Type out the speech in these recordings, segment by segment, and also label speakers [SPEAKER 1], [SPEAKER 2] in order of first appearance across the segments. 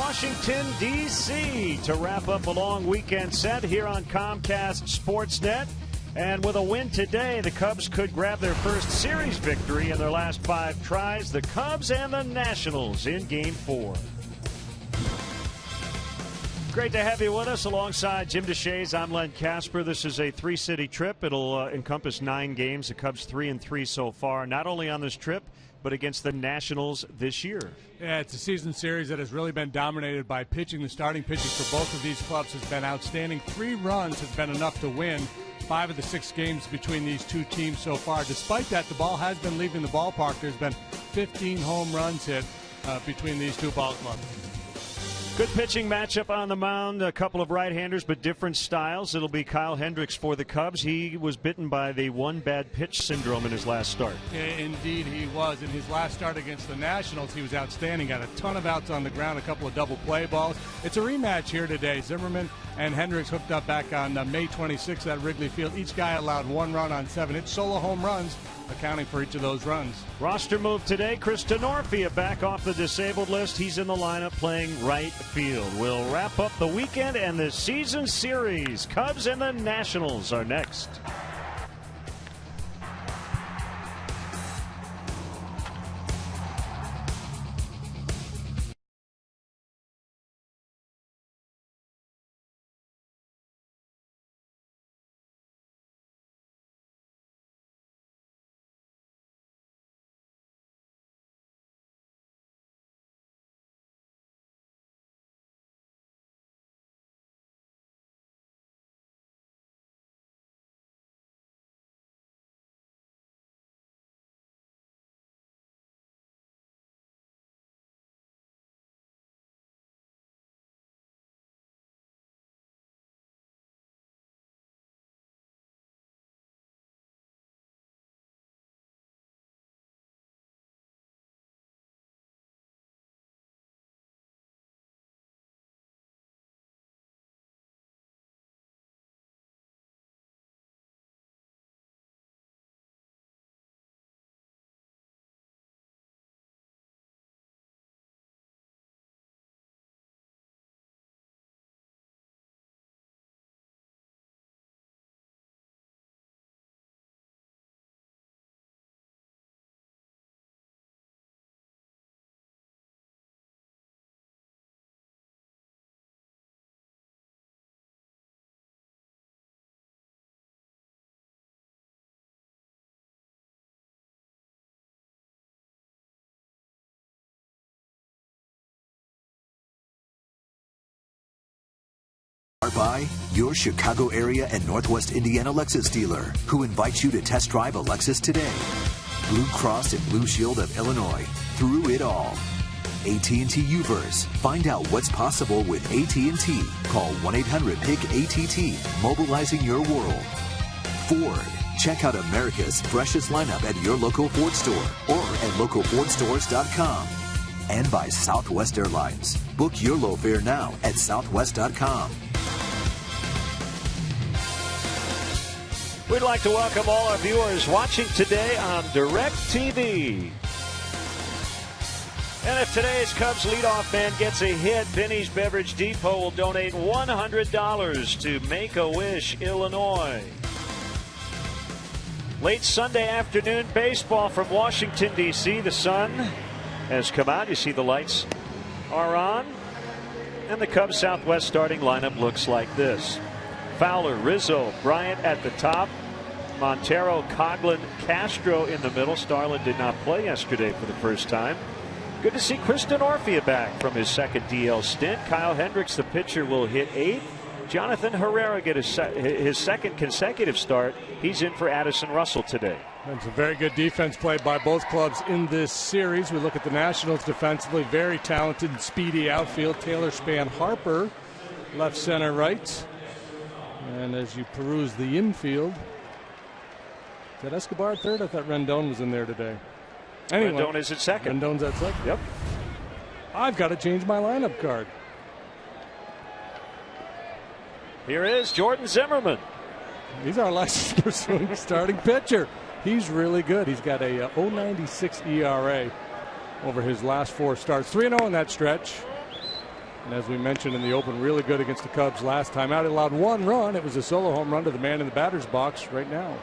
[SPEAKER 1] Washington, D.C. to wrap up a long weekend set here on Comcast Sportsnet. And with a win today, the Cubs could grab their first series victory in their last 5 tries. The Cubs and the Nationals in Game 4. Great to have you with us alongside Jim DeShays. I'm Len Casper. This is a 3-city trip. It'll encompass 9 games. The Cubs 3-3 so far, not only on this trip, but against the Nationals this year.
[SPEAKER 2] Yeah, it's a season series that has really been dominated by pitching. The starting pitching for both of these clubs has been outstanding. 3 runs has been enough to win 5 of the 6 games between these two teams so far. Despite that, the ball has been leaving the ballpark. There's been 15 home runs hit between these two ball clubs.
[SPEAKER 1] Good pitching matchup on the mound. A couple of right-handers, but different styles. It'll be Kyle Hendricks for the Cubs. He was bitten by the one bad pitch syndrome in his last start.
[SPEAKER 2] Yeah, indeed he was. In his last start against the Nationals, he was outstanding. Got a ton of outs on the ground, a couple of double play balls. It's a rematch here today. Zimmerman and Hendricks hooked up back on May 26th at Wrigley Field. Each guy allowed 1 run on 7. It's solo home runs, accounting for each of those runs.
[SPEAKER 1] Roster move today. Chris Denorfia back off the disabled list. He's in the lineup playing right field. We'll wrap up the weekend and the season series. Cubs and the Nationals are next.
[SPEAKER 3] By your Chicago area and Northwest Indiana Lexus dealer, who invites you to test drive a Lexus today. Blue Cross and Blue Shield of Illinois, through it all. AT&T Uverse. Find out what's possible with AT&T. Call 1-800-PIC-ATT, mobilizing your world. Ford. Check out America's freshest lineup at your local Ford store or at localfordstores.com. And by Southwest Airlines. Book your low fare now at southwest.com.
[SPEAKER 1] We'd like to welcome all our viewers watching today on DirecTV. And if today's Cubs leadoff man gets a hit, Benny's Beverage Depot will donate $100 to Make-A-Wish, Illinois. Late Sunday afternoon baseball from Washington, D.C. The sun has come out. You see the lights are on. And the Cubs Southwest starting lineup looks like this. Fowler, Rizzo, Bryant at the top. Montero, Coghlan, Castro in the middle. Starlin did not play yesterday for the first time. Good to see Chris Denorfia back from his second DL stint. Kyle Hendricks, the pitcher, will hit 8th. Jonathan Herrera get his second consecutive start. He's in for Addison Russell today.
[SPEAKER 2] That's a very good defense played by both clubs in this series. We look at the Nationals defensively. Very talented and speedy outfield. Taylor Span Harper, left, center, right. And as you peruse the infield, is that Escobar at third? I thought Rendon was in there today. Anyway,
[SPEAKER 1] Rendon is at second.
[SPEAKER 2] Rendon's at second.
[SPEAKER 1] Yep.
[SPEAKER 2] I've got to change my lineup card.
[SPEAKER 1] Here is Jordan Zimmerman.
[SPEAKER 2] He's our license pursuing starting pitcher. He's really good. He's got a 0.96 ERA over his last 4 starts. 3-0 in that stretch. And as we mentioned in the open, really good against the Cubs last time out. He allowed 1 run. It was a solo home run to the man in the batter's box right now.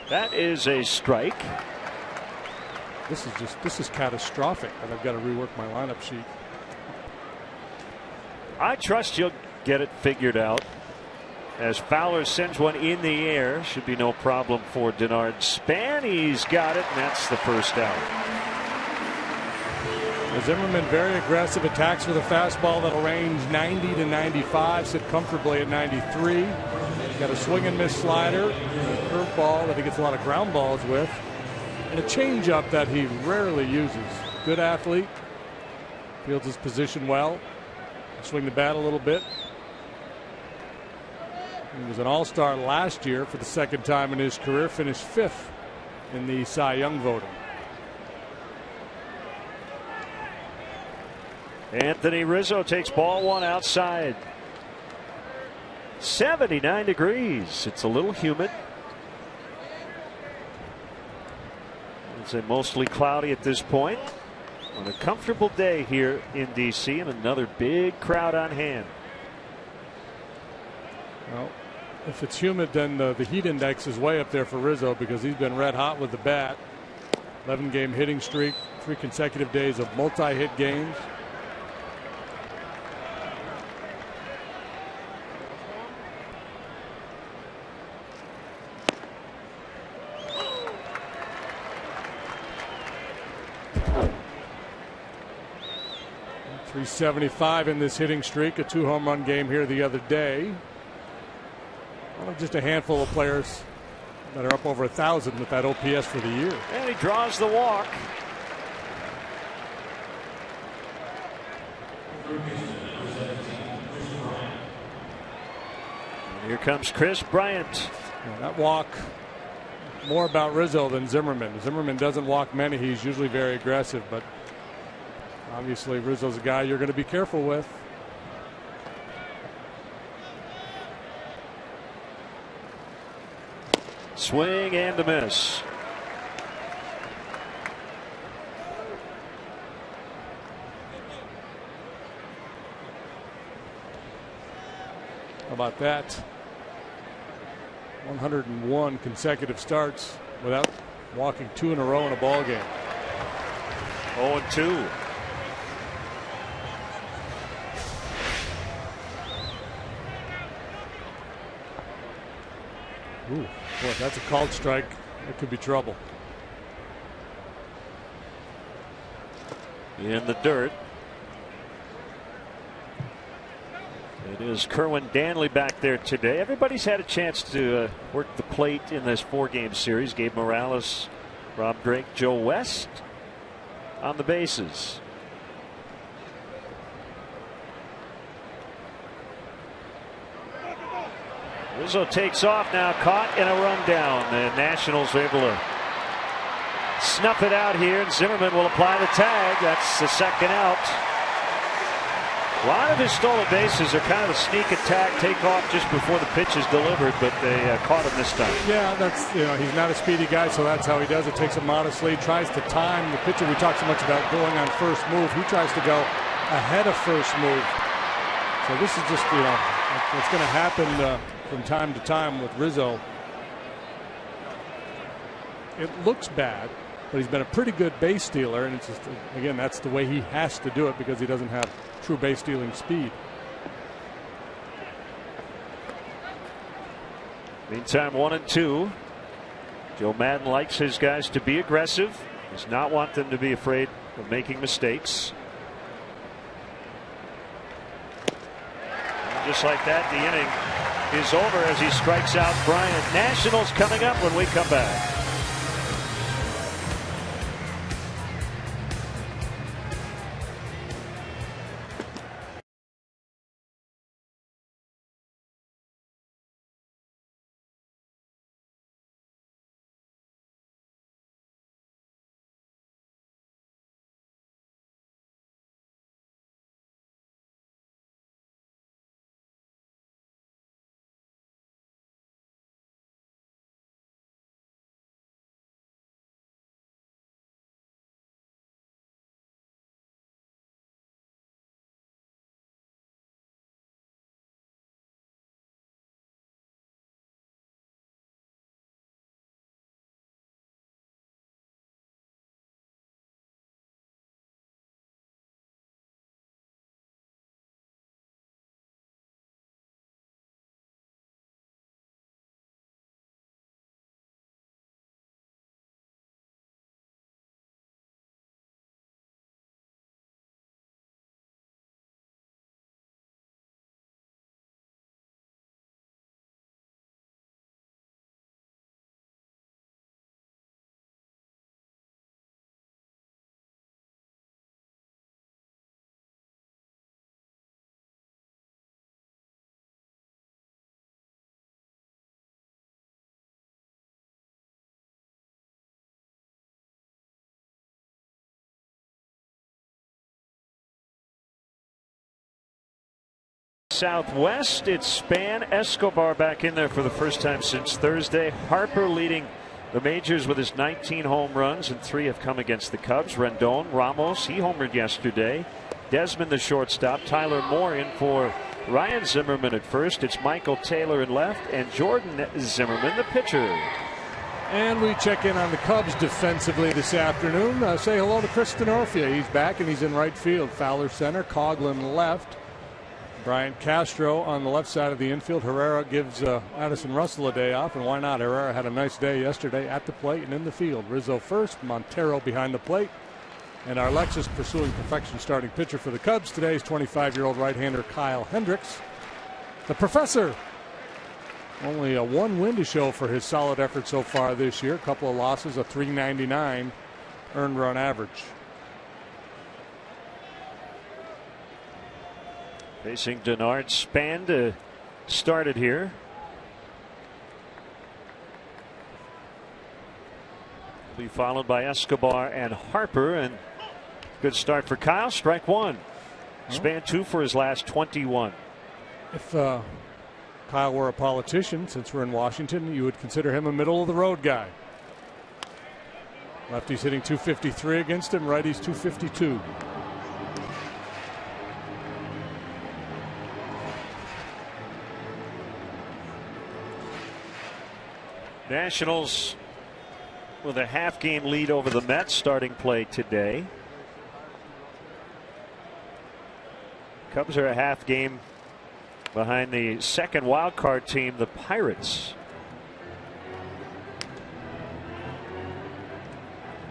[SPEAKER 1] That is a strike.
[SPEAKER 2] This is catastrophic, and I've got to rework my lineup sheet.
[SPEAKER 1] I trust you'll get it figured out. As Fowler sends one in the air, should be no problem for Denard Span. He's got it, and that's the first out.
[SPEAKER 2] Zimmerman very aggressive, attacks with a fastball that'll range 90 to 95, sit comfortably at 93. Got a swing and miss slider, a curveball that he gets a lot of ground balls with, and a changeup that he rarely uses. Good athlete, fields his position well, swing the bat a little bit. He was an all-star last year for the second time in his career, finished 5th in the Cy Young voting.
[SPEAKER 1] Anthony Rizzo takes ball 1 outside. 79 degrees. It's a little humid. It's a mostly cloudy at this point. On a comfortable day here in D.C. and another big crowd on hand.
[SPEAKER 2] Well, if it's humid, then the heat index is way up there for Rizzo because he's been red hot with the bat. 11-game hitting streak, 3 consecutive days of multi-hit games. .375 in this hitting streak, a 2-home run game here the other day. Well, just a handful of players that are up over 1,000 with that OPS for the year.
[SPEAKER 1] And he draws the walk. And here comes Chris Bryant.
[SPEAKER 2] Yeah, that walk, more about Rizzo than Zimmerman. Zimmerman doesn't walk many. He's usually very aggressive, but obviously Rizzo's a guy you're going to be careful with.
[SPEAKER 1] Swing and a miss.
[SPEAKER 2] How about that? 101 consecutive starts without walking 2 in a row in a ball game.
[SPEAKER 1] 0-2.
[SPEAKER 2] Ooh, boy, if that's a called strike, it could be trouble.
[SPEAKER 1] In the dirt. It is Kerwin Danley back there today. Everybody's had a chance to work the plate in this 4-game series. Gabe Morales, Rob Drake, Joe West on the bases. Rizzo takes off now, caught in a rundown. The Nationals are able to snuff it out here, and Zimmerman will apply the tag. That's the second out. A lot of his stolen bases are kind of a sneak attack, take off just before the pitch is delivered, but they caught him this time.
[SPEAKER 2] Yeah, that's, he's not a speedy guy, so that's how he does it. Takes a modest lead, tries to time the pitcher. We talk so much about going on first move. He tries to go ahead of first move. So this is just, what's going to happen from time to time with Rizzo. It looks bad, but he's been a pretty good base stealer, and it's just, again, that's the way he has to do it because he doesn't have true base stealing speed.
[SPEAKER 1] Meantime, 1-2. Joe Madden likes his guys to be aggressive. Does not want them to be afraid of making mistakes. And just like that, the inning is over as he strikes out Bryant. Nationals coming up when we come back. Southwest, it's Span, Escobar back in there for the first time since Thursday. Harper leading the majors with his 19 home runs, and 3 have come against the Cubs. Rendon, Ramos, he homered yesterday. Desmond, the shortstop. Tyler Moore in for Ryan Zimmerman at first. It's Michael Taylor in left, and Jordan Zimmerman, the pitcher.
[SPEAKER 2] And we check in on the Cubs defensively this afternoon. Say hello to Chris Denorfia. He's back and he's in right field. Fowler center, Coughlin left. Brian Castro on the left side of the infield. Herrera gives Addison Russell a day off, and why not? Herrera had a nice day yesterday at the plate and in the field. Rizzo first, Montero behind the plate. And our Lexus pursuing perfection starting pitcher for the Cubs today is 25-year-old right-hander Kyle Hendricks. The Professor, only a 1 win to show for his solid effort so far this year. A couple of losses, a .399 earned run average.
[SPEAKER 1] Facing Denard, Span to start it here. Be followed by Escobar and Harper, and good start for Kyle. Strike 1. Span 2 for his last 21.
[SPEAKER 2] If Kyle were a politician, since we're in Washington, you would consider him a middle of the road guy. Lefty's hitting .253 against him, righty's .252.
[SPEAKER 1] Nationals with a half-game lead over the Mets starting play today. Cubs are a half game behind the second wild card team, the Pirates.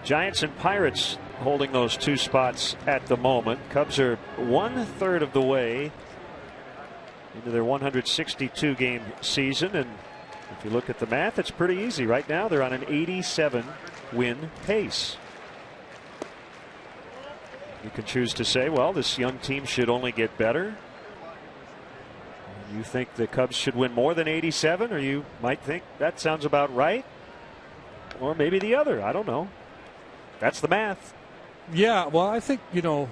[SPEAKER 1] Giants and Pirates holding those 2 spots at the moment. Cubs are 1/3 of the way into their 162 game season, and if you look at the math, it's pretty easy. Right now they're on an 87 win pace. You can choose to say, well, this young team should only get better. You think the Cubs should win more than 87, or you might think that sounds about right, or maybe the other. I don't know. That's the math.
[SPEAKER 2] Yeah, well, I think, you know,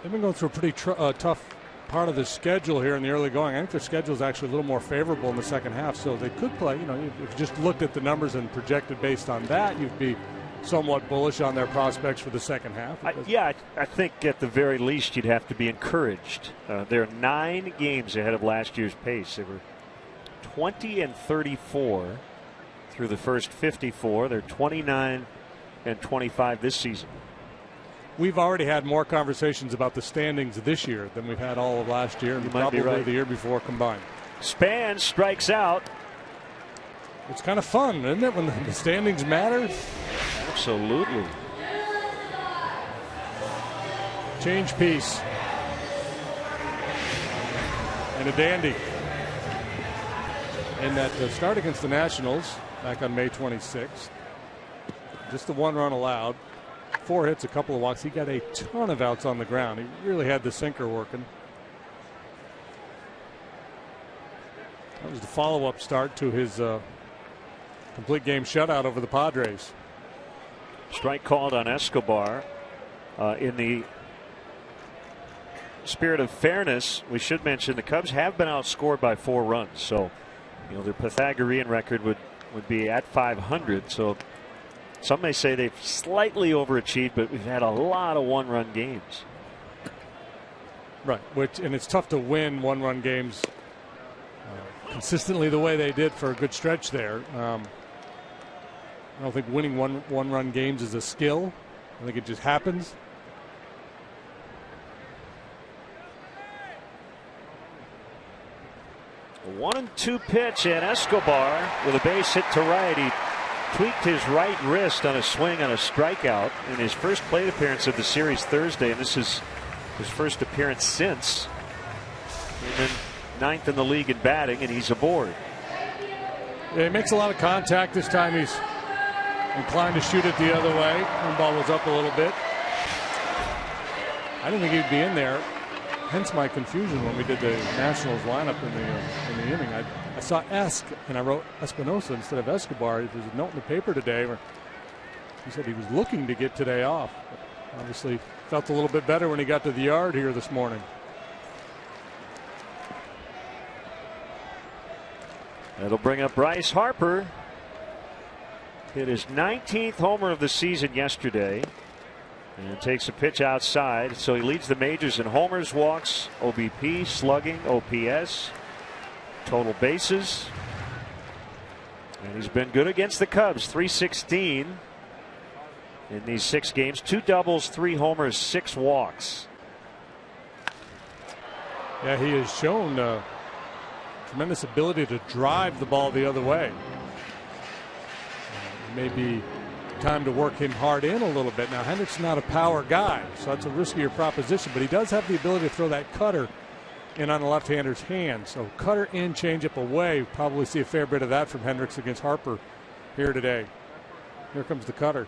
[SPEAKER 2] they've been going through a pretty tough part of the schedule here in the early going. I think their schedule is actually a little more favorable in the second half, so they could play. You know, if you just looked at the numbers and projected based on that, you'd be somewhat bullish on their prospects for the second half.
[SPEAKER 1] I think at the very least you'd have to be encouraged. They're 9 games ahead of last year's pace. They were 20-34 through the first 54. They're 29-25 this season.
[SPEAKER 2] We've already had more conversations about the standings this year than we've had all of last year and probably the year before combined.
[SPEAKER 1] Span strikes out.
[SPEAKER 2] It's kind of fun, isn't it, when the standings matter?
[SPEAKER 1] Absolutely.
[SPEAKER 2] Change piece. And a dandy. And that start against the Nationals back on May 26th. Just the 1 run allowed. 4 hits, a couple of walks. He got a ton of outs on the ground. He really had the sinker working. That was the follow-up start to his complete game shutout over the Padres.
[SPEAKER 1] Strike called on Escobar. In the spirit of fairness, we should mention the Cubs have been outscored by 4 runs. So, you know, their Pythagorean record would be at 500. So some may say they've slightly overachieved, but we've had a lot of 1-run games.
[SPEAKER 2] Right, and it's tough to win 1-run games consistently the way they did for a good stretch there. I don't think winning one-run games is a skill. I think it just happens.
[SPEAKER 1] A 1-2 pitch, and Escobar with a base hit to right. He tweaked his right wrist on a swing on a strikeout in his first plate appearance of the series Thursday, and this is his first appearance since. And then 9th in the league in batting, and he's aboard.
[SPEAKER 2] Yeah, he makes a lot of contact. This time he's inclined to shoot it the other way. The ball was up a little bit. I didn't think he'd be in there. Hence my confusion when we did the Nationals lineup in the inning. I saw Esk and I wrote Espinosa instead of Escobar. There's a note in the paper today where he said he was looking to get today off. But obviously felt a little bit better when he got to the yard here this morning.
[SPEAKER 1] That'll bring up Bryce Harper. Hit his 19th homer of the season yesterday. And takes a pitch outside. So he leads the majors in homers, walks, OBP, slugging, OPS, total bases. And he's been good against the Cubs. .316 in these 6 games. 2 doubles, 3 homers, 6 walks.
[SPEAKER 2] Yeah, he has shown tremendous ability to drive the ball the other way. Maybe time to work him hard in a little bit. Now, Hendrick's not a power guy, so that's a riskier proposition, but he does have the ability to throw that cutter in on the left-hander's hand. So cutter in, changeup away. Probably see a fair bit of that from Hendricks against Harper here today. Here comes the cutter.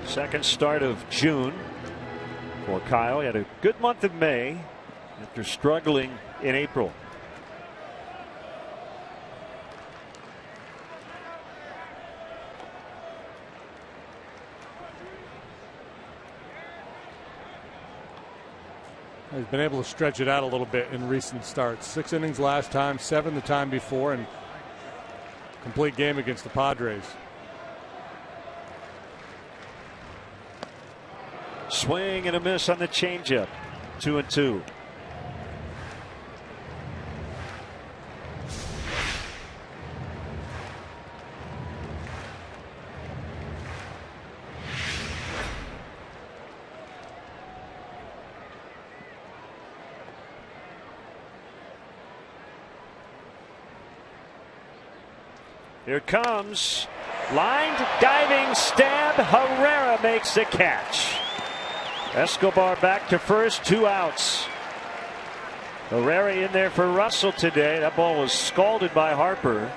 [SPEAKER 1] Second start of June for Kyle. He had a good month of May after struggling in April.
[SPEAKER 2] He's been able to stretch it out a little bit in recent starts. 6 innings last time, 7 the time before, and complete game against the Padres.
[SPEAKER 1] Swing and a miss on the changeup. 2-2. Here it comes. Lined, diving, stab. Herrera makes the catch. Escobar back to first, 2 outs. Herrera in there for Russell today. That ball was scalded by Harper.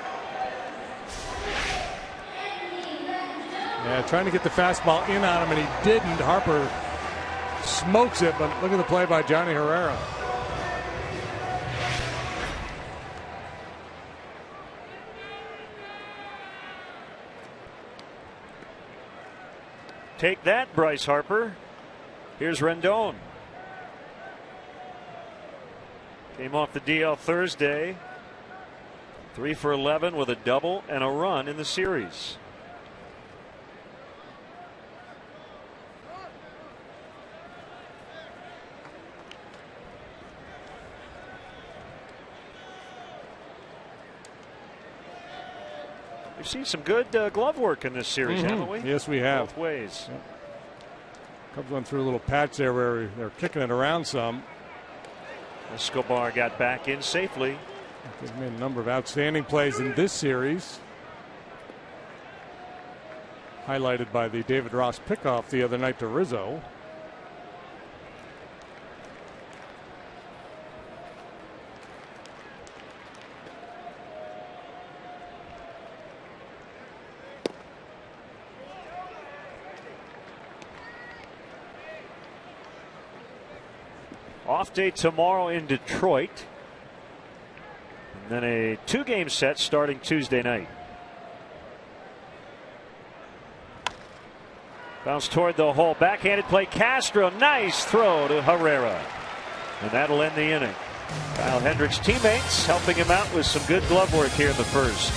[SPEAKER 2] Yeah, trying to get the fastball in on him, and he didn't. Harper smokes it, but look at the play by Johnny Herrera.
[SPEAKER 1] Take that, Bryce Harper. Here's Rendon. Came off the DL Thursday. 3 for 11 with a double and a run in the series. We've seen some good glove work in this series, haven't we?
[SPEAKER 2] Yes, we have.
[SPEAKER 1] Both ways.
[SPEAKER 2] Yep. Cubs went through a little patch there where they're kicking it around some.
[SPEAKER 1] Escobar got back in safely.
[SPEAKER 2] They've made a number of outstanding plays in this series. Highlighted by the David Ross pickoff the other night to Rizzo.
[SPEAKER 1] Off day tomorrow in Detroit. And then a 2-game set starting Tuesday night. Bounce toward the hole. Backhanded play. Castro. Nice throw to Herrera. And that'll end the inning. Kyle Hendricks' teammates helping him out with some good glove work here in the first.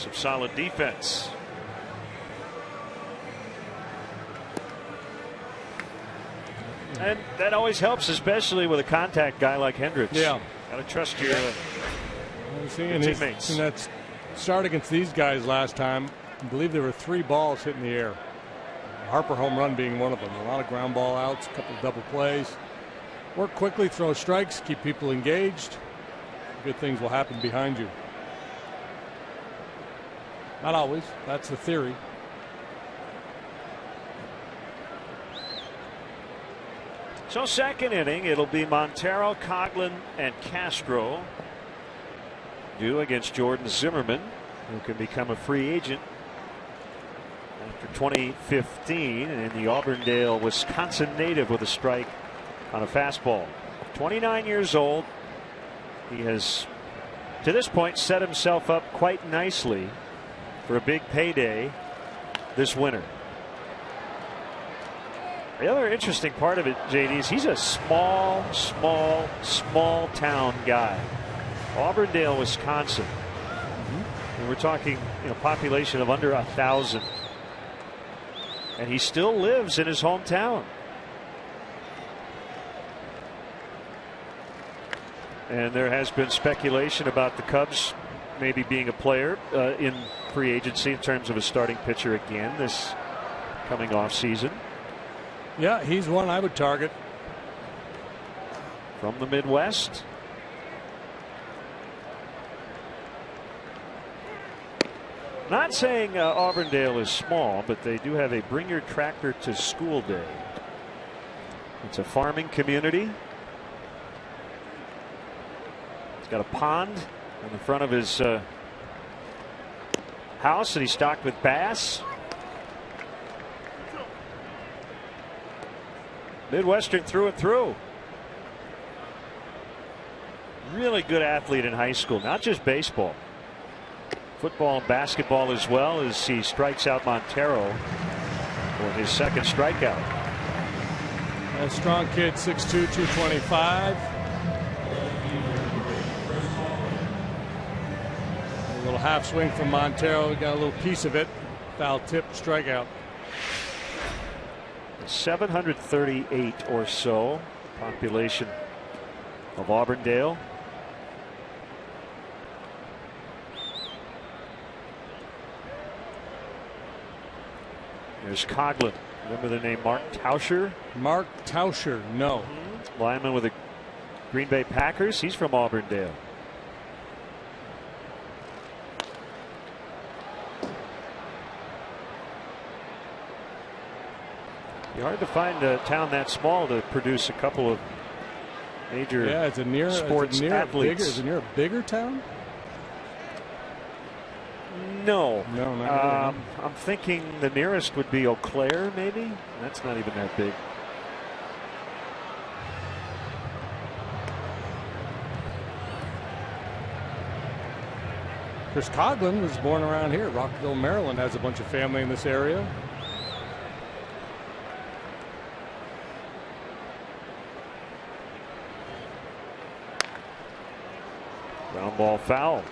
[SPEAKER 1] Some solid defense. And that always helps, especially with a contact guy like Hendricks.
[SPEAKER 2] Yeah.
[SPEAKER 1] Got to trust your teammates.
[SPEAKER 2] And that start against these guys last time, I believe there were 3 balls hit in the air. Harper home run being one of them. A lot of ground ball outs, a couple of double plays. Work quickly, throw strikes, keep people engaged. Good things will happen behind you. Not always. That's the theory.
[SPEAKER 1] So second inning, it'll be Montero, Coghlan, and Castro due against Jordan Zimmerman, who can become a free agent after 2015, and the Auburndale, Wisconsin native with a strike on a fastball. 29 years old. He has, to this point, set himself up quite nicely for a big payday this winter. The other interesting part of it, JD, is he's a small town guy. Auburndale, Wisconsin. And we're talking, population of under 1,000. And he still lives in his hometown. And there has been speculation about the Cubs maybe being a player in free agency in terms of a starting pitcher again this coming off season.
[SPEAKER 2] Yeah, he's one I would target.
[SPEAKER 1] From the Midwest. Not saying Auburndale is small, but they do have a Bring Your Tractor to School Day. It's a farming community. He's got a pond in the front of his house that he stocked with bass. Midwestern through and through. Really good athlete in high school, not just baseball. Football and basketball as well, as he strikes out Montero for his second strikeout.
[SPEAKER 2] A strong kid, 6'2", 225. A little half swing from Montero. Got a little piece of it. Foul tip, strikeout.
[SPEAKER 1] 738 or so population of Auburndale. There's Coghlan. Remember the name Mark Tauscher?
[SPEAKER 2] Mark Tauscher, no.
[SPEAKER 1] Lineman with the Green Bay Packers. He's from Auburndale. It's hard to find a town that small to produce a couple of major sports athletes.
[SPEAKER 2] Is it near a bigger town?
[SPEAKER 1] No.
[SPEAKER 2] No, not really.
[SPEAKER 1] I'm thinking the nearest would be Eau Claire, maybe. That's not even that big.
[SPEAKER 2] Chris Coghlan was born around here. Rockville, Maryland has a bunch of family in this area.
[SPEAKER 1] Ground ball foul.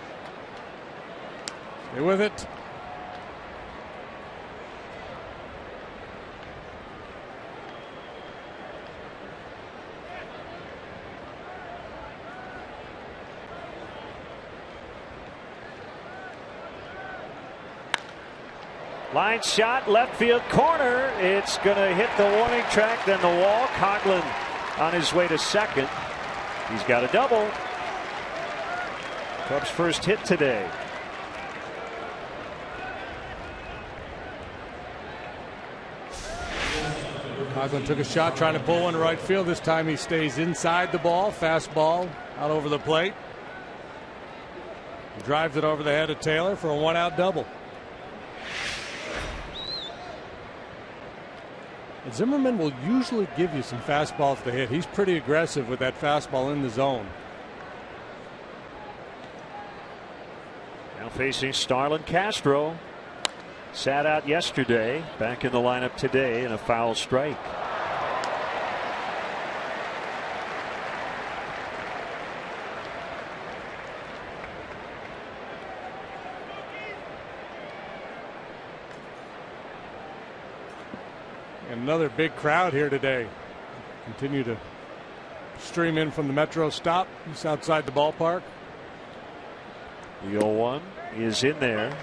[SPEAKER 2] Stay with it.
[SPEAKER 1] Line shot, left field corner. It's going to hit the warning track, then the wall. Coghlan on his way to second. He's got a double. Cubs' first hit today.
[SPEAKER 2] Coghlan took a shot trying to pull one to right field. This time he stays inside the ball. Fastball out over the plate. Drives it over the head of Taylor for a one-out double. Zimmerman will usually give you some fastballs to hit. He's pretty aggressive with that fastball in the zone.
[SPEAKER 1] Now facing Starlin Castro. Sat out yesterday, back in the lineup today, and a foul strike.
[SPEAKER 2] And another big crowd here today. Continue to stream in from the Metro stop just outside the ballpark.
[SPEAKER 1] The 0-1 is in there.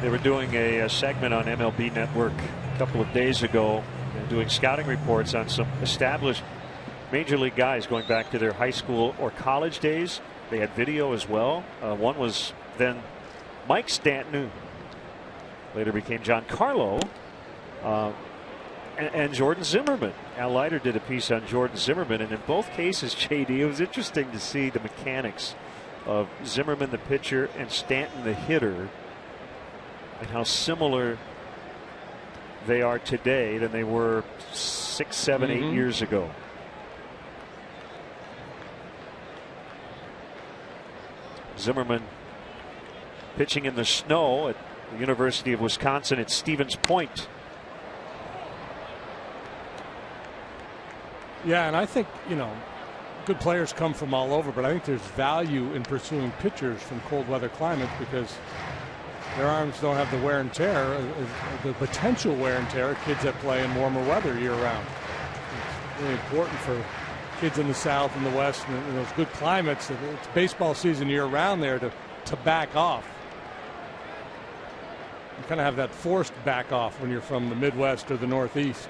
[SPEAKER 1] They were doing a segment on MLB Network a couple of days ago, doing scouting reports on some established major league guys going back to their high school or college days. They had video as well. One was then Mike Stanton, who later became Giancarlo, and Jordan Zimmerman. Al Leiter did a piece on Jordan Zimmerman, and in both cases, JD, it was interesting to see the mechanics of Zimmerman, the pitcher, and Stanton, the hitter, and how similar they are today than they were 6, 7, 8 years ago. Zimmerman pitching in the snow at the University of Wisconsin at Stevens Point.
[SPEAKER 2] Yeah, and I think, you know, good players come from all over, but I think there's value in pursuing pitchers from cold weather climates because their arms don't have the wear and tear, the potential wear and tear of kids that play in warmer weather year round. It's really important for kids in the South and the West and in those good climates. It's baseball season year round there to back off. You kind of have that forced back off when you're from the Midwest or the Northeast.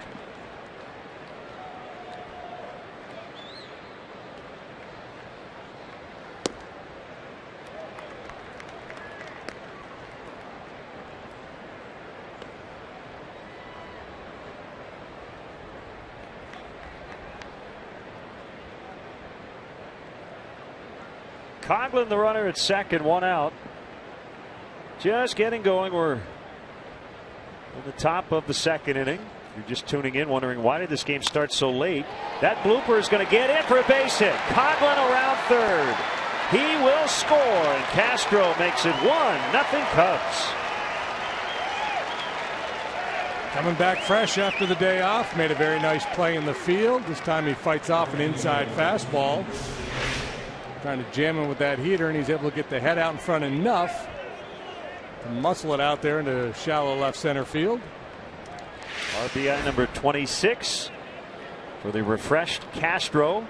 [SPEAKER 1] Coughlin, the runner at second, 1 out. Just getting going. We're in the top of the second inning. If you're just tuning in, wondering why did this game start so late? That blooper is going to get in for a base hit. Coughlin around third. He will score, and Castro makes it 1-0 Cubs.
[SPEAKER 2] Coming back fresh after the day off. Made a very nice play in the field. This time he fights off an inside fastball. Trying to jam him with that heater, and he's able to get the head out in front enough to muscle it out there into shallow left center field.
[SPEAKER 1] RBI number 26 for the refreshed Castro.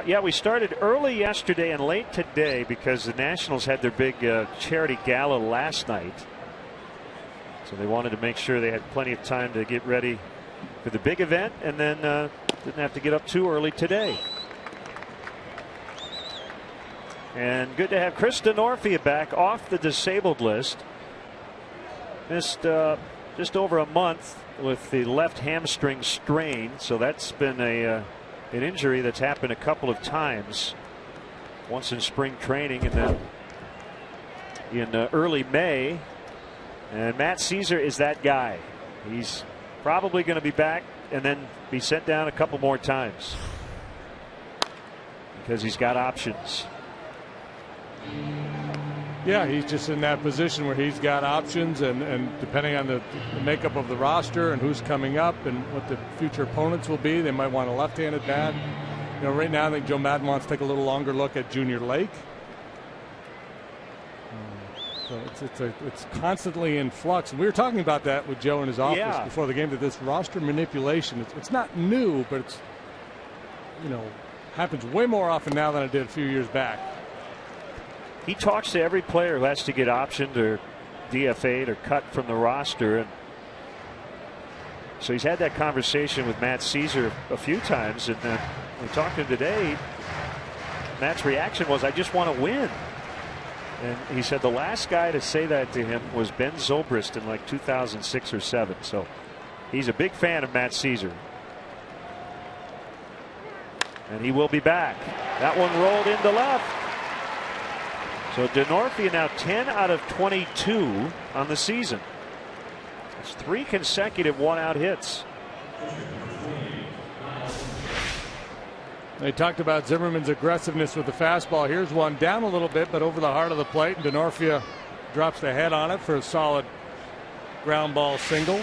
[SPEAKER 1] Yeah, we started early yesterday and late today because the Nationals had their big charity gala last night. So they wanted to make sure they had plenty of time to get ready for the big event, and then didn't have to get up too early today. And good to have Chris Denorfia back off the disabled list. Missed just over a month with the left hamstring strain, so that's been an injury that's happened a couple of times. Once in spring training and then in early May. And Matt Caesar is that guy. He's probably going to be back and then be sent down a couple more times because he's got options.
[SPEAKER 2] Yeah, he's just in that position where he's got options, and depending on the makeup of the roster and who's coming up and what the future opponents will be, they might want a left-handed bat. You know, right now I think Joe Madden wants to take a little longer look at Junior Lake. So it's constantly in flux. And we were talking about that with Joe in his office before the game, that this roster manipulation, it's not new, but it's, you know, happens way more often now than it did a few years back.
[SPEAKER 1] He talks to every player who has to get optioned or DFA'd or cut from the roster. And so he's had that conversation with Matt Caesar a few times. And we talked to him today. Matt's reaction was, I just want to win. And he said the last guy to say that to him was Ben Zobrist in like 2006 or 7. So he's a big fan of Matt Caesar. And he will be back. That one rolled into left. So Denorfia now 10 out of 22 on the season. It's 3 consecutive 1-out hits.
[SPEAKER 2] They talked about Zimmerman's aggressiveness with the fastball. Here's one down a little bit, but over the heart of the plate. And Denorfia drops the head on it for a solid ground ball single.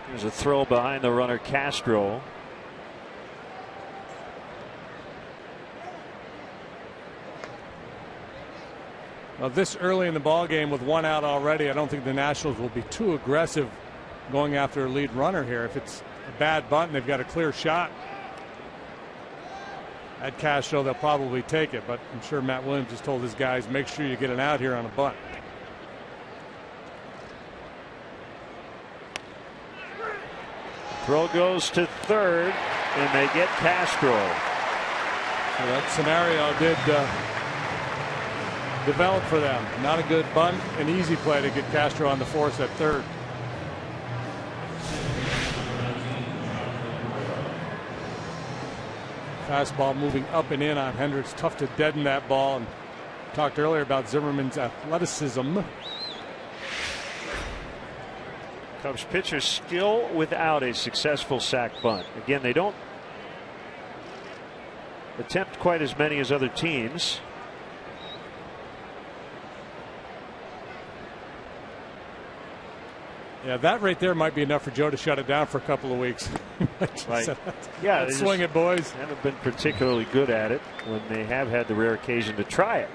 [SPEAKER 1] There's a throw behind the runner Castro.
[SPEAKER 2] Well, this early in the ball game with one out already, I don't think the Nationals will be too aggressive going after a lead runner here. If it's a bad bunt and they've got a clear shot at Castro, they'll probably take it. But I'm sure Matt Williams has told his guys, make sure you get an out here on a bunt.
[SPEAKER 1] Throw goes to third, and they get Castro.
[SPEAKER 2] So that scenario did develop for them. Not a good bunt, an easy play to get Castro on the force at third. Fastball moving up and in on Hendricks. Tough to deaden that ball. And talked earlier about Zimmerman's athleticism.
[SPEAKER 1] Cubs pitchers still without a successful sac bunt. Again, they don't attempt quite as many as other teams.
[SPEAKER 2] Yeah, that right there might be enough for Joe to shut it down for a couple of weeks.
[SPEAKER 1] Right. Yeah,
[SPEAKER 2] let's swing it, boys.
[SPEAKER 1] Haven't been particularly good at it when they have had the rare occasion to try it.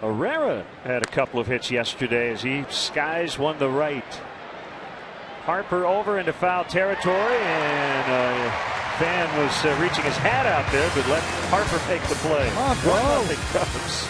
[SPEAKER 1] Herrera had a couple of hits yesterday as he skies one to right. Harper over into foul territory, and a fan was reaching his hat out there, but let Harper make the play.
[SPEAKER 2] Oh, bro.
[SPEAKER 1] 1-0 Cubs.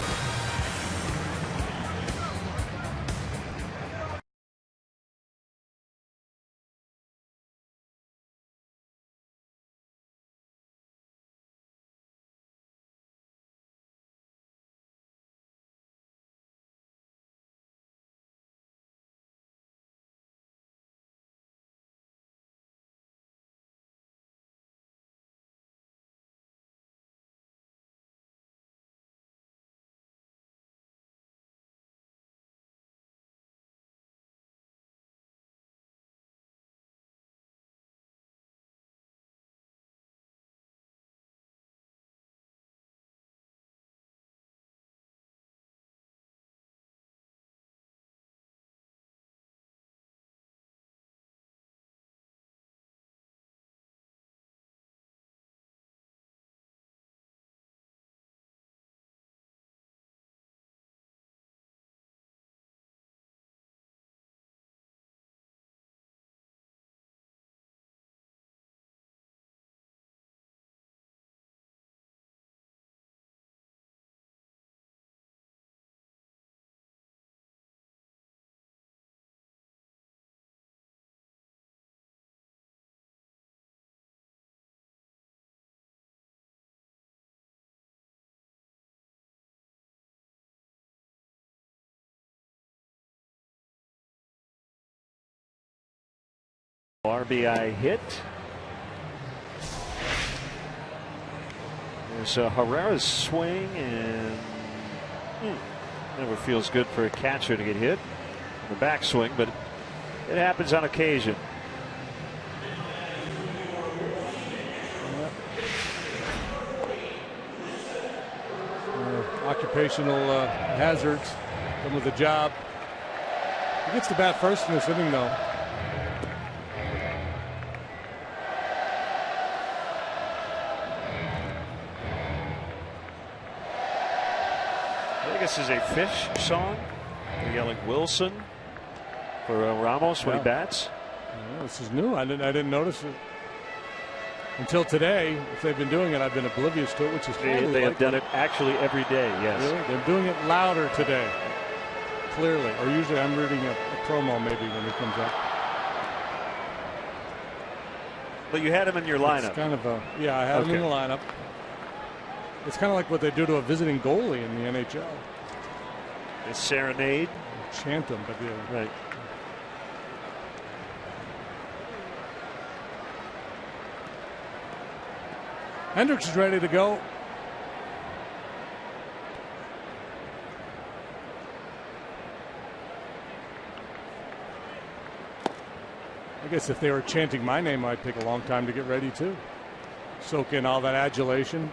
[SPEAKER 1] RBI hit. There's Herrera's swing, and never feels good for a catcher to get hit in the backswing, but it happens on occasion.
[SPEAKER 2] Occupational hazards come with the job. He gets to bat first in this inning, though.
[SPEAKER 1] This is a Fish song. They're yelling Wilson for Ramos when he bats.
[SPEAKER 2] Yeah, this is new. I didn't notice it until today. If they've been doing it, I've been oblivious to it, which is
[SPEAKER 1] they have done it actually every day. Yes,
[SPEAKER 2] really? They're doing it louder today. Clearly, or usually I'm reading a promo maybe when it comes up.
[SPEAKER 1] But you had him in your lineup.
[SPEAKER 2] It's kind of a I had him in the lineup. It's kind of like what they do to a visiting goalie in the NHL.
[SPEAKER 1] A serenade.
[SPEAKER 2] Chant them, but yeah.
[SPEAKER 1] Right.
[SPEAKER 2] Hendricks is ready to go. I guess if they were chanting my name, I'd take a long time to get ready too. Soak in all that adulation.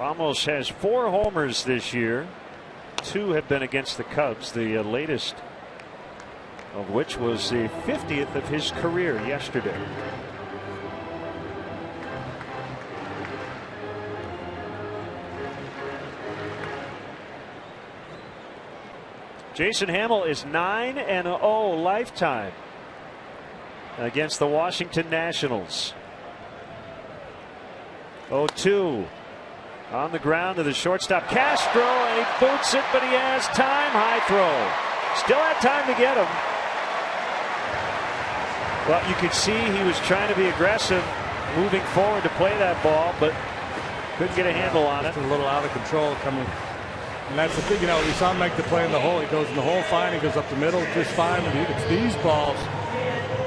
[SPEAKER 1] Ramos has 4 homers this year. 2 have been against the Cubs, the latest of which was the 50th of his career yesterday. Jason Hamill is 9-0 lifetime against the Washington Nationals. 0-2 on the ground to the shortstop Castro, and he boots it, but he has time. High throw. Still had time to get him. Well, you could see he was trying to be aggressive, moving forward to play that ball, but couldn't get a handle on it.
[SPEAKER 2] A little out of control coming. And that's the thing, you know, we saw him make the play in the hole. He goes in the hole fine, he goes up the middle just fine, and it's these balls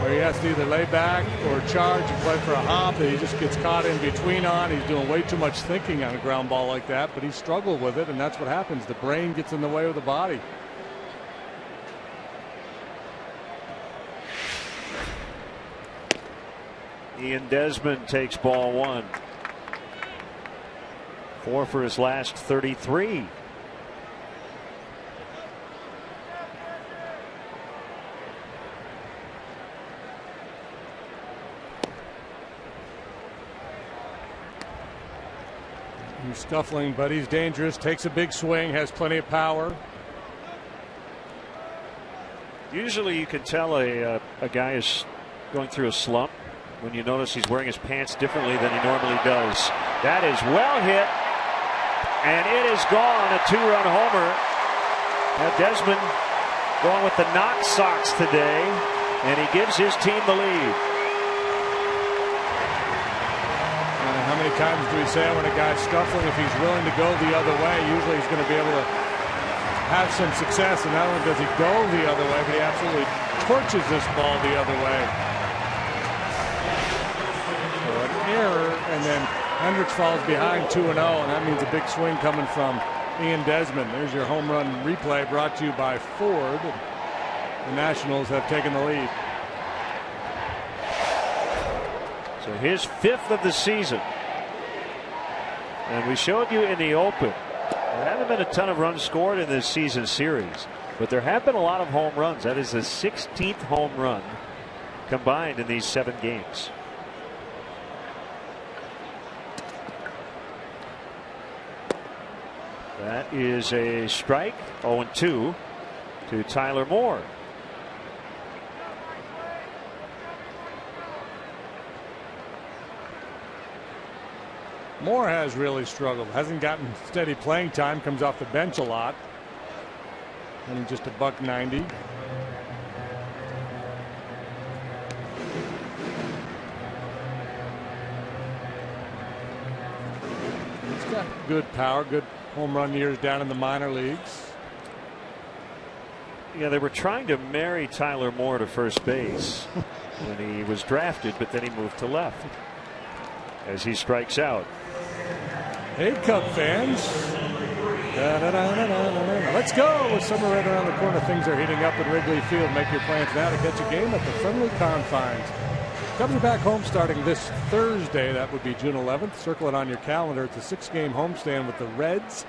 [SPEAKER 2] where he has to either lay back or charge and play for a hop, and he just gets caught in between on. He's doing way too much thinking on a ground ball like that, but he struggled with it, and that's what happens. The brain gets in the way of the body.
[SPEAKER 1] Ian Desmond takes ball 1. 4 for his last 33.
[SPEAKER 2] He's scuffling, but he's dangerous. Takes a big swing, has plenty of power.
[SPEAKER 1] Usually you can tell a guy is going through a slump when you notice he's wearing his pants differently than he normally does. That is well hit, and it is gone. A 2-run homer. Now Desmond going with the knock socks today, and he gives his team the lead.
[SPEAKER 2] How many times do we say when a guy's scuffling, if he's willing to go the other way, usually he's going to be able to have some success. And not only does he go the other way, but he absolutely torches this ball the other way. So an error, and then Hendricks falls behind 2-0, and that means a big swing coming from Ian Desmond. There's your home run replay brought to you by Ford. The Nationals have taken the lead.
[SPEAKER 1] So his 5th of the season. And we showed you in the open, there haven't been a ton of runs scored in this season series, but there have been a lot of home runs. That is the 16th home run combined in these 7 games. That is a strike. 0-2 to Tyler Moore.
[SPEAKER 2] Moore has really struggled. Hasn't gotten steady playing time. Comes off the bench a lot. And just a $190. He's got good power, good home run years down in the minor leagues.
[SPEAKER 1] Yeah, they were trying to marry Tyler Moore to first base when he was drafted, but then he moved to left as he strikes out.
[SPEAKER 2] Hey, Cub fans. Let's go. With summer right around the corner, things are heating up in Wrigley Field. Make your plans now to catch a game at the friendly confines. Cubs are back home starting this Thursday. That would be June 11th. Circle it on your calendar. It's a 6-game homestand with the Reds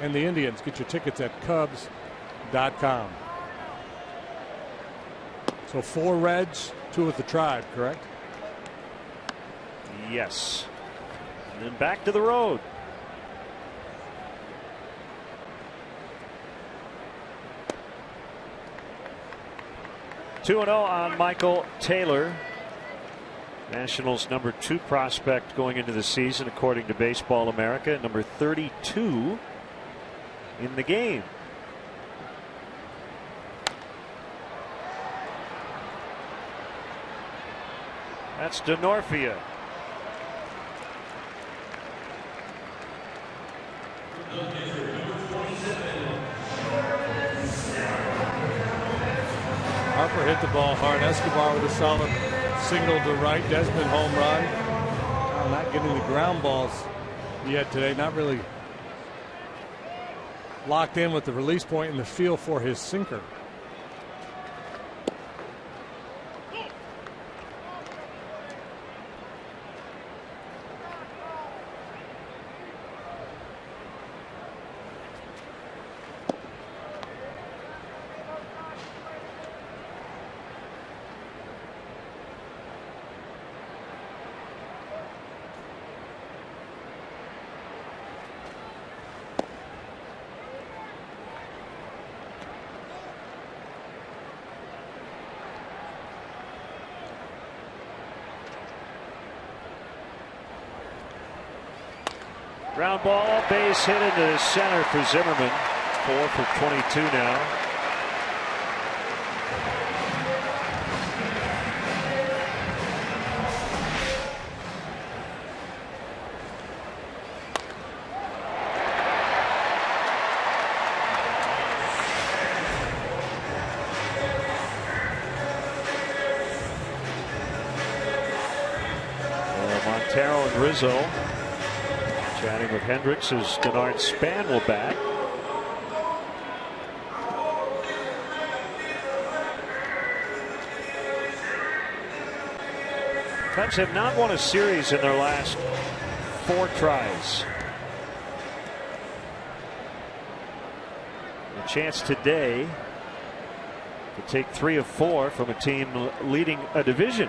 [SPEAKER 2] and the Indians. Get your tickets at Cubs.com. So 4 Reds, 2 with the Tribe, correct?
[SPEAKER 1] Yes. And then back to the road. (2-0) on Michael Taylor. Nationals number 2 prospect going into the season, according to Baseball America, number 32 in the game. That's DeNorfia.
[SPEAKER 2] Harper hit the ball hard. Escobar with a solid single to right. Desmond home run. Oh, not getting the ground balls yet today. Not really locked in with the release point and the feel for his sinker.
[SPEAKER 1] Ground ball, base hit into center for Zimmerman. 4 for 22 now. Montero and Rizzo chatting with Hendricks as Denard Span will bat. Cubs have not won a series in their last 4 tries. A chance today to take 3 of 4 from a team leading a division.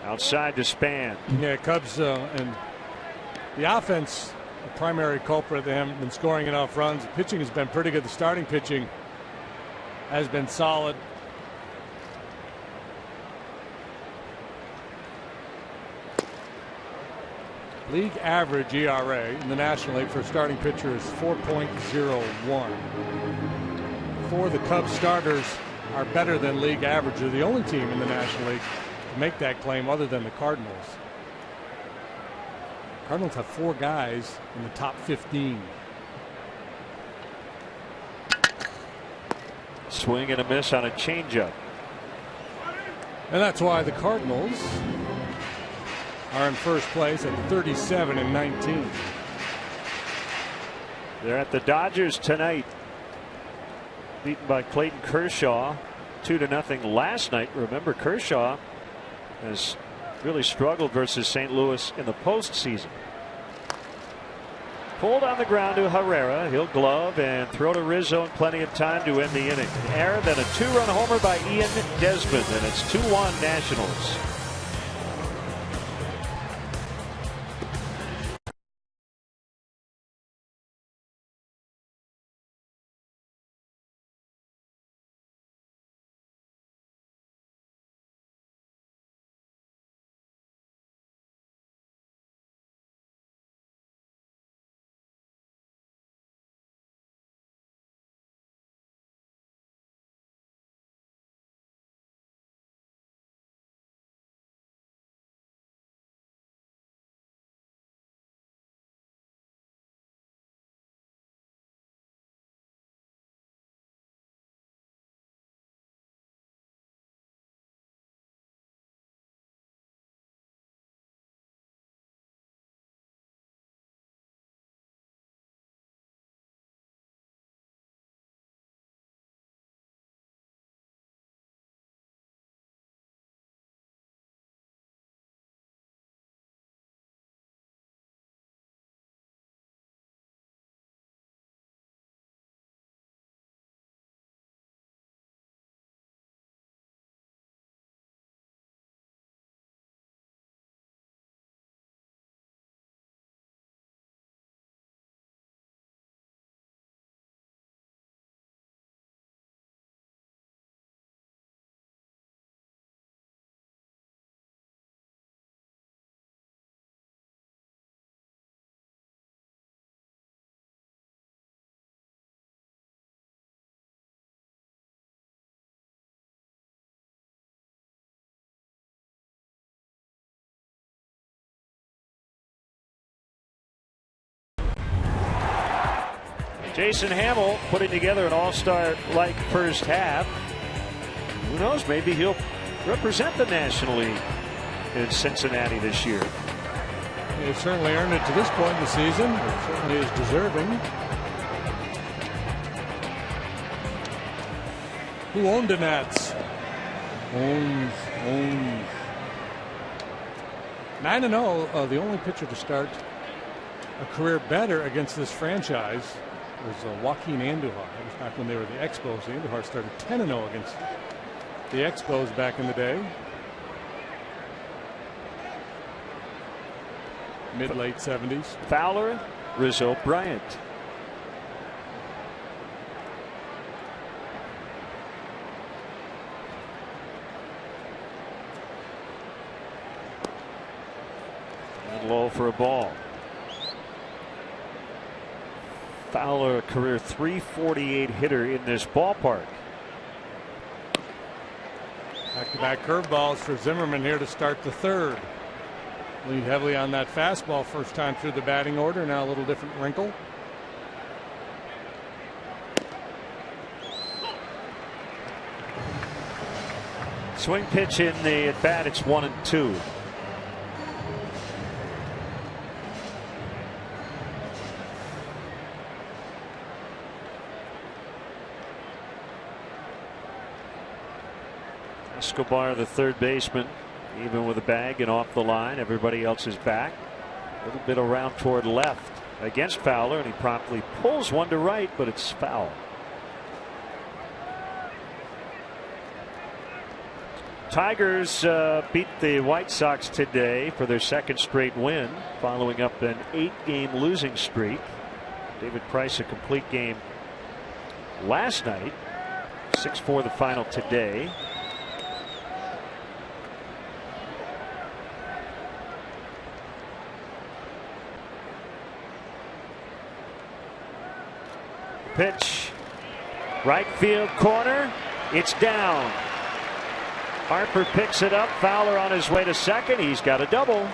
[SPEAKER 1] Outside to Span.
[SPEAKER 2] Yeah, Cubs and the offense, the primary culprit. They haven't been scoring enough runs. The pitching has been pretty good. The starting pitching has been solid. League average ERA in the National League for a starting pitcher is 4.01. 4 of the Cubs starters are better than league average. They're the only team in the National League to make that claim other than the Cardinals. Cardinals have 4 guys in the top 15.
[SPEAKER 1] Swing and a miss on a changeup.
[SPEAKER 2] And that's why the Cardinals are in first place at 37-19.
[SPEAKER 1] They're at the Dodgers tonight. Beaten by Clayton Kershaw 2-0 last night. Remember, Kershaw has really struggled versus St. Louis in the postseason. Pulled on the ground to Herrera. He'll glove and throw to Rizzo in plenty of time to end the inning. An error, then a 2-run homer by Ian Desmond, and it's 2-1 Nationals. Jason Hamill putting together an all-star-like first half. Who knows, maybe he'll represent the National League in Cincinnati this year.
[SPEAKER 2] He certainly earned it to this point in the season. It certainly is deserving. Who owned the Nats? Owns. 9-0, the only pitcher to start a career better against this franchise was Joaquin Andujar. That was back when they were the Expos. Andujar started 10-0 against the Expos back in the day. Mid-late 70s.
[SPEAKER 1] Fowler, Rizzo, Bryant. Low for a ball. Fowler, a career .348 hitter in this ballpark.
[SPEAKER 2] Back-to-back curveballs for Zimmerman here to start the third. Lead heavily on that fastball first time through the batting order. Now a little different wrinkle.
[SPEAKER 1] Swing pitch in the at bat. It's 1-2. Escobar, the third baseman, even with a bag and off the line. Everybody else is back. A little bit around toward left against Fowler, and he promptly pulls one to right, but it's foul. Tigers beat the White Sox today for their second straight win, following up an 8-game losing streak. David Price, a complete game last night. 6-4 the final today. Pitch, right field corner, it's down. Harper picks it up. Fowler on his way to second. He's got a double.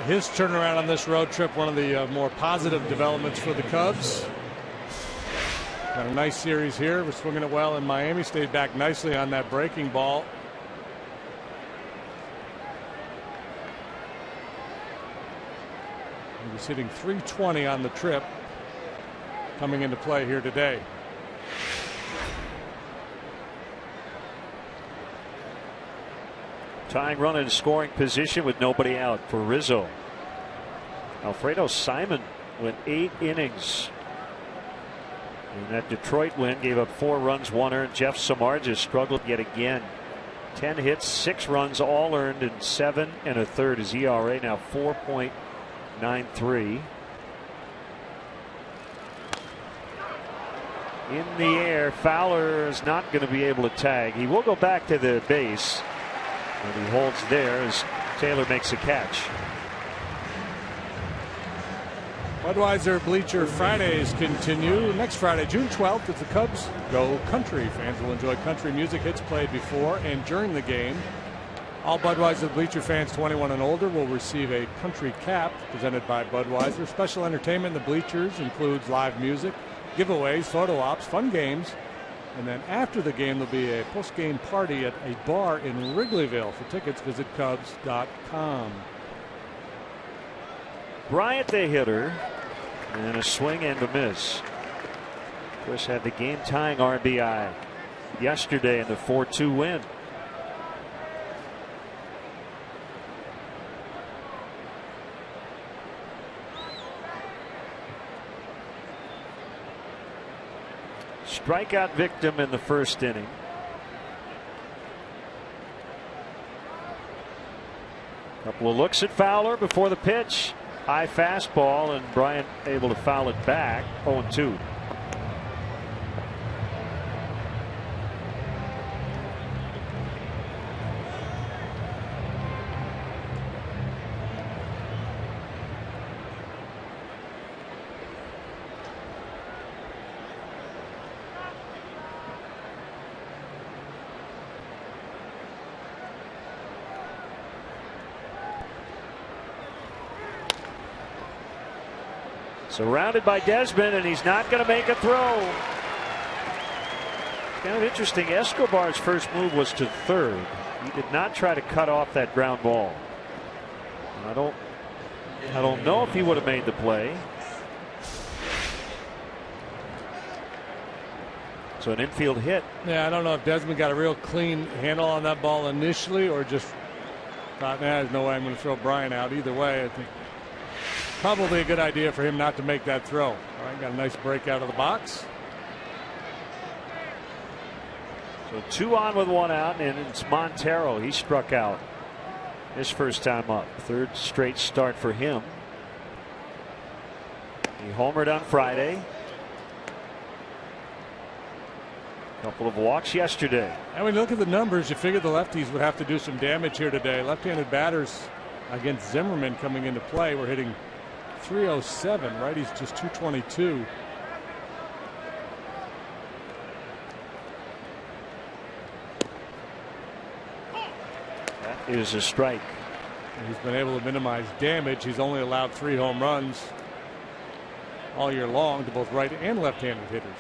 [SPEAKER 2] His turnaround on this road trip, one of the more positive developments for the Cubs. Got a nice series here. We're swinging it well in Miami. Stayed back nicely on that breaking ball. He's hitting .320 on the trip coming into play here today.
[SPEAKER 1] Tying run in scoring position with nobody out for Rizzo. Alfredo Simon went 8 innings. And that Detroit win gave up 4 runs, 1 earned. Jeff Samardzija struggled yet again. 10 hits, 6 runs, all earned in 7 1/3. His ERA now 4.93. In the air, Fowler is not going to be able to tag. He will go back to the base. And he holds there as Taylor makes a catch.
[SPEAKER 2] Budweiser Bleacher Fridays continue. Next Friday, June 12th, as the Cubs go country. Fans will enjoy country music hits played before and during the game. All Budweiser Bleacher fans 21 and older will receive a country cap presented by Budweiser. Special entertainment in the bleachers includes live music, giveaways, photo ops, fun games. And then after the game, there'll be a post-game party at a bar in Wrigleyville. For tickets, visit Cubs.com.
[SPEAKER 1] Bryant, the hitter, and a swing and a miss. Chris had the game-tying RBI yesterday in the 4-2 win. Strikeout victim in the first inning. Couple of looks at Fowler before the pitch. High fastball, and Bryant able to foul it back. 0-2. Surrounded by Desmond, and he's not going to make a throw. Kind of interesting. Escobar's first move was to third. He did not try to cut off that ground ball. I don't know if he would have made the play. So an infield hit.
[SPEAKER 2] Yeah, I don't know if Desmond got a real clean handle on that ball initially, or just thought, nah, there's no way I'm going to throw Bryant out. Either way, I think probably a good idea for him not to make that throw. All right, got a nice break out of the box.
[SPEAKER 1] So 2 on with 1 out, and it's Montero. He struck out his first time up. Third straight start for him. He homered on Friday. Couple of walks yesterday.
[SPEAKER 2] And when you look at the numbers, you figure the lefties would have to do some damage here today. Left-handed batters against Zimmerman coming into play. We're hitting 307. Righties just 222.
[SPEAKER 1] That is a strike.
[SPEAKER 2] He's been able to minimize damage. He's only allowed 3 home runs all year long to both right and left-handed hitters.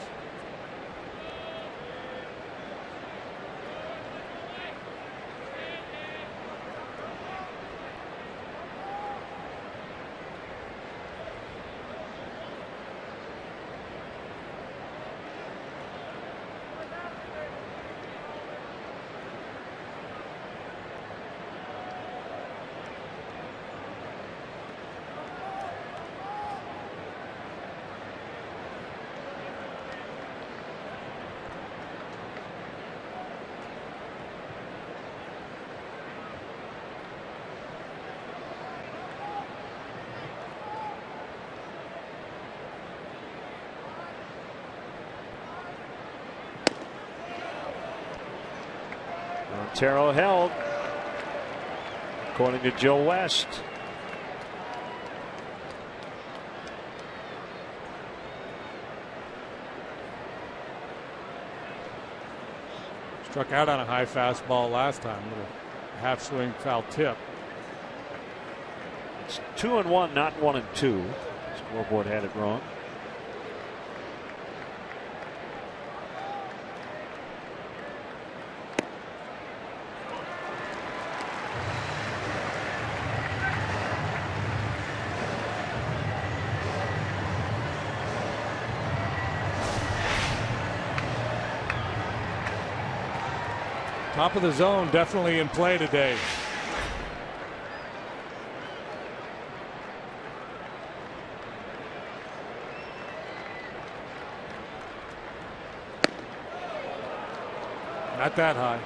[SPEAKER 1] Montero held, according to Joe West.
[SPEAKER 2] Struck out on a high fastball last time with a half swing foul tip.
[SPEAKER 1] It's 2-1, not 1-2. Scoreboard had it wrong.
[SPEAKER 2] Top of the zone definitely in play today. Not that high.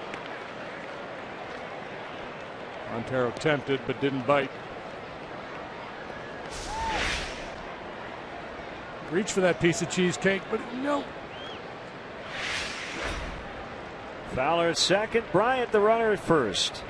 [SPEAKER 2] Montero tempted but didn't bite. Reach for that piece of cheesecake, but no.
[SPEAKER 1] Fowler at second, Bryant the runner at first.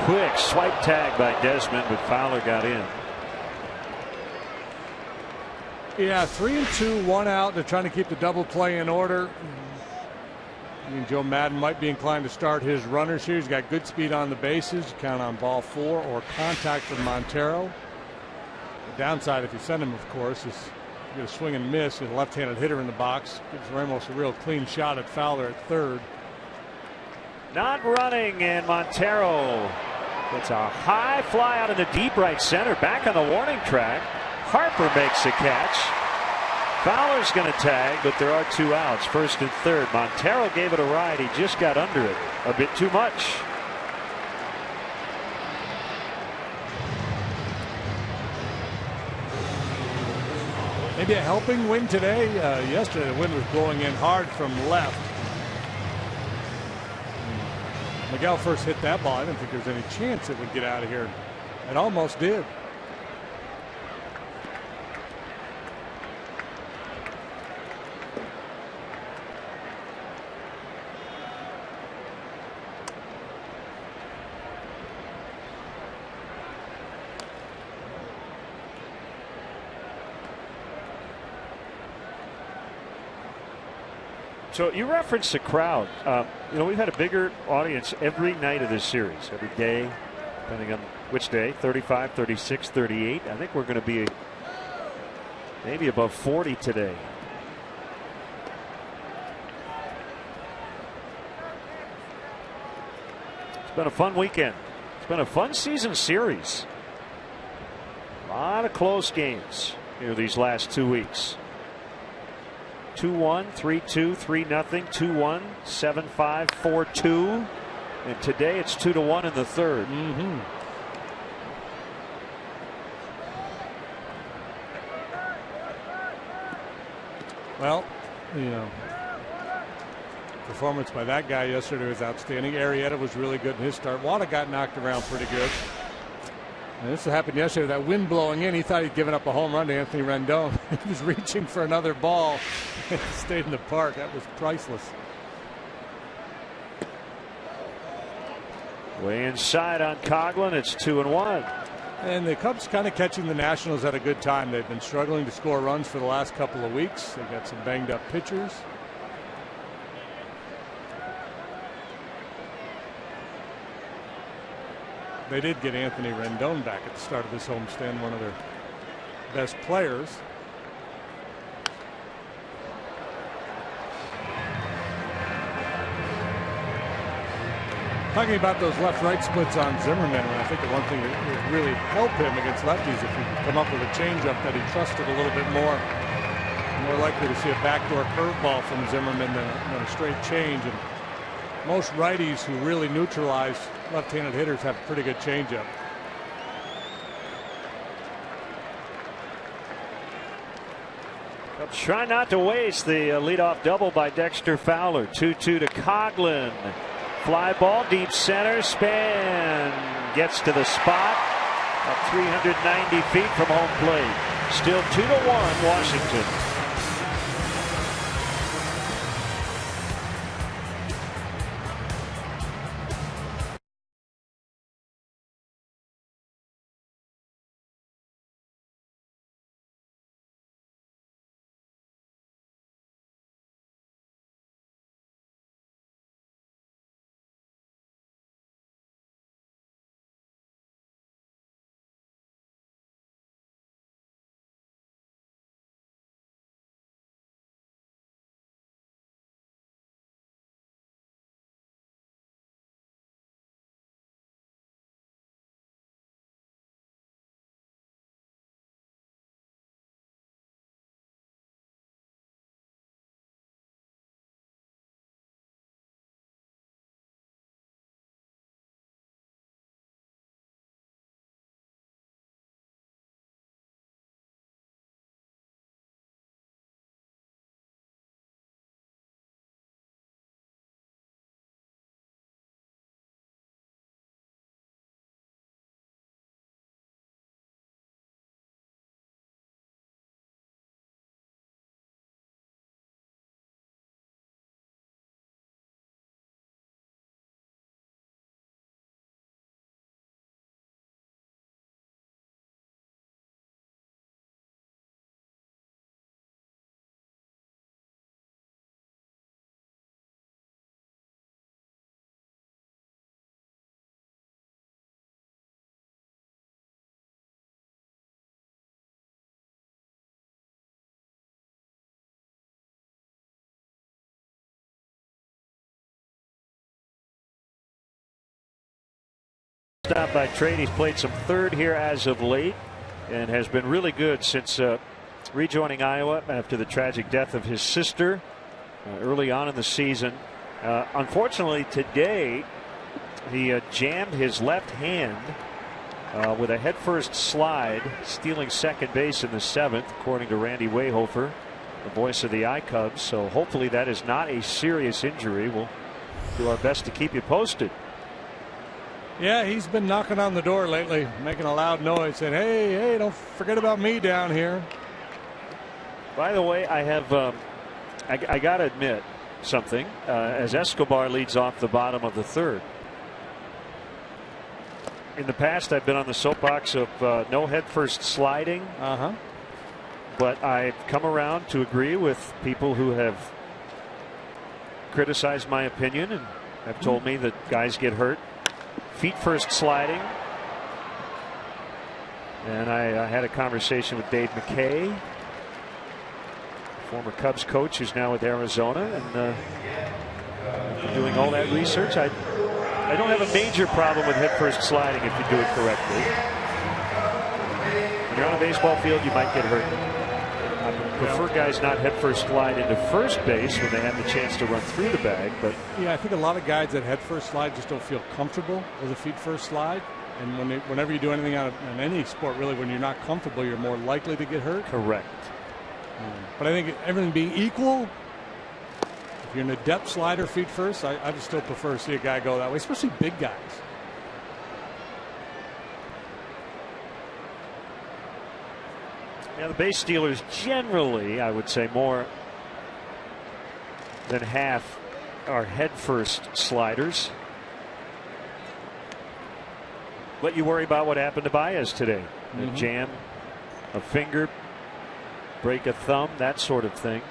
[SPEAKER 1] Quick swipe tag by Desmond, but Fowler got in.
[SPEAKER 2] Yeah, 3-2, 1 out. They're trying to keep the double play in order. I mean, Joe Madden might be inclined to start his runners here. He's got good speed on the bases. Count on ball 4 or contact from Montero. The downside, if you send him, of course, is you get a swing and miss with a left-handed hitter in the box. Gives Ramos a real clean shot at Fowler at third.
[SPEAKER 1] Not running, and Montero gets a high fly out in the deep right center. Back on the warning track. Harper makes the catch. Fowler's going to tag, but there are 2 outs, first and third. Montero gave it a ride. He just got under it a bit too much.
[SPEAKER 2] Maybe a helping wind today. Yesterday the wind was blowing in hard from left. Miguel first hit that ball. I didn't think there was any chance it would get out of here. It almost did.
[SPEAKER 1] So you referenced the crowd. You know, we've had a bigger audience every night of this series, every day, depending on which day, 35, 36, 38. I think we're going to be maybe above 40 today. It's been a fun weekend. It's been a fun season series. A lot of close games here these last 2 weeks. 2-1, 3-2, 3-0, 2-1, 7-5, 4-2, and today it's 2-1 in the third.
[SPEAKER 2] Well, you know, Performance by that guy yesterday was outstanding. Arrieta was really good in his start. Wada got knocked around pretty good. And this happened yesterday. That wind blowing in, he thought he'd given up a home run to Anthony Rendon. He was reaching for another ball. It stayed in the park. That was priceless.
[SPEAKER 1] Way inside on Coghlan. It's 2-1.
[SPEAKER 2] And the Cubs kind of catching the Nationals at a good time. They've been struggling to score runs for the last couple of weeks. They've got some banged up pitchers. They did get Anthony Rendon back at the start of this homestand, one of their best players. Talking about those left-right splits on Zimmerman, and I think the one thing that would really help him against lefties if he could come up with a changeup that he trusted a little bit more. More likely to see a backdoor curveball from Zimmerman than a straight change. And most righties who really neutralize left-handed hitters have a pretty good changeup.
[SPEAKER 1] Cubs try not to waste the leadoff double by Dexter Fowler. 2-2 to Coghlan. Fly ball deep center. Span gets to the spot. About 390 feet from home plate. Still 2-1 Washington. Stop by trade. He's played some third here as of late and has been really good since rejoining Iowa after the tragic death of his sister early on in the season. Unfortunately today he jammed his left hand with a headfirst slide, stealing second base in the 7th, according to Randy Wayhofer, the voice of the I-Cubs. So hopefully that is not a serious injury. We'll do our best to keep you posted.
[SPEAKER 2] Yeah, he's been knocking on the door lately, making a loud noise, saying, hey, don't forget about me down here.
[SPEAKER 1] By the way, I have I got to admit something as Escobar leads off the bottom of the 3rd. In the past, I've been on the soapbox of no headfirst sliding. But I've come around to agree with people who have criticized my opinion and have told me that guys get hurt feet first sliding. And I had a conversation with Dave McKay, former Cubs coach who's now with Arizona, and after doing all that research, I don't have a major problem with headfirst sliding if you do it correctly. When you're on a baseball field, you might get hurt. I prefer guys not headfirst slide into first base when they have the chance to run through the bag. But
[SPEAKER 2] yeah, I think a lot of guys that headfirst slide just don't feel comfortable with a feet first slide. And whenever you do anything on any sport, really, when you're not comfortable, you're more likely to get hurt.
[SPEAKER 1] Correct.
[SPEAKER 2] But I think everything being equal, if If you're in a depth slider feet first, I just still prefer to see a guy go that way, especially big guys.
[SPEAKER 1] Yeah, the base stealers generally, I would say, more than half are head first sliders. But you worry about what happened to Baez today. A jam, a finger, break a thumb, that sort of thing.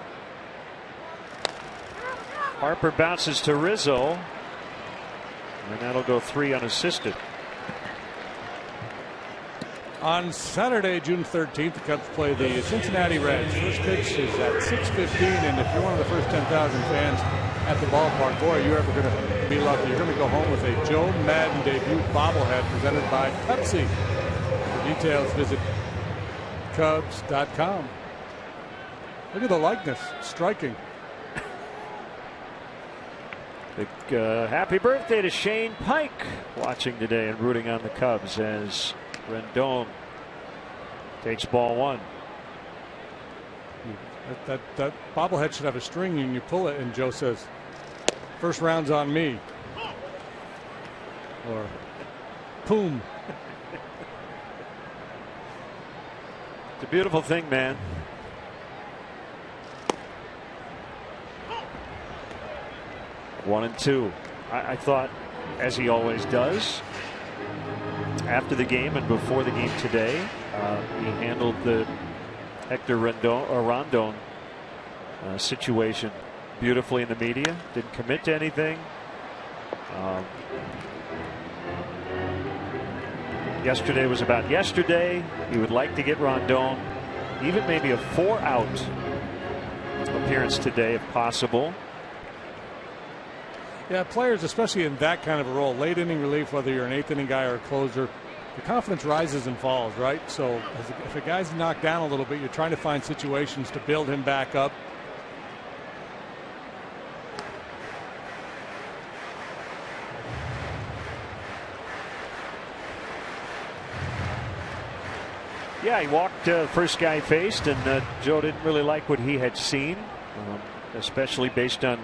[SPEAKER 1] Harper bounces to Rizzo, and that'll go 3 unassisted.
[SPEAKER 2] On Saturday, June 13th, the Cubs play the Cincinnati Reds. First pitch is at 6:15, and if you're one of the first 10,000 fans at the ballpark, boy, you're ever going to be lucky. You're going to go home with a Joe Madden debut bobblehead presented by Pepsi. For details, visit Cubs.com. Look at the likeness. Striking.
[SPEAKER 1] Big happy birthday to Shane Pike watching today and rooting on the Cubs as Rendon takes ball 1.
[SPEAKER 2] That bobblehead should have a string and you pull it and Joe says, "First round's on me." Or "Poom."
[SPEAKER 1] It's a beautiful thing, man. One and two. I thought, as he always does, after the game and before the game today, he handled the Hector Rondon situation beautifully in the media. Didn't commit to anything. Yesterday was about yesterday. He would like to get Rondon even maybe a 4-out appearance today if possible.
[SPEAKER 2] Yeah, players, especially in that kind of a role, late inning relief, whether you're an 8th inning guy or a closer, the confidence rises and falls, right? So if a guy's knocked down a little bit, you're trying to find situations to build him back up.
[SPEAKER 1] Yeah, he walked first guy faced, and Joe didn't really like what he had seen, especially based on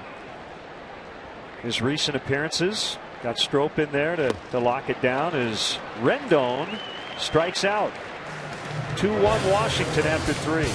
[SPEAKER 1] his recent appearances. Got Strop in there to lock it down as Rendon strikes out. 2-1 Washington after 3.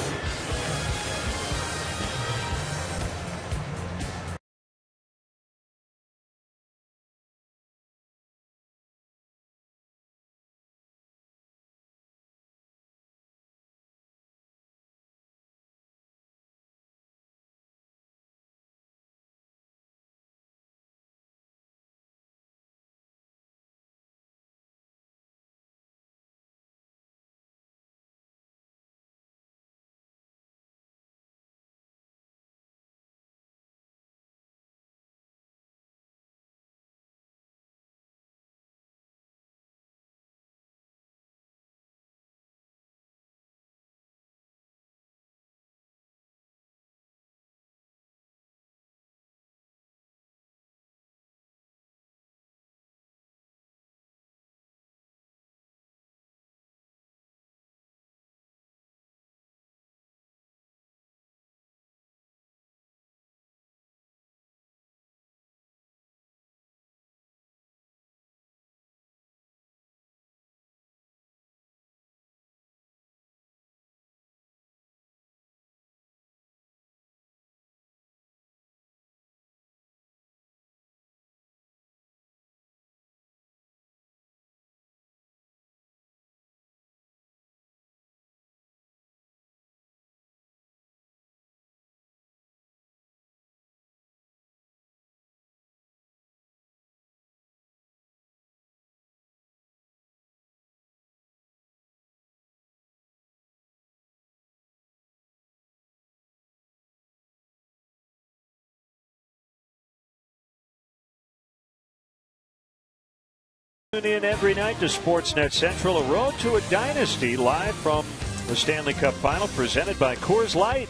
[SPEAKER 1] Tune in every night to Sportsnet Central, a road to a dynasty, live from the Stanley Cup Final, presented by Coors Light.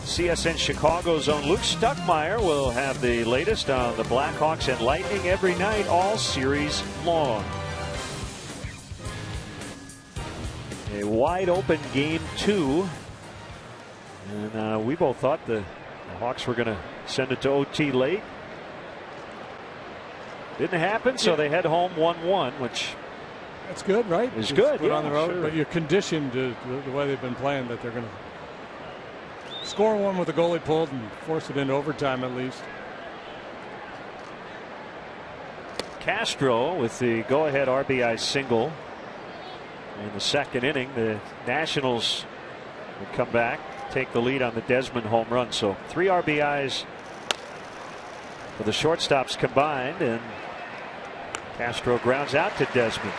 [SPEAKER 1] CSN Chicago's own Luke Stuckmeyer will have the latest on the Blackhawks and Lightning every night, all series long. A wide open game 2, and we both thought the The Hawks were going to send it to OT late. Didn't happen, so they head home 1-1, which
[SPEAKER 2] that's good, right?
[SPEAKER 1] Is good.
[SPEAKER 2] Yeah, on the road, sure. But you're conditioned to the way they've been playing that they're going to score one with the goalie pulled and force it into overtime at least.
[SPEAKER 1] Castro with the go-ahead RBI single in the second inning. The Nationals would come back, take the lead on the Desmond home run. So 3 RBIs for the shortstops combined, and Castro grounds out to Desmond.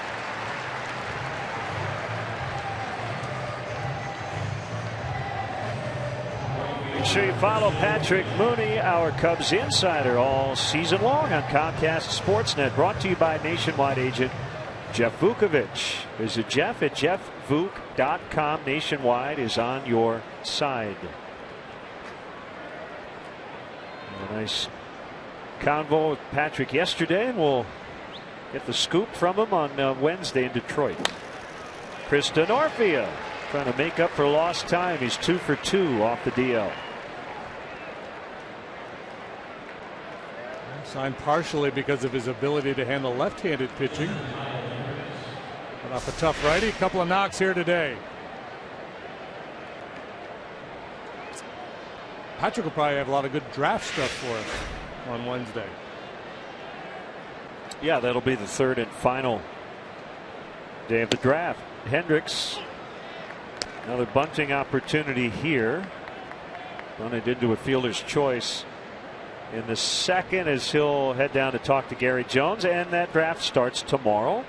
[SPEAKER 1] Make sure you follow Patrick Mooney, our Cubs insider, all season long on Comcast Sportsnet. Brought to you by Nationwide agent Jeff Vukovich. Visit Jeff at jeffvuk.com. Nationwide is on your side. A nice convo with Patrick yesterday, and we'll get the scoop from him on Wednesday in Detroit. Chris Denorfia trying to make up for lost time. He's 2 for 2 off the DL.
[SPEAKER 2] Signed partially because of his ability to handle left-handed pitching. But off a tough righty. A couple of knocks here today. Patrick will probably have a lot of good draft stuff for us on Wednesday.
[SPEAKER 1] Yeah, that'll be the third and final day of the draft. Hendricks, another bunting opportunity here. Bunted into a fielder's choice in the second as he'll head down to talk to Gary Jones, and that draft starts tomorrow.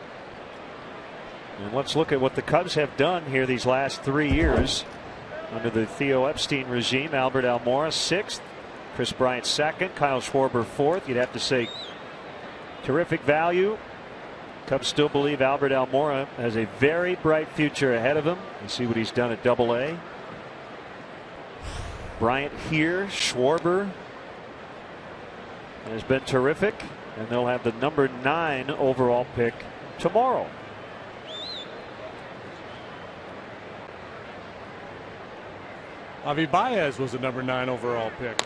[SPEAKER 1] And let's look at what the Cubs have done here these last 3 years under the Theo Epstein regime. Albert Almora 6th, Chris Bryant 2nd, Kyle Schwarber 4th. You'd have to say terrific value. Cubs still believe Albert Almora has a very bright future ahead of him. You see what he's done at Double-A. Bryant here, Schwarber has been terrific, and they'll have the number 9 overall pick tomorrow.
[SPEAKER 2] Javi Baez was the number 9 overall pick.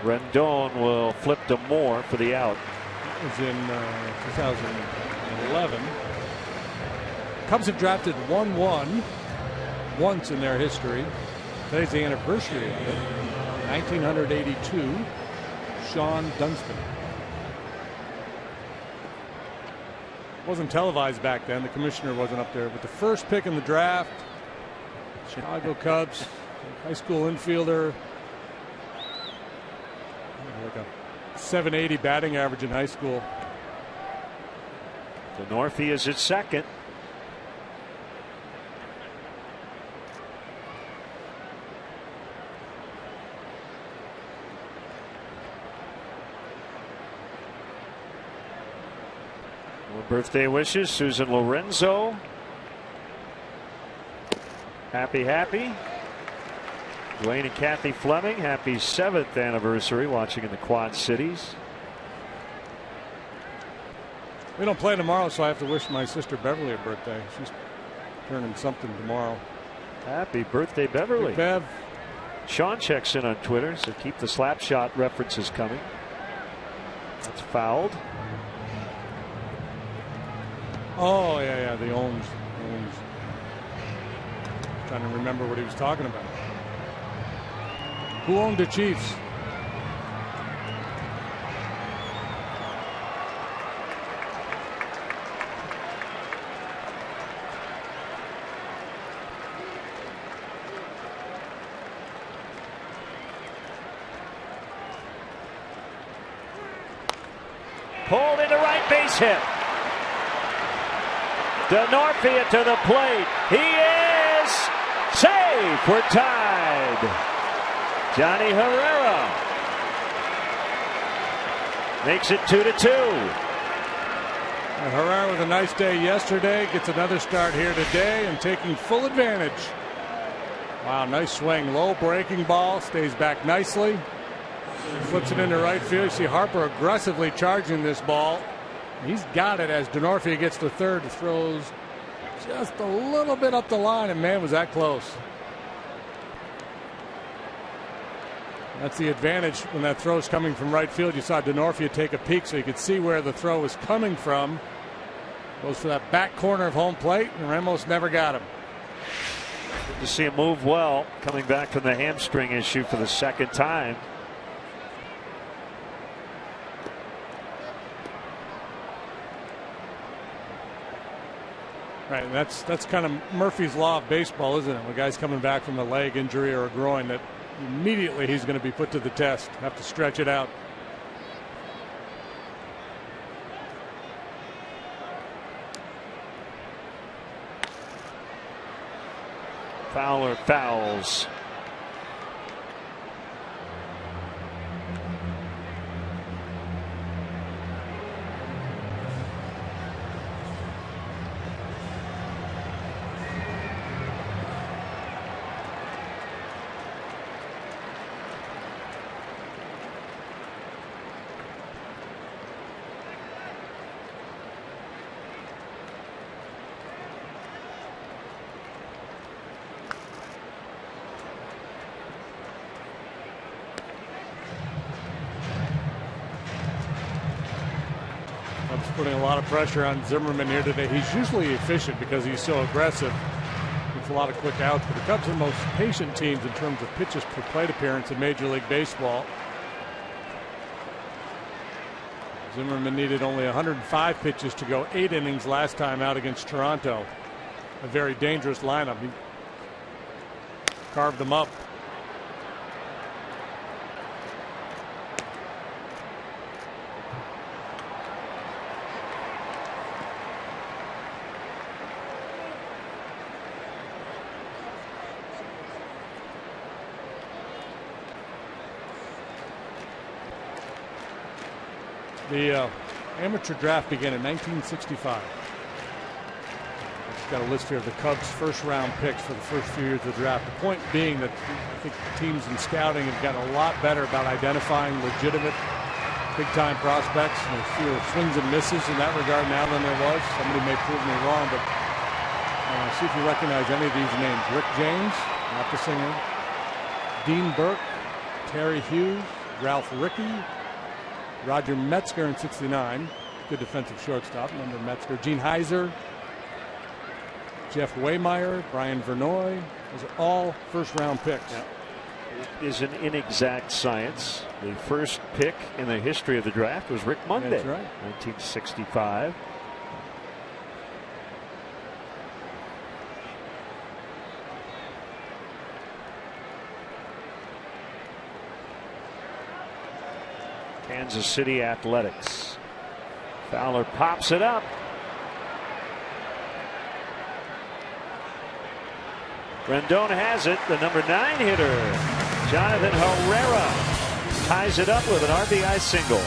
[SPEAKER 1] Rendon will flip to Moore for the out.
[SPEAKER 2] That was in 2011. Cubs have drafted 1-1 once in their history. Today's the anniversary of it. 1982, Sean Dunston. Wasn't televised back then. The commissioner wasn't up there. But the first pick in the draft, Chicago Cubs, high school infielder, like a .780 batting average in high school.
[SPEAKER 1] Denorfia is at second. Birthday wishes, Susan Lorenzo. Happy. Dwayne and Kathy Fleming, happy 7th anniversary watching in the Quad Cities.
[SPEAKER 2] We don't play tomorrow, so I have to wish my sister Beverly a birthday. She's turning something tomorrow.
[SPEAKER 1] Happy birthday, Beverly.
[SPEAKER 2] Hey, Bev.
[SPEAKER 1] Sean checks in on Twitter, so keep the slap shot references coming. That's fouled.
[SPEAKER 2] Oh, yeah, the Owens. Trying to remember what he was talking about. Who owned the Chiefs?
[SPEAKER 1] Pulled into right base hit. Denorfia to the plate. He is safe. We're tied. Johnny Herrera makes it 2-2.
[SPEAKER 2] Herrera with a nice day yesterday, gets another start here today and taking full advantage. Wow, nice swing. Low breaking ball, stays back nicely. Flips it into right field. You see Harper aggressively charging this ball. He's got it as Denorfia gets to third. Throws just a little bit up the line, and man, was that close. That's the advantage when that throw is coming from right field. You saw Denorfia take a peek so you could see where the throw was coming from. Goes for that back corner of home plate, and Ramos never got him.
[SPEAKER 1] Good to see him move well, coming back from the hamstring issue for the second time.
[SPEAKER 2] Right, and that's kind of Murphy's Law of baseball, isn't it? When a guy's coming back from a leg injury or a groin, that immediately he's going to be put to the test, have to stretch it out.
[SPEAKER 1] Fowler fouls.
[SPEAKER 2] Putting a lot of pressure on Zimmerman here today. He's usually efficient because he's so aggressive. Gets a lot of quick outs, but the Cubs are the most patient teams in terms of pitches per plate appearance in Major League Baseball. Zimmerman needed only 105 pitches to go 8 innings last time out against Toronto. A very dangerous lineup. He carved them up. The amateur draft began in 1965. I've got a list here of the Cubs' first-round picks for the first few years of the draft. The point being that I think teams in scouting have gotten a lot better about identifying legitimate big-time prospects. And there's fewer swings and misses in that regard now than there was. Somebody may prove me wrong, but see if you recognize any of these names. Rick James, not the singer. Dean Burke, Terry Hughes, Ralph Rickey, Roger Metzger in '69, good defensive shortstop. Remember Metzger. Gene Heiser, Jeff Waymeyer, Brian Vernoy. Those are all first-round picks.
[SPEAKER 1] Yeah. It is an inexact science. The first pick in the history of the draft was Rick Monday.
[SPEAKER 2] That's right.
[SPEAKER 1] 1965. Kansas City Athletics. Fowler pops it up. Rendon has it. The number 9 hitter, Jonathan Herrera, ties it up with an RBI single.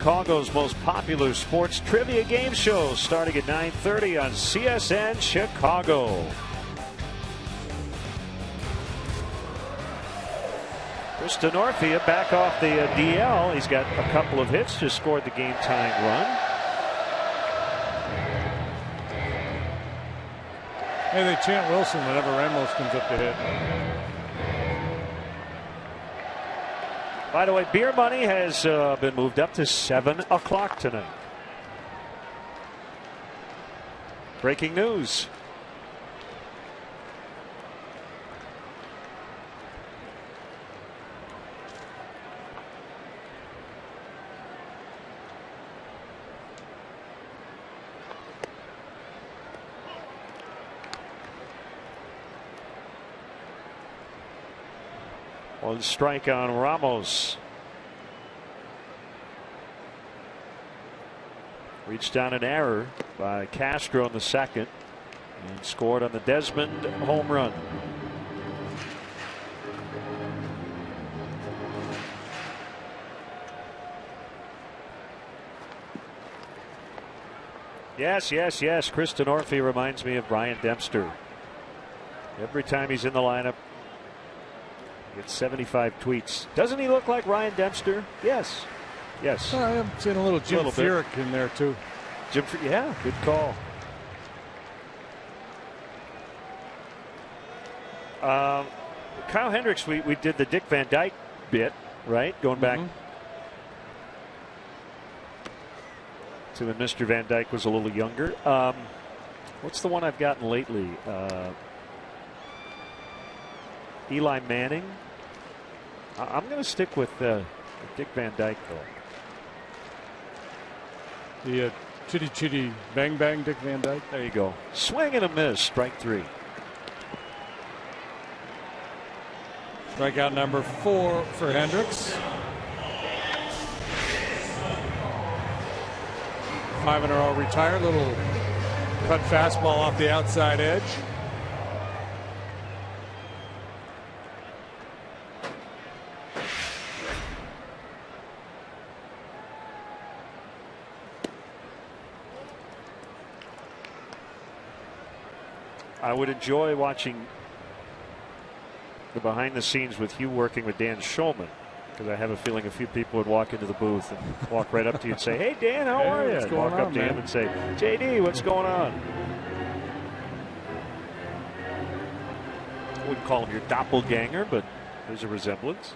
[SPEAKER 1] Chicago's most popular sports trivia game show, starting at 9:30 on CSN Chicago. Chris Denorfia back off the DL. He's got a couple of hits, just scored the game-tying run.
[SPEAKER 2] Hey, they chant Wilson whenever Ramos comes up to hit.
[SPEAKER 1] By the way, beer money has been moved up to 7 o'clock tonight. Breaking news. One strike on Ramos. Reached down an error by Castro in the second and scored on the Desmond home run. Yes, yes, yes. Chris Denorfia reminds me of Brian Dempster. Every time he's in the lineup, gets 75 tweets. Doesn't he look like Ryan Dempster? Yes. Yes.
[SPEAKER 2] I'm seeing a little Jim Furyk in there, too.
[SPEAKER 1] Yeah, good call. Kyle Hendricks, we did the Dick Van Dyke bit, right? Going back to when Mr. Van Dyke was a little younger. What's the one I've gotten lately? Eli Manning. I'm going to stick with Dick Van Dyke, though.
[SPEAKER 2] The chitty chitty bang bang Dick Van Dyke.
[SPEAKER 1] There you go. Swing and a miss. Strike 3.
[SPEAKER 2] Strikeout number 4 for Hendricks. 5 in a row retired. Little cut fastball off the outside edge.
[SPEAKER 1] I would enjoy watching the behind the scenes with Hugh working with Dan Shulman, because I have a feeling a few people would walk into the booth and walk right up to you and say, "Hey Dan, how are you?" And walk up to him and say, "JD, what's going on?" I wouldn't call him your doppelganger, but there's a resemblance.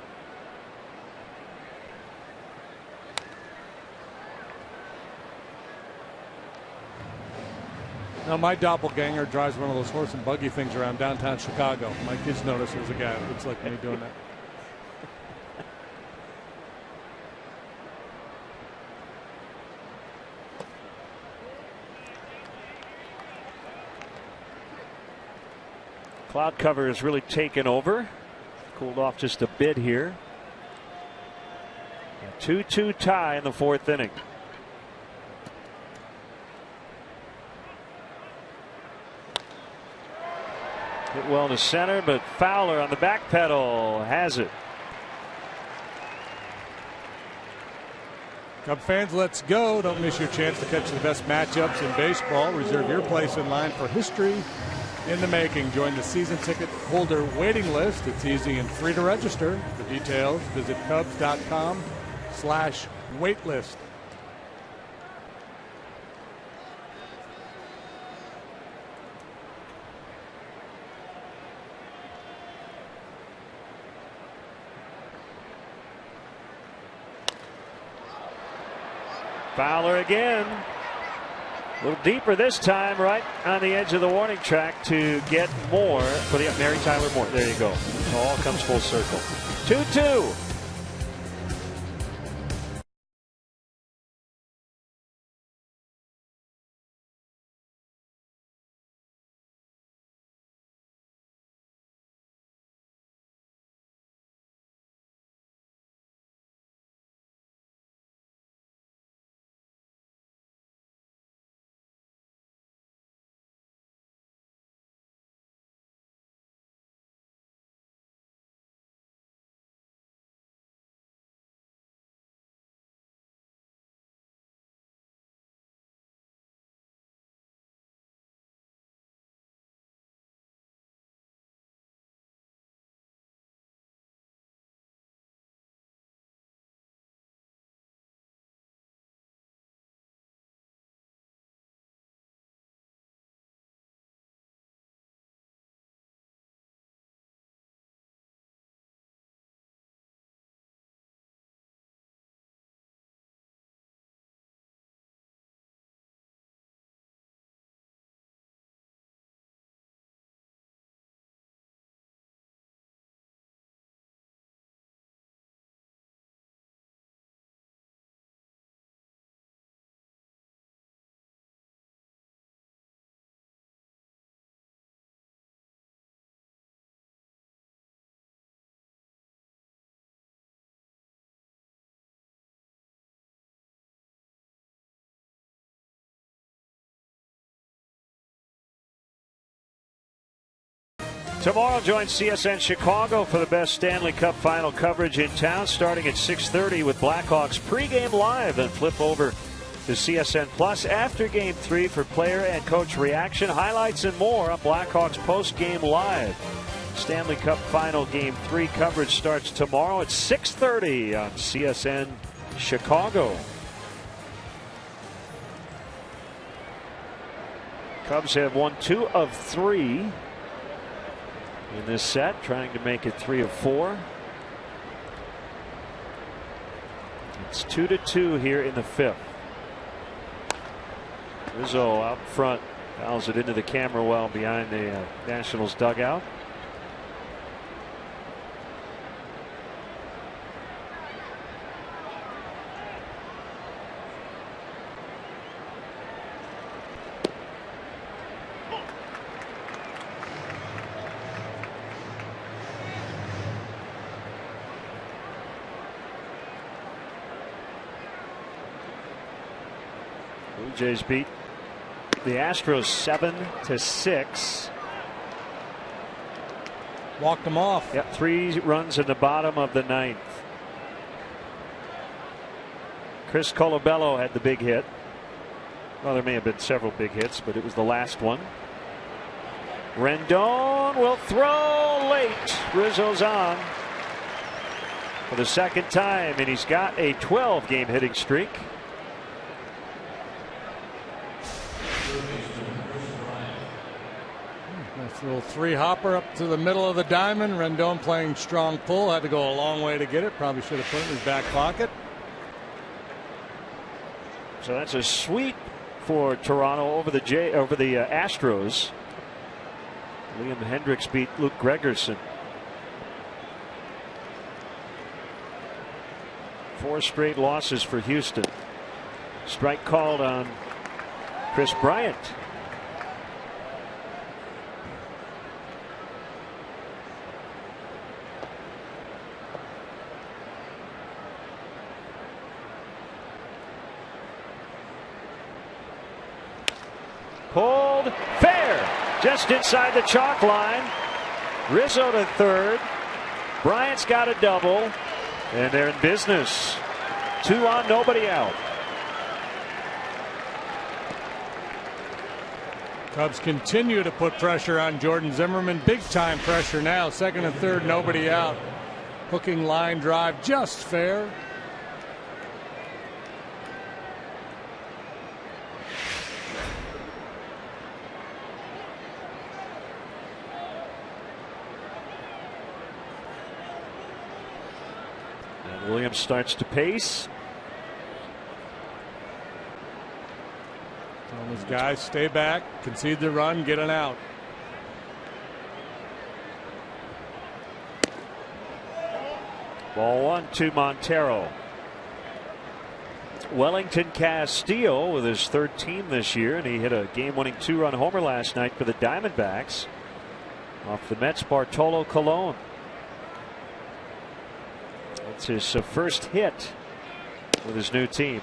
[SPEAKER 2] Now, my doppelganger drives one of those horse and buggy things around downtown Chicago. My kids notice there's a guy that looks like me doing that.
[SPEAKER 1] Cloud cover has really taken over. Cooled off just a bit here. A 2-2 tie in the 4th inning. Hit well to center, but Fowler on the back pedal has it.
[SPEAKER 2] Cub fans, let's go. Don't miss your chance to catch the best matchups in baseball. Reserve your place in line for history in the making. Join the season ticket holder waiting list. It's easy and free to register. For details, visit Cubs.com/waitlist.
[SPEAKER 1] Fowler again. A little deeper this time, right on the edge of the warning track to get more for the Mary Tyler Moore. There you go. It all comes full circle. 2-2. Tomorrow, join CSN Chicago for the best Stanley Cup final coverage in town, starting at 6:30 with Blackhawks pregame live. Then flip over to CSN Plus after Game 3 for player and coach reaction, highlights, and more on Blackhawks postgame live. Stanley Cup final Game 3 coverage starts tomorrow at 6:30 on CSN Chicago. Cubs have won 2 of 3 in this set, trying to make it 3 of 4. It's 2-2 here in the 5th. Rizzo out front, fouls it into the camera well behind the Nationals dugout. Blue Jays beat the Astros 7-6.
[SPEAKER 2] Walked them off.
[SPEAKER 1] Yep, 3 runs in the bottom of the 9th. Chris Colabello had the big hit. Well, there may have been several big hits, but it was the last one. Rendon will throw late. Rizzo's on for the second time, and he's got a 12-game hitting streak.
[SPEAKER 2] Nice little 3-hopper up to the middle of the diamond. Rendon playing strong pull. Had to go a long way to get it. Probably should have put it in his back pocket.
[SPEAKER 1] So that's a sweep for Toronto over the Astros. Liam Hendricks beat Luke Gregerson. 4 straight losses for Houston. Strike called on Chris Bryant. Pulled fair, just inside the chalk line. Rizzo to third. Bryant's got a double, and they're in business. 2 on, nobody out.
[SPEAKER 2] Cubs continue to put pressure on Jordan Zimmerman. Big time pressure now. 2nd and 3rd, nobody out. Hooking line drive, just fair.
[SPEAKER 1] Williams starts to pace.
[SPEAKER 2] Those guys stay back, concede the run, get an out.
[SPEAKER 1] Ball 1 to Montero. Wellington Castillo with his 3rd team this year, and he hit a game-winning 2-run homer last night for the Diamondbacks off the Mets' Bartolo Colon. It's his first hit with his new team.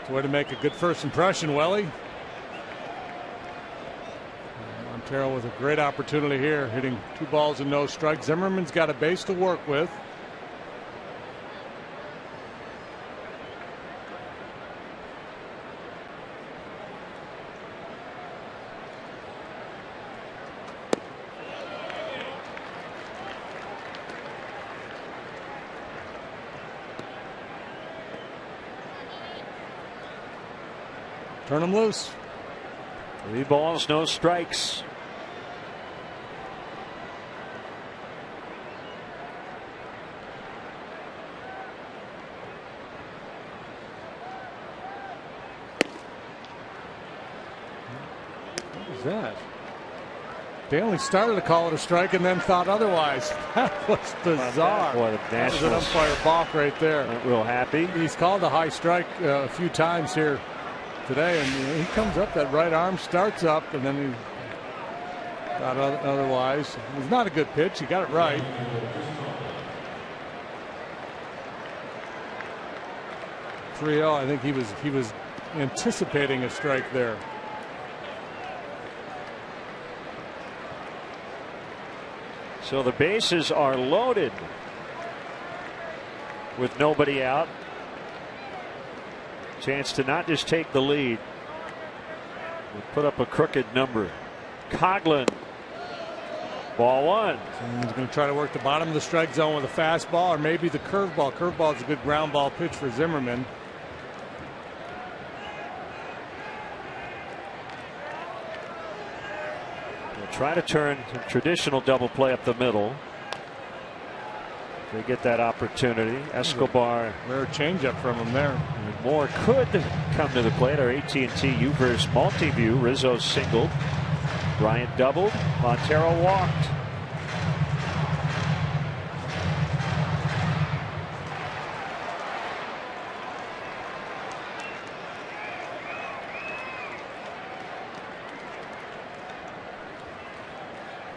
[SPEAKER 2] It's a way to make a good first impression, Welly. Montero with a great opportunity here, hitting 2 balls and no strikes. Zimmerman's got a base to work with. Turn him loose.
[SPEAKER 1] 3 balls, no strikes.
[SPEAKER 2] What was that? They only started to call it a strike and then thought otherwise. That was bizarre.
[SPEAKER 1] Boy, the
[SPEAKER 2] that was an umpire balk right there.
[SPEAKER 1] Not real happy.
[SPEAKER 2] He's called a high strike a few times here today, and he comes up, that right arm starts up, and then he got otherwise. It was not a good pitch. He got it right. .3-0. I think he was anticipating a strike there.
[SPEAKER 1] So the bases are loaded with nobody out. Chance to not just take the lead, but put up a crooked number. Coghlan, ball one.
[SPEAKER 2] He's going to try to work the bottom of the strike zone with a fastball or maybe the curveball. Curveball is a good ground ball pitch for Zimmerman.
[SPEAKER 1] They'll try to turn a traditional double play up the middle. They get that opportunity. Escobar.
[SPEAKER 2] Rare changeup from him there.
[SPEAKER 1] And more could come to the plate. Our AT&T UVerse multi-view. Rizzo singled. Bryant doubled. Montero walked.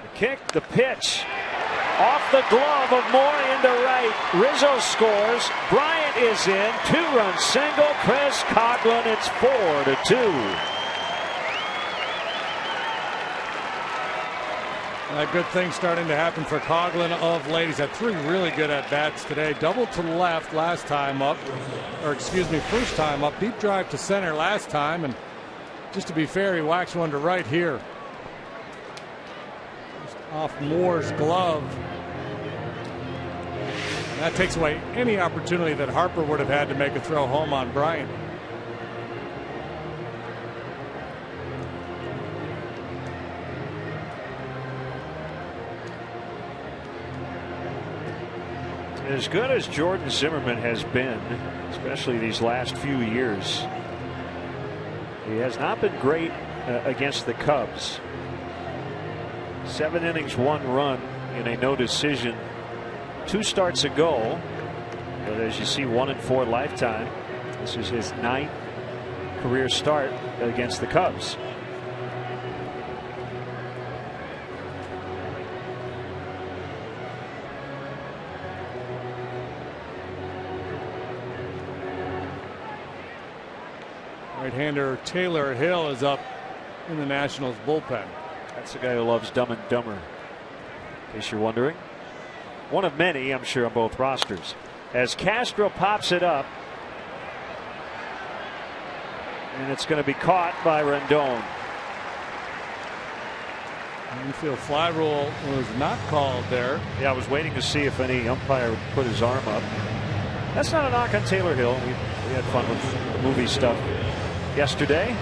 [SPEAKER 1] The kick, the pitch. Off the glove of Moore into right. Rizzo scores. Bryant is in. Two-run single. Chris Coghlan. It's 4-2.
[SPEAKER 2] A good thing starting to happen for Coghlan of late. He's had 3 really good at-bats today. Double to left last time up. Or excuse me, first time up. Deep drive to center last time. And just to be fair, he whacks one to right here. Off Moore's glove. And that takes away any opportunity that Harper would have had to make a throw home on Bryant.
[SPEAKER 1] As good as Jordan Zimmerman has been, especially these last few years, he has not been great against the Cubs. 7 innings, 1 run in a no decision 2 starts ago. But as you see, 1-4 lifetime. This is his 9th career start against the Cubs.
[SPEAKER 2] Right-hander Taylor Hill is up in the Nationals bullpen.
[SPEAKER 1] That's the guy who loves Dumb and Dumber, in case you're wondering. One of many, I'm sure, on both rosters. As Castro pops it up, and it's going to be caught by Rendon.
[SPEAKER 2] Infield fly rule was not called there.
[SPEAKER 1] Yeah, I was waiting to see if any umpire would put his arm up. That's not a knock on Taylor Hill. We had fun with movie stuff yesterday.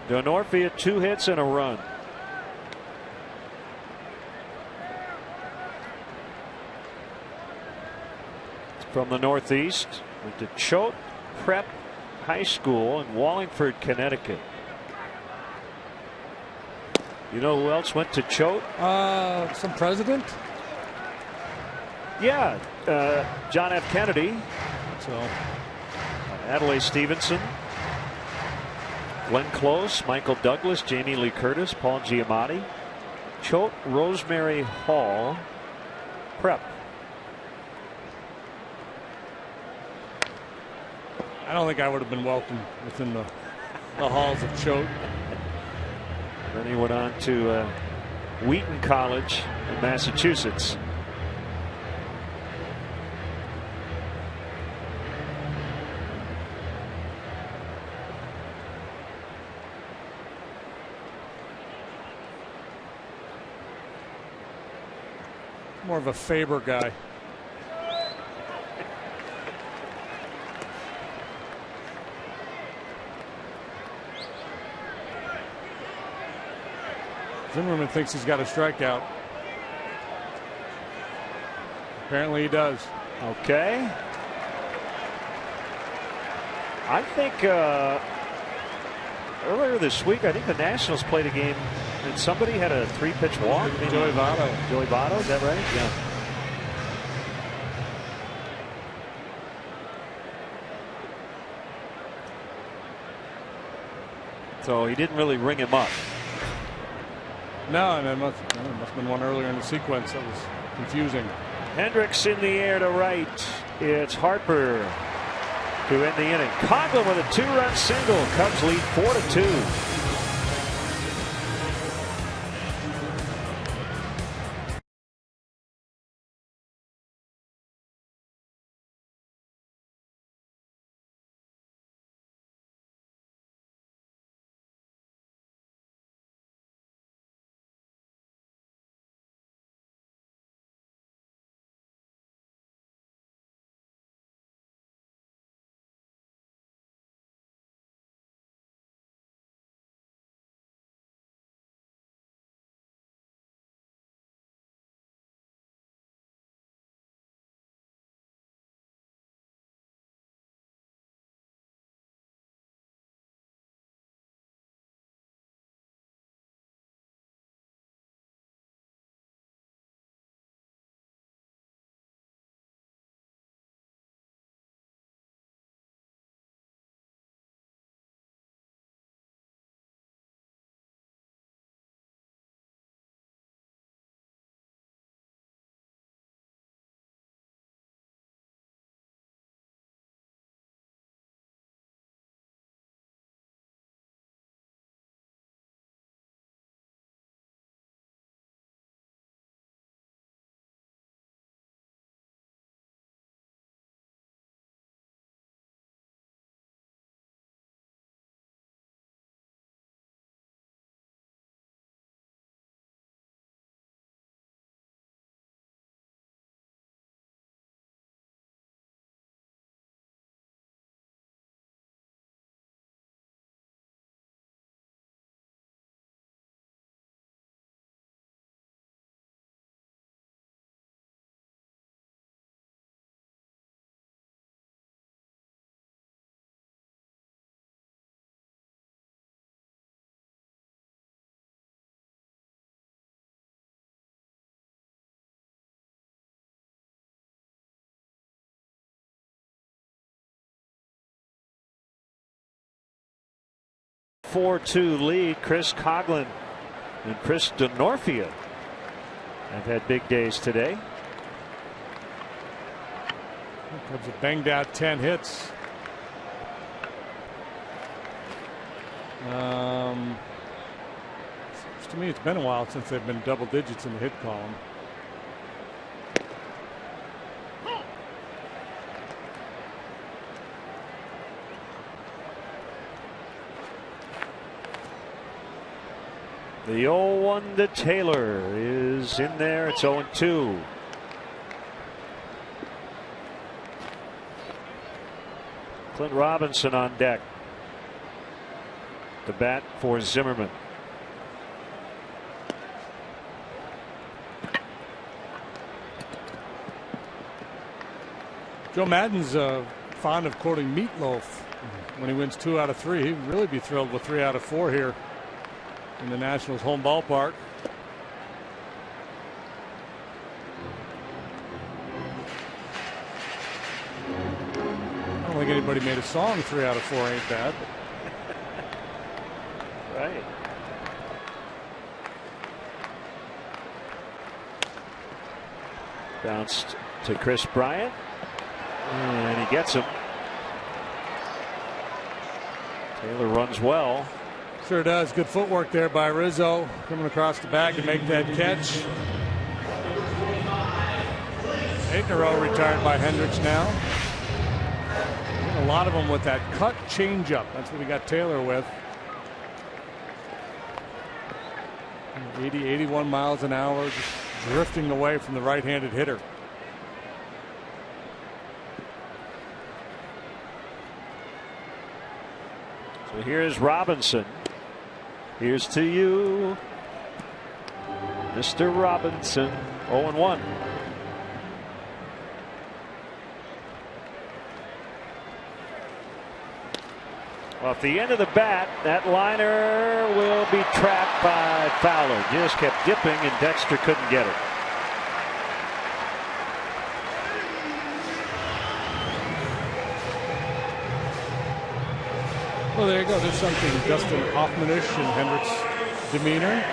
[SPEAKER 1] Donorfia 2 hits and a run. From the Northeast, went to Choate Prep High School in Wallingford, Connecticut. You know who else went to Choate?
[SPEAKER 2] Some president?
[SPEAKER 1] Yeah, John F. Kennedy.
[SPEAKER 2] So
[SPEAKER 1] Adlai Stevenson. Glenn Close, Michael Douglas, Jamie Lee Curtis, Paul Giamatti. Choate Rosemary Hall Prep.
[SPEAKER 2] I don't think I would have been welcome within the halls of Choate.
[SPEAKER 1] Then he went on to Wheaton College in Massachusetts.
[SPEAKER 2] More of a Faber guy. Zimmerman thinks he's got a strikeout. Apparently he does.
[SPEAKER 1] Okay. I think earlier this week, I think the Nationals played a game and somebody had a 3-pitch walk.
[SPEAKER 2] Joey Votto.
[SPEAKER 1] Joey Votto, is that right? Yeah. So he didn't really ring him up.
[SPEAKER 2] No, and it must have been one earlier in the sequence that was confusing.
[SPEAKER 1] Hendricks in the air to right. It's Harper to end the inning. Coughlin with a 2-run single. Cubs lead 4-2. Four-2 lead. Chris Coughlin and Chris Denorfia have had big days today.
[SPEAKER 2] Cubs have banged out 10 hits. To me, it's been a while since they've been double digits in the hit column.
[SPEAKER 1] The 0-1 to Taylor is in there. It's 0-2. Clint Robinson on deck. The bat for Zimmerman.
[SPEAKER 2] Joe Madden's fond of quoting Meatloaf when he wins 2 out of 3. He'd really be thrilled with 3 out of 4 here in the Nationals' home ballpark. I don't think anybody made a song 3 out of 4 ain't bad.
[SPEAKER 1] Right. Bounced to Chris Bryant, and he gets him. Taylor runs well.
[SPEAKER 2] Sure does. Good footwork there by Rizzo, coming across the bag to make that catch. 8 in a row retired by Hendricks now. A lot of them with that cut changeup. That's what we got Taylor with. 80, 81 miles an hour, just drifting away from the right-handed hitter.
[SPEAKER 1] So here's Robinson. Here's to you, Mr. Robinson. 0-1. Off the end of the bat, that liner will be trapped by Fowler. Just kept dipping, and Dexter couldn't get it.
[SPEAKER 2] Well, there you go. There's something Dustin Hoffman-ish in Hendricks' demeanor.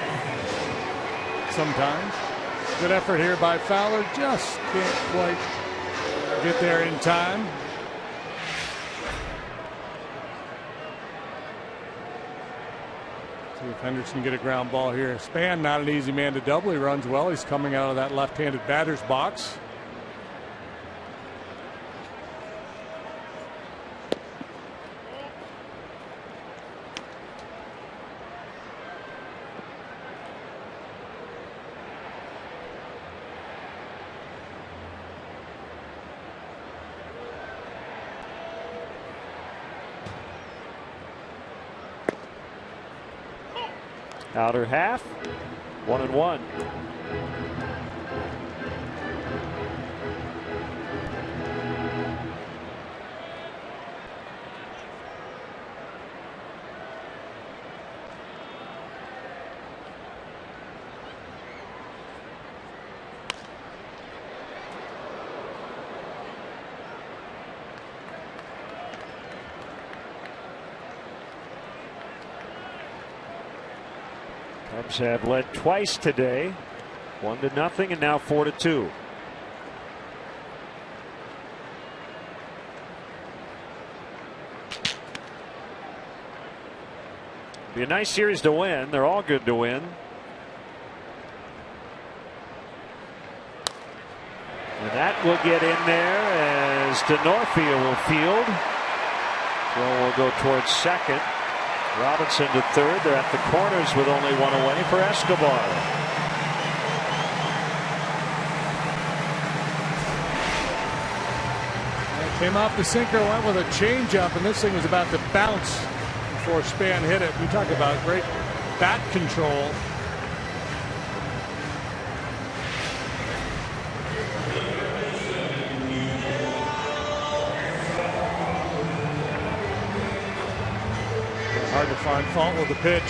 [SPEAKER 2] Sometimes. Good effort here by Fowler. Just can't quite get there in time. See if Hendricks can get a ground ball here. Span, not an easy man to double. He runs well. He's coming out of that left-handed batter's box.
[SPEAKER 1] Outer half, 1-1. Cubs have led twice today, 1-0 and now 4-2. Be a nice series to win. They're all good to win. And that will get in there as DeNorfia will field. So we'll go towards second. Robinson to third. They're at the corners with only one away for Escobar.
[SPEAKER 2] Came off the sinker, went with a changeup, and this thing was about to bounce before Span hit it. We talk about great bat control. Hard to find fault with the pitch.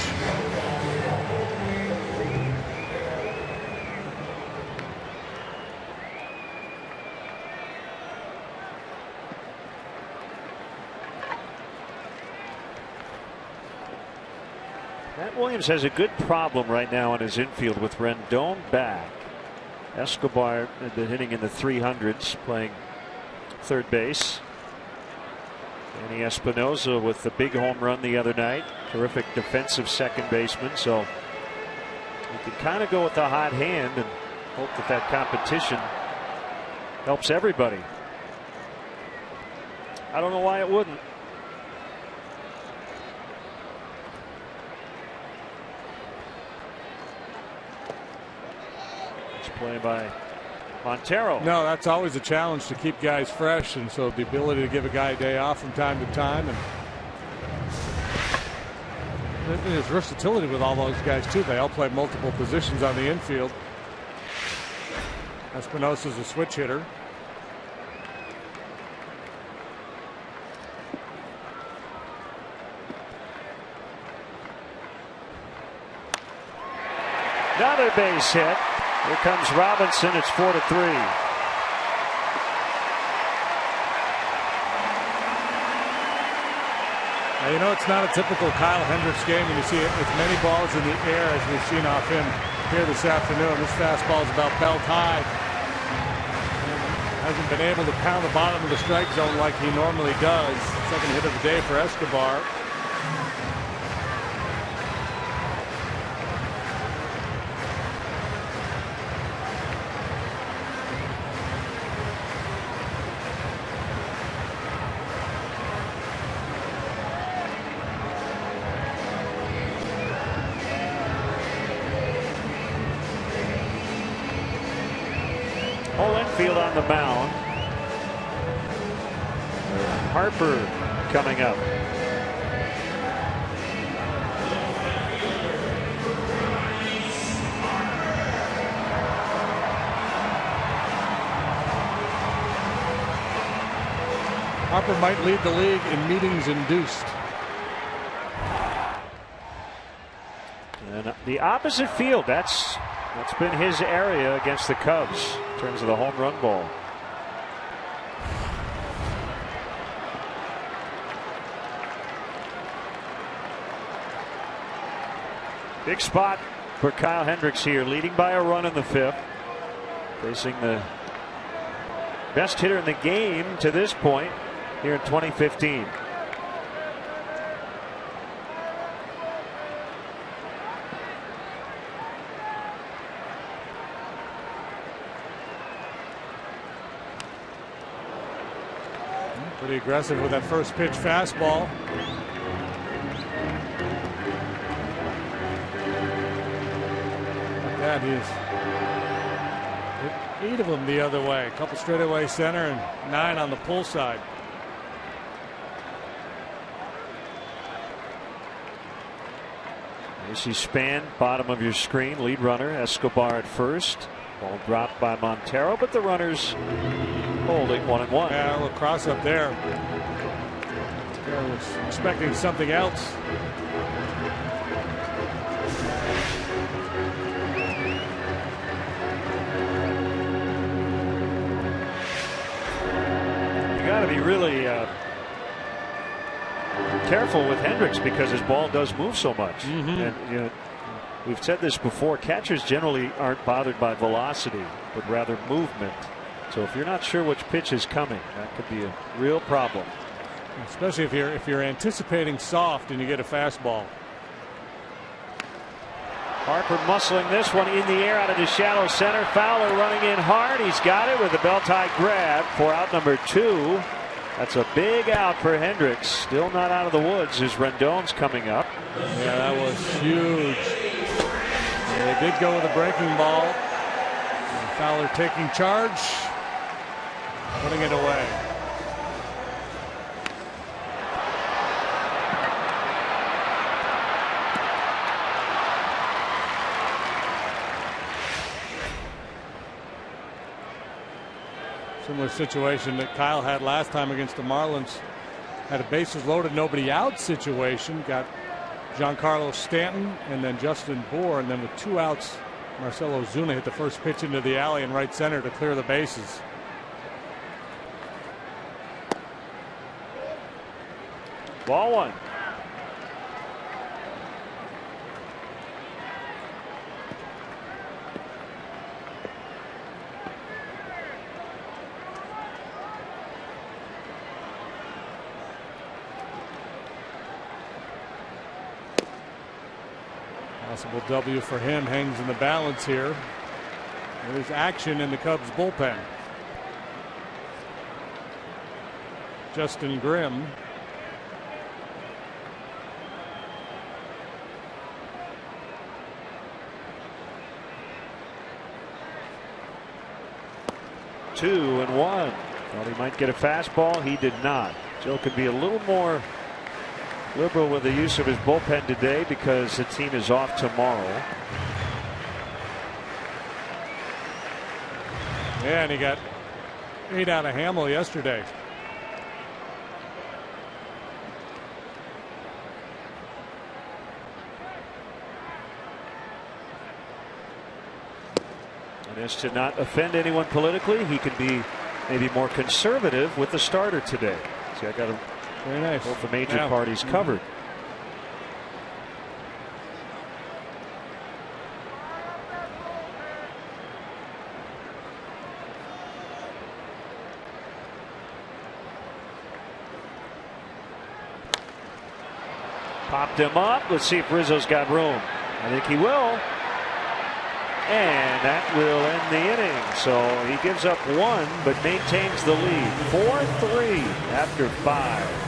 [SPEAKER 1] Matt Williams has a good problem right now in his infield with Rendon back. Escobar had been hitting in the 300s, playing third base. Danny Espinosa with the big home run the other night. Terrific defensive second baseman. So you can kind of go with the hot hand and hope that that competition helps everybody. I don't know why it wouldn't. It's play by Montero.
[SPEAKER 2] No, that's always a challenge to keep guys fresh, and so the ability to give a guy a day off from time to time, and there's versatility with all those guys too. They all play multiple positions on the infield. Espinosa's a switch hitter.
[SPEAKER 1] Another base hit. Here comes Robinson. It's 4-3.
[SPEAKER 2] Now, you know, it's not a typical Kyle Hendricks game when you see as many balls in the air as we've seen off him here this afternoon. This fastball is about belt high. Hasn't been able to pound the bottom of the strike zone like he normally does. Second hit of the day for Escobar.
[SPEAKER 1] Field on the mound. Harper coming up.
[SPEAKER 2] Harper might lead the league in meetings induced.
[SPEAKER 1] And the opposite field, that's been his area against the Cubs in terms of the home run ball. Big spot for Kyle Hendricks here, leading by a run in the 5th. Facing the best hitter in the game to this point here in 2015.
[SPEAKER 2] Pretty aggressive with that first pitch fastball. Like that, he's hit 8 of them the other way. A couple straightaway center and 9 on the pull side.
[SPEAKER 1] You see Span, bottom of your screen, lead runner, Escobar at first. Ball dropped by Montero, but the runners holding 1-1.
[SPEAKER 2] Yeah, a little cross up there. I was expecting something else.
[SPEAKER 1] You got to be really careful with Hendricks because his ball does move so much. And you know, we've said this before, catchers generally aren't bothered by velocity but rather movement. So if you're not sure which pitch is coming, that could be a real problem.
[SPEAKER 2] Especially if you're anticipating soft and you get a fastball.
[SPEAKER 1] Harper muscling this one in the air out of the shallow center. Fowler running in hard. He's got it with a belt high grab for out number 2. That's a big out for Hendricks. Still not out of the woods as Rendon's coming up.
[SPEAKER 2] Yeah, that was huge. And they did go with a breaking ball. And Fowler taking charge, putting it away. Similar situation that Kyle had last time against the Marlins. Had a bases loaded, nobody out situation. Got Giancarlo Stanton and then Justin Bour, and then with 2 outs, Marcell Ozuna hit the first pitch into the alley in right center to clear the bases.
[SPEAKER 1] Ball 1.
[SPEAKER 2] Possible W for him hangs in the balance here. There's action in the Cubs bullpen. Justin Grimm.
[SPEAKER 1] Two and one. Thought he might get a fastball. He did not. Joe could be a little more liberal with the use of his bullpen today because the team is off tomorrow.
[SPEAKER 2] Yeah, and he got 8 out of Hamill yesterday.
[SPEAKER 1] And as to not offend anyone politically, he can be maybe more conservative with the starter today. See, I got him.
[SPEAKER 2] Very nice.
[SPEAKER 1] Both the major parties covered. Popped him up. Let's see if Rizzo's got room. I think he will. And that will end the inning. So he gives up 1 but maintains the lead. 4-3 after 5.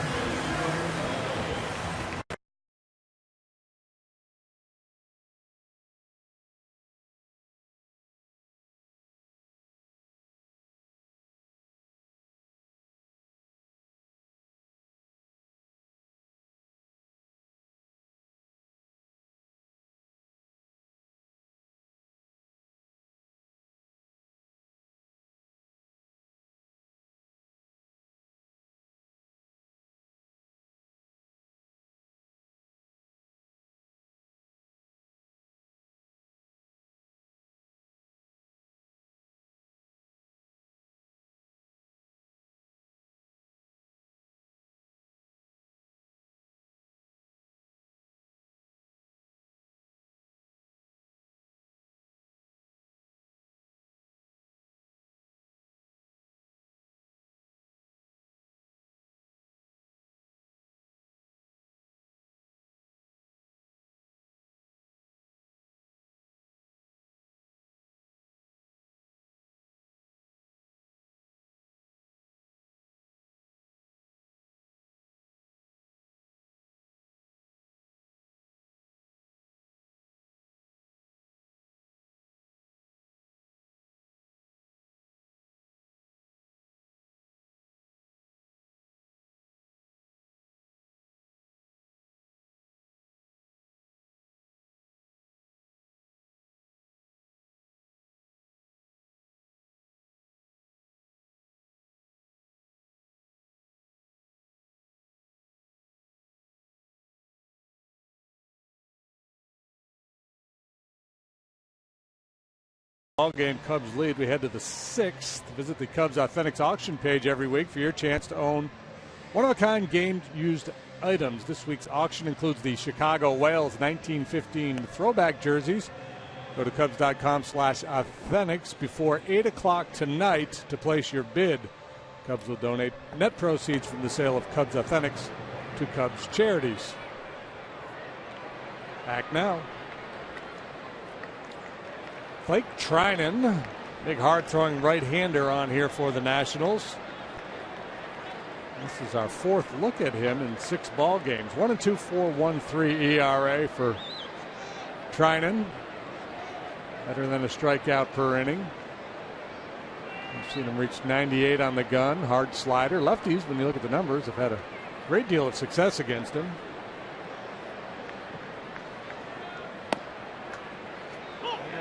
[SPEAKER 2] Game Cubs lead. We head to the 6th. Visit the Cubs Authentics auction page every week for your chance to own one-of-a-kind game-used items. This week's auction includes the Chicago Whales 1915 throwback jerseys. Go to Cubs.com/authentics before 8 o'clock tonight to place your bid. Cubs will donate net proceeds from the sale of Cubs Authentics to Cubs charities. Back now. Blake Treinen, big hard-throwing right-hander on here for the Nationals. This is our 4th look at him in 6 ball games. 1-2, 4.13 ERA for Treinen. Better than a strikeout per inning. We've seen him reach 98 on the gun. Hard slider. Lefties, when you look at the numbers, have had a great deal of success against him.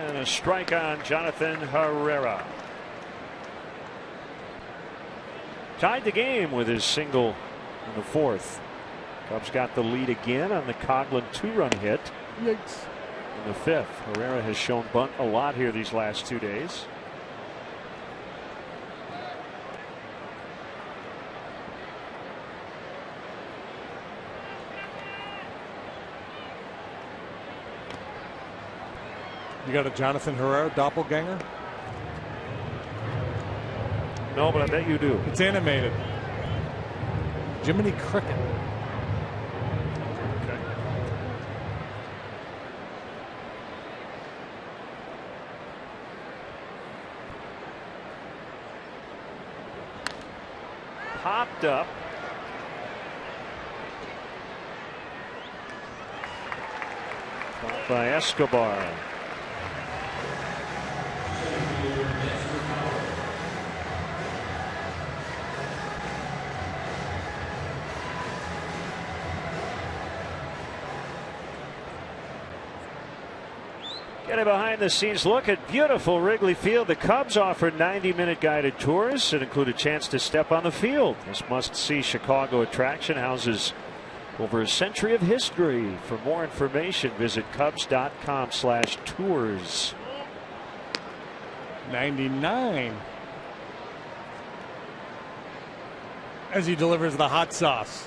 [SPEAKER 1] And a strike on Jonathan Herrera. Tied the game with his single in the 4th. Cubs got the lead again on the Coghlan 2-run hit.
[SPEAKER 2] Yikes.
[SPEAKER 1] In the 5th. Herrera has shown bunt a lot here these last 2 days.
[SPEAKER 2] You got a Jonathan Herrera doppelganger?
[SPEAKER 1] No, but I bet you do.
[SPEAKER 2] It's animated. Jiminy Cricket.
[SPEAKER 1] Okay. Popped up. Caught by Escobar. Get a behind-the-scenes look at beautiful Wrigley Field. The Cubs offer 90-minute guided tours that include a chance to step on the field. This must-see Chicago attraction houses over a century of history. For more information, visit Cubs.com/tours.
[SPEAKER 2] 99. As he delivers the hot sauce.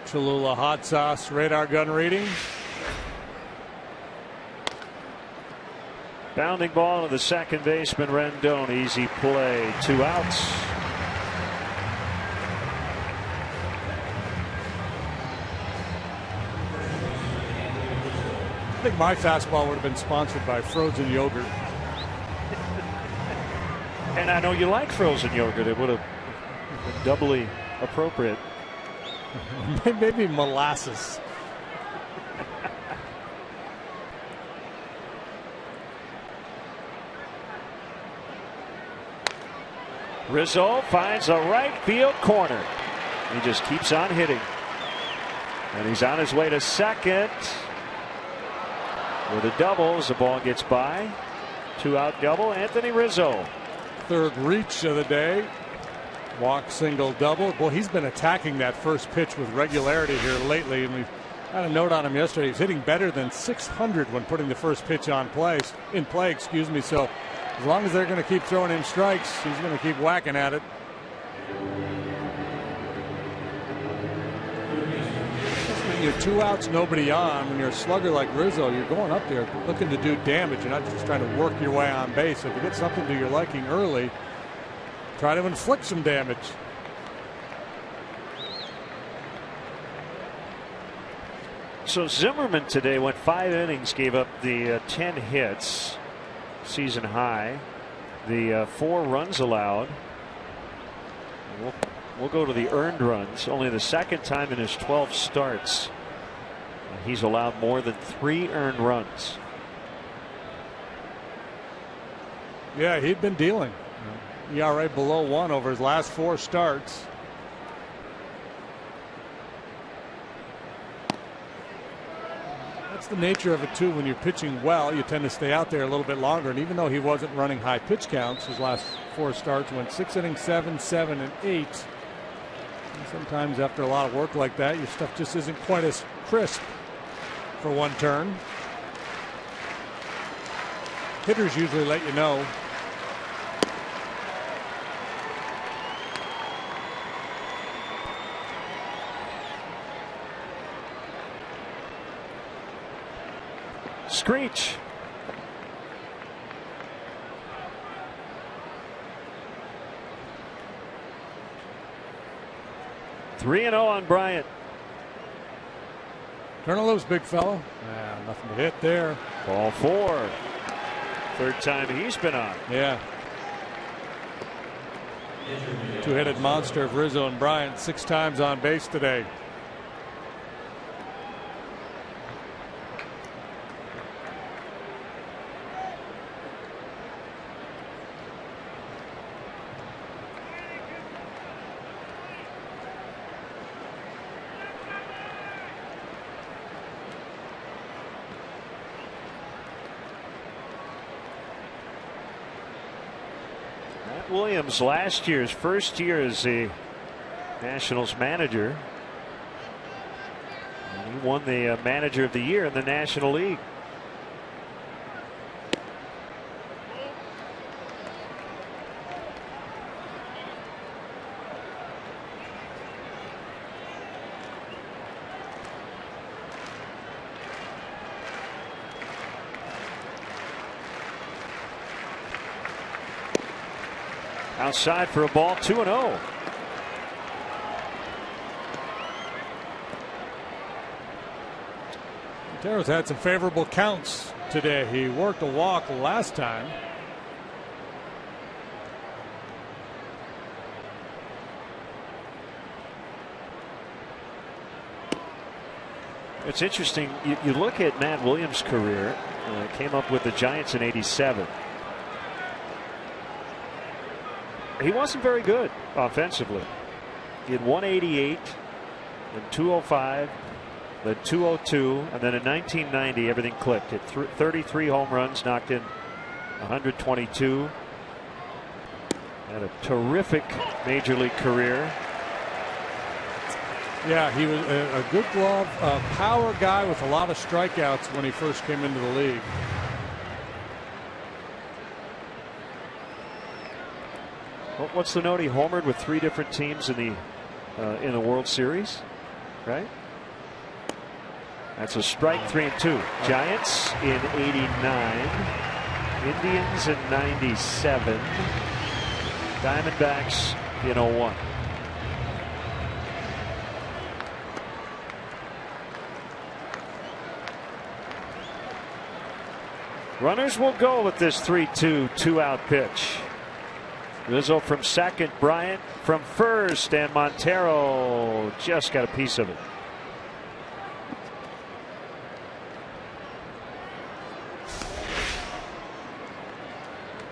[SPEAKER 2] Cholula hot sauce radar gun reading.
[SPEAKER 1] Bounding ball to the second baseman Rendon. Easy play. 2 outs.
[SPEAKER 2] I think my fastball would have been sponsored by frozen yogurt.
[SPEAKER 1] And I know you like frozen yogurt. It would have been doubly appropriate.
[SPEAKER 2] Maybe molasses.
[SPEAKER 1] Rizzo finds a right field corner. He just keeps on hitting. And he's on his way to second. With a double as the ball gets by. 2-out double. Anthony Rizzo.
[SPEAKER 2] 3rd reach of the day. Walk, single, double. Boy, he's been attacking that first pitch with regularity here lately. And we had a note on him yesterday. He's hitting better than 600 when putting the first pitch in play. So as long as they're going to keep throwing him strikes, he's going to keep whacking at it. When you're 2 outs, nobody on. When you're a slugger like Rizzo, you're going up there looking to do damage. You're not just trying to work your way on base. So if you get something to your liking early, try to inflict some damage.
[SPEAKER 1] So Zimmerman today went 5 innings, gave up the 10 hits, season high. The 4 runs allowed. We'll go to the earned runs. Only the 2nd time in his 12 starts he's allowed more than 3 earned runs.
[SPEAKER 2] Yeah, he'd been dealing. ERA below 1 over his last 4 starts. That's the nature of it too. When you're pitching well, you tend to stay out there a little bit longer. And even though he wasn't running high pitch counts, his last 4 starts went 6 innings, 7, 7, and 8. And sometimes after a lot of work like that, your stuff just isn't quite as crisp for one turn. Hitters usually let you know.
[SPEAKER 1] Screech. Three and 0 on Bryant.
[SPEAKER 2] Colonel Lowe's big fellow. Nothing to hit there.
[SPEAKER 1] Ball 4. Third time he's been on.
[SPEAKER 2] Yeah. Two-headed monster of Rizzo and Bryant. 6 times on base today.
[SPEAKER 1] Williams, last year's first year as the Nationals manager. And he won the manager of the year in the National League. Outside for a ball, 2-0.
[SPEAKER 2] Montero's had some favorable counts today. He worked a walk last time.
[SPEAKER 1] It's interesting. You look at Matt Williams' career. Came up with the Giants in '87. He wasn't very good offensively. He had 188, then 205, then 202, and then in 1990 everything clicked. Hit 33 home runs, knocked in 122. Had a terrific major league career.
[SPEAKER 2] Yeah, he was a good glove, power guy with a lot of strikeouts when he first came into the league.
[SPEAKER 1] What's the note? He homered with 3 different teams in the World Series, right? That's a strike. 3-2. Giants in '89, Indians in '97, Diamondbacks in '01. Runners will go with this 3-2 2-out pitch. Rizzo from second, Bryant from first, and Montero just got a piece of it.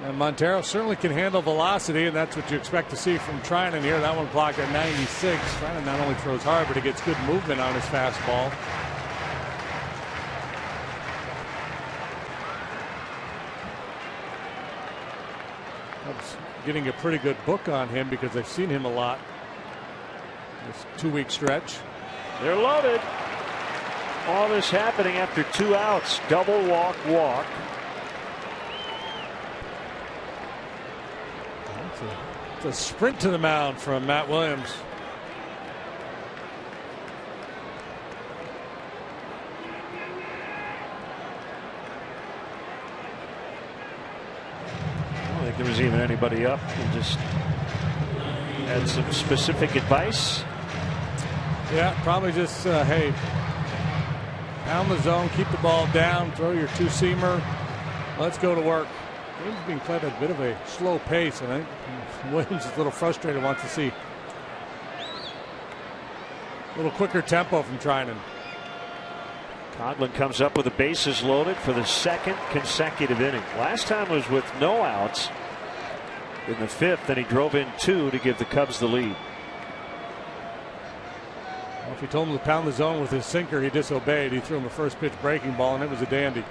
[SPEAKER 2] And Montero certainly can handle velocity, and that's what you expect to see from Trinan here. That one clocked at 96. Trinan not only throws hard, but he gets good movement on his fastball. Getting a pretty good book on him because I've seen him a lot this 2-week stretch.
[SPEAKER 1] They're loaded. All this happening after 2 outs. Double walk.
[SPEAKER 2] It's a sprint to the mound from Matt Williams.
[SPEAKER 1] I don't think there was even anybody up. He just had some specific advice.
[SPEAKER 2] Yeah, probably just hey, pound the zone, keep the ball down, throw your 2-seamer, let's go to work. Game's being played at a bit of a slow pace, and I think Williams is a little frustrated, wants to see a little quicker tempo from Trinan.
[SPEAKER 1] Coghlan comes up with the bases loaded for the 2nd consecutive inning. Last time was with no outs in the 5th, and he drove in 2 to give the Cubs the lead.
[SPEAKER 2] Well, if he told him to pound the zone with his sinker, he disobeyed. He threw him a first pitch breaking ball, and it was a dandy.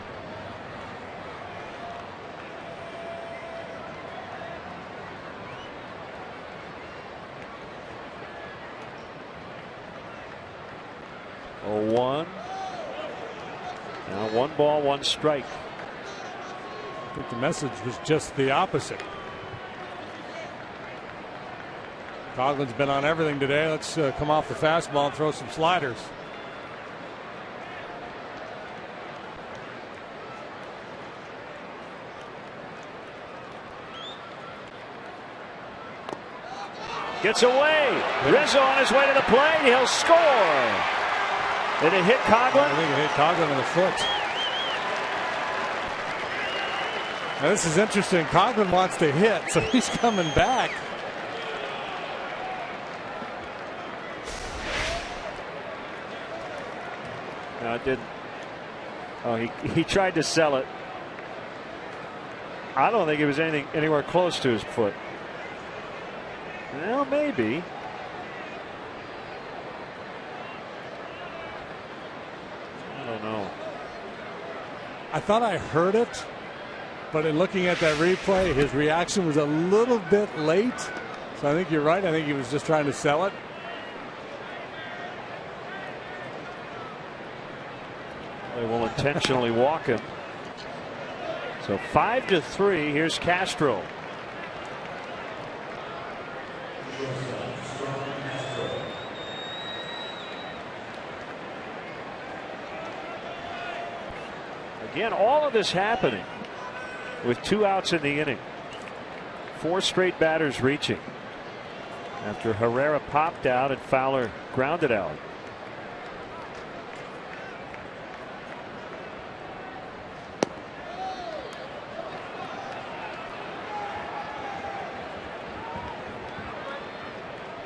[SPEAKER 1] Oh, 1. Now 1 ball, 1 strike.
[SPEAKER 2] I think the message was just the opposite. Coughlin's been on everything today. Let's come off the fastball and throw some sliders.
[SPEAKER 1] Gets away. Rizzo on his way to the plate. He'll score. Did it hit Coughlin?
[SPEAKER 2] I think it hit Coughlin in the foot. Now this is interesting. Coughlin wants to hit, so he's coming back.
[SPEAKER 1] No, it didn't. Oh, he tried to sell it. I don't think it was anywhere close to his foot. Well, maybe. I don't know.
[SPEAKER 2] I thought I heard it, but in looking at that replay, his reaction was a little bit late. So I think you're right. I think he was just trying to sell it.
[SPEAKER 1] They will intentionally walk him. So 5-3. Here's Castro. Again, all of this happening with 2 outs in the inning. 4 straight batters reaching after Herrera popped out and Fowler grounded out.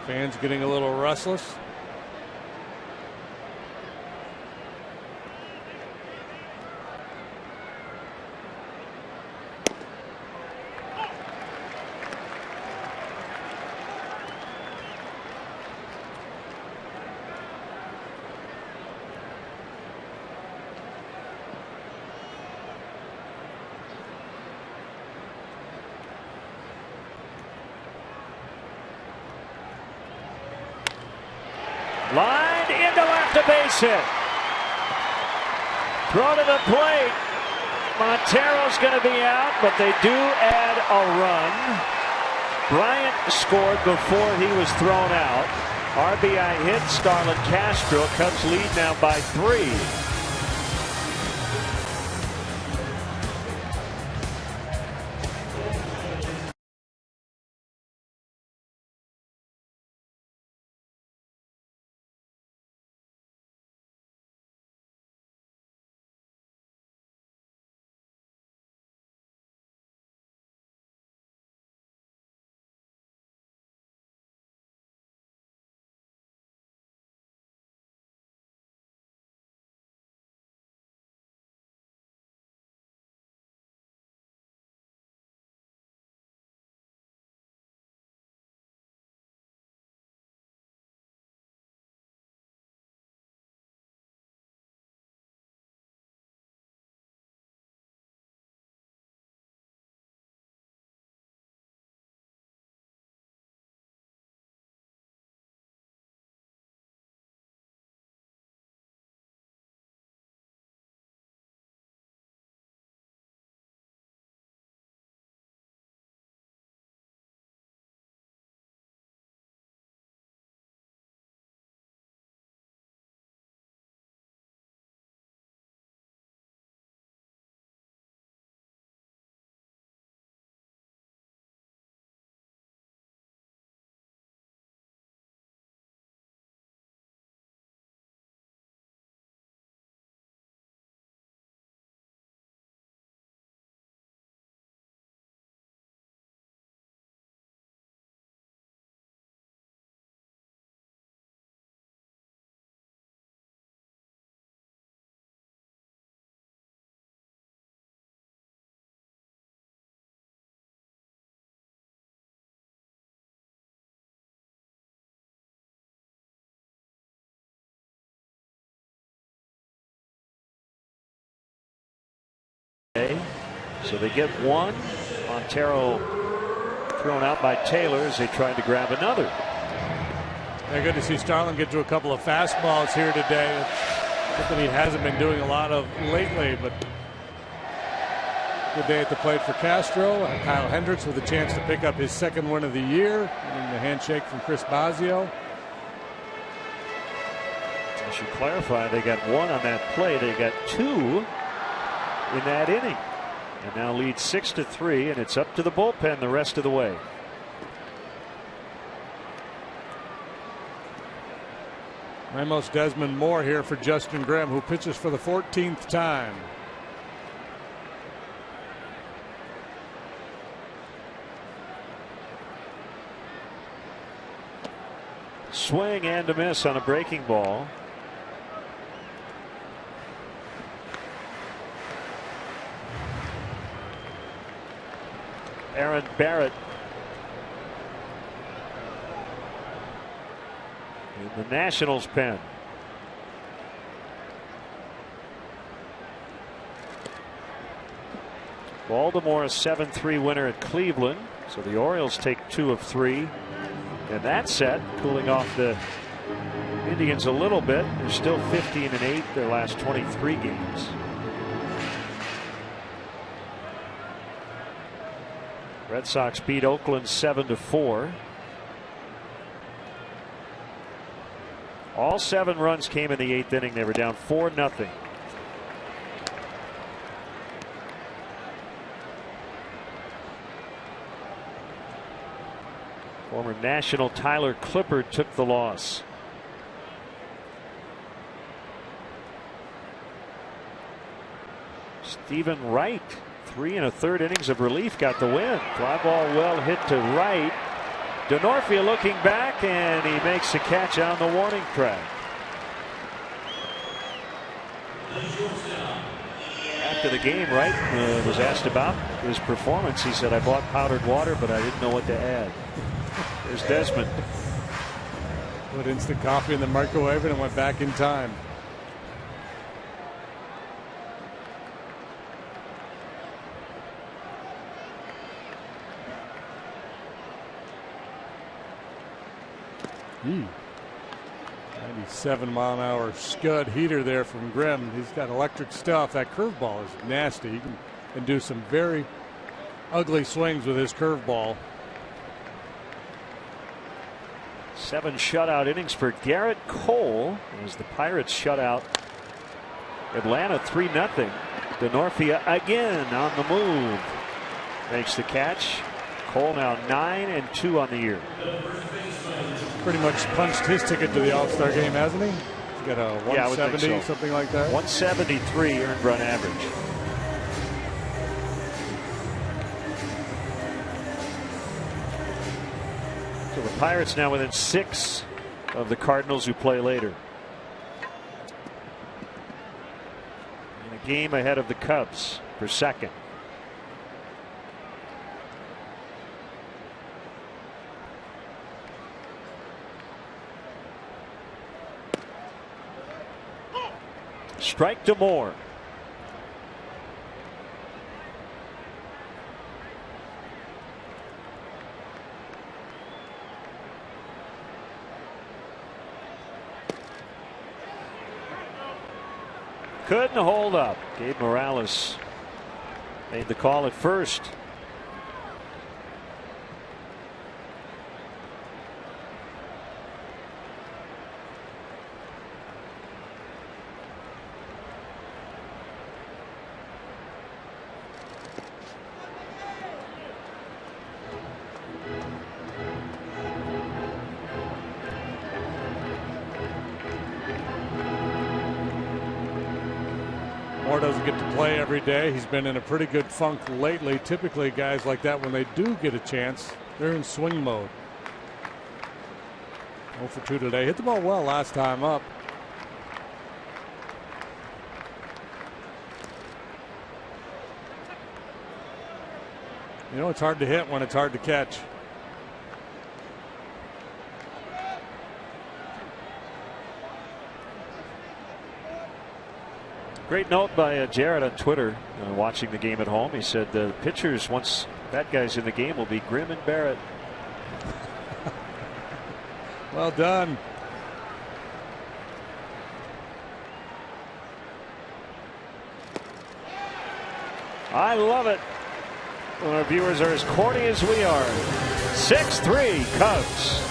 [SPEAKER 2] Fans getting a little restless.
[SPEAKER 1] Lined into left, a base hit. Throw to the plate. Montero's going to be out, but they do add a run. Bryant scored before he was thrown out. RBI hit. Starlin Castro. Cubs lead now by 3. So they get one. Montero thrown out by Taylor as they tried to grab another.
[SPEAKER 2] Yeah, good to see Starlin get to a couple of fastballs here today. It's something he hasn't been doing a lot of lately, but good day at the plate for Castro. And Kyle Hendricks with a chance to pick up his second win of the year. And the handshake from Chris Bosio.
[SPEAKER 1] I should clarify, they got one on that play. They got two in that inning. And now lead 6-3, and it's up to the bullpen the rest of the way.
[SPEAKER 2] Ramos Desmond Moore here for Justin Grimm, who pitches for the 14th time.
[SPEAKER 1] Swing and a miss on a breaking ball. Aaron Barrett in the Nationals pen. Baltimore a 7-3 winner at Cleveland, so the Orioles take 2 of 3 in that set, cooling off the Indians a little bit. They're still 15-8 their last 23 games. Red Sox beat Oakland 7-4. All 7 runs came in the 8th inning. They were down 4-0. Former National Tyler Clippard took the loss. Stephen Wright, 3 1/3 innings of relief, got the win. Fly ball well hit to right. Denorfia looking back, and he makes the catch on the warning track. After the game, Wright was asked about his performance. He said, "I bought powdered water, but I didn't know what to add." There's Desmond.
[SPEAKER 2] Put instant coffee in the microwave and it went back in time. Hmm. 97-mile-an-hour scud heater there from Grimm. He's got electric stuff. That curveball is nasty. He can do some very ugly swings with his curveball.
[SPEAKER 1] 7 shutout innings for Garrett Cole as the Pirates shut out Atlanta 3-0. Denorfia again on the move. Makes the catch. Cole now 9-2 on the year.
[SPEAKER 2] Pretty much punched his ticket to the All-Star game, hasn't he? He's got a 170, something like that.
[SPEAKER 1] 173 earned run average. So the Pirates now within 6 of the Cardinals, who play later. And a game ahead of the Cubs for second. Strike to Moore. Couldn't hold up. Gabe Morales made the call at first.
[SPEAKER 2] Doesn't get to play every day. He's been in a pretty good funk lately. Typically guys like that, when they do get a chance, they're in swing mode. 0 for 2 today. Hit the ball well last time up. You know, it's hard to hit when it's hard to catch.
[SPEAKER 1] Great note by Jared on Twitter watching the game at home. He said the pitchers, once that guy's in the game, will be Grimm and Barrett.
[SPEAKER 2] Well done.
[SPEAKER 1] I love it when our viewers are as corny as we are. 6-3 Cubs.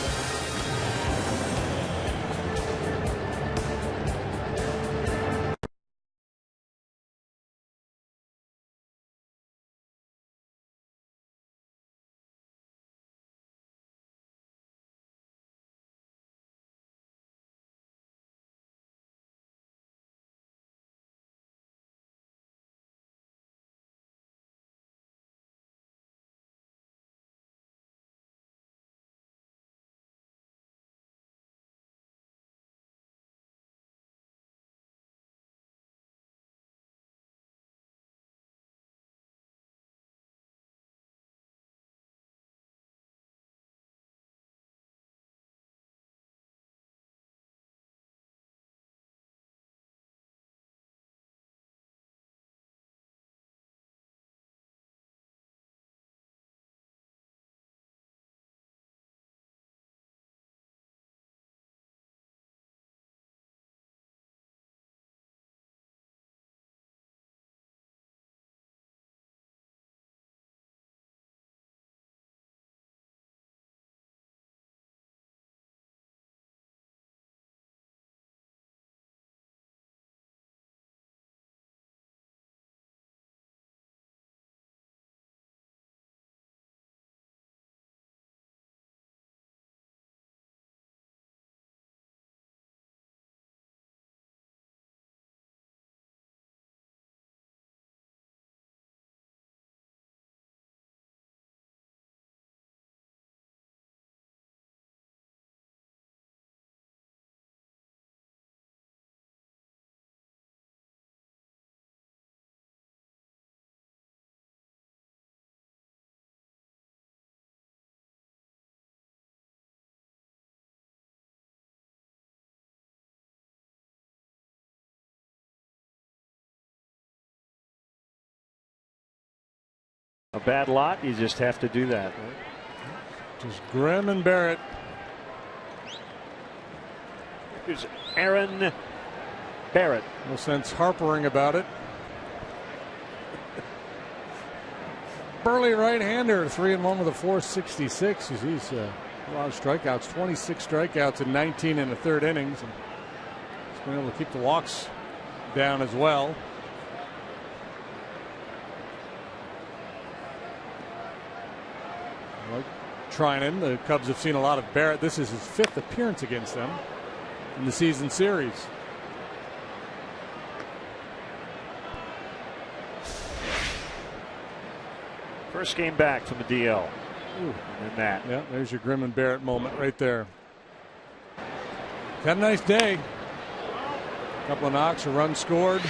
[SPEAKER 1] A bad lot, you just have to do that.
[SPEAKER 2] Just Grimm and Barrett.
[SPEAKER 1] Here's Aaron Barrett.
[SPEAKER 2] No sense harpering about it. Burly right-hander, 3-1 with a 4.66. He's a lot of strikeouts, 26 strikeouts in 19 and a third innings. And he's been able to keep the walks down as well. Like Trinan, the Cubs have seen a lot of Barrett. This is his 5th appearance against them in the season series.
[SPEAKER 1] First game back from the DL.
[SPEAKER 2] Ooh.
[SPEAKER 1] And that.
[SPEAKER 2] Yeah, there's your Grimm and Barrett moment right there. Had a nice day. A couple of knocks, a run scored.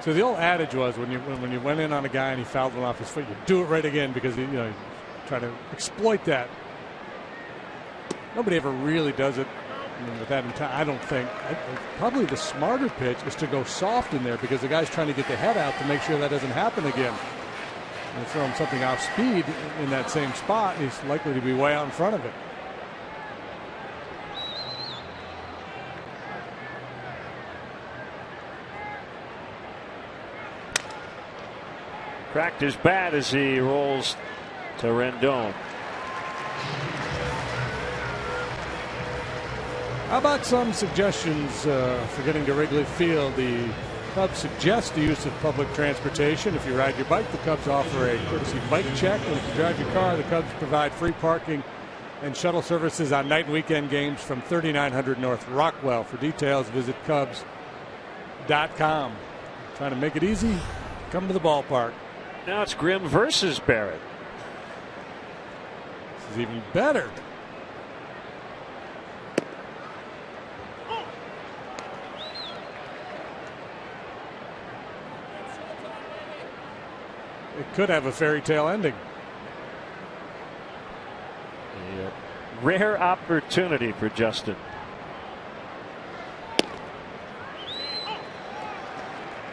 [SPEAKER 2] So the old adage was when you went in on a guy and he fouled one off his foot, you do it right again because you try to exploit that. Nobody ever really does it with that intent. I don't think. Probably the smarter pitch is to go soft in there because the guy's trying to get the head out to make sure that doesn't happen again. And throw him something off speed in that same spot, he's likely to be way out in front of it.
[SPEAKER 1] Cracked his bat as he rolls to Rendon.
[SPEAKER 2] How about some suggestions for getting to Wrigley Field? The Cubs suggest the use of public transportation. If you ride your bike, the Cubs offer a courtesy bike check. And if you drive your car, the Cubs provide free parking and shuttle services on night and weekend games from 3900 North Rockwell. For details, visit Cubs.com. Trying to make it easy, come to the ballpark.
[SPEAKER 1] Now it's Grimm versus Barrett.
[SPEAKER 2] This is even better. could have a fairy tale ending.
[SPEAKER 1] Yeah. Rare opportunity for Justin.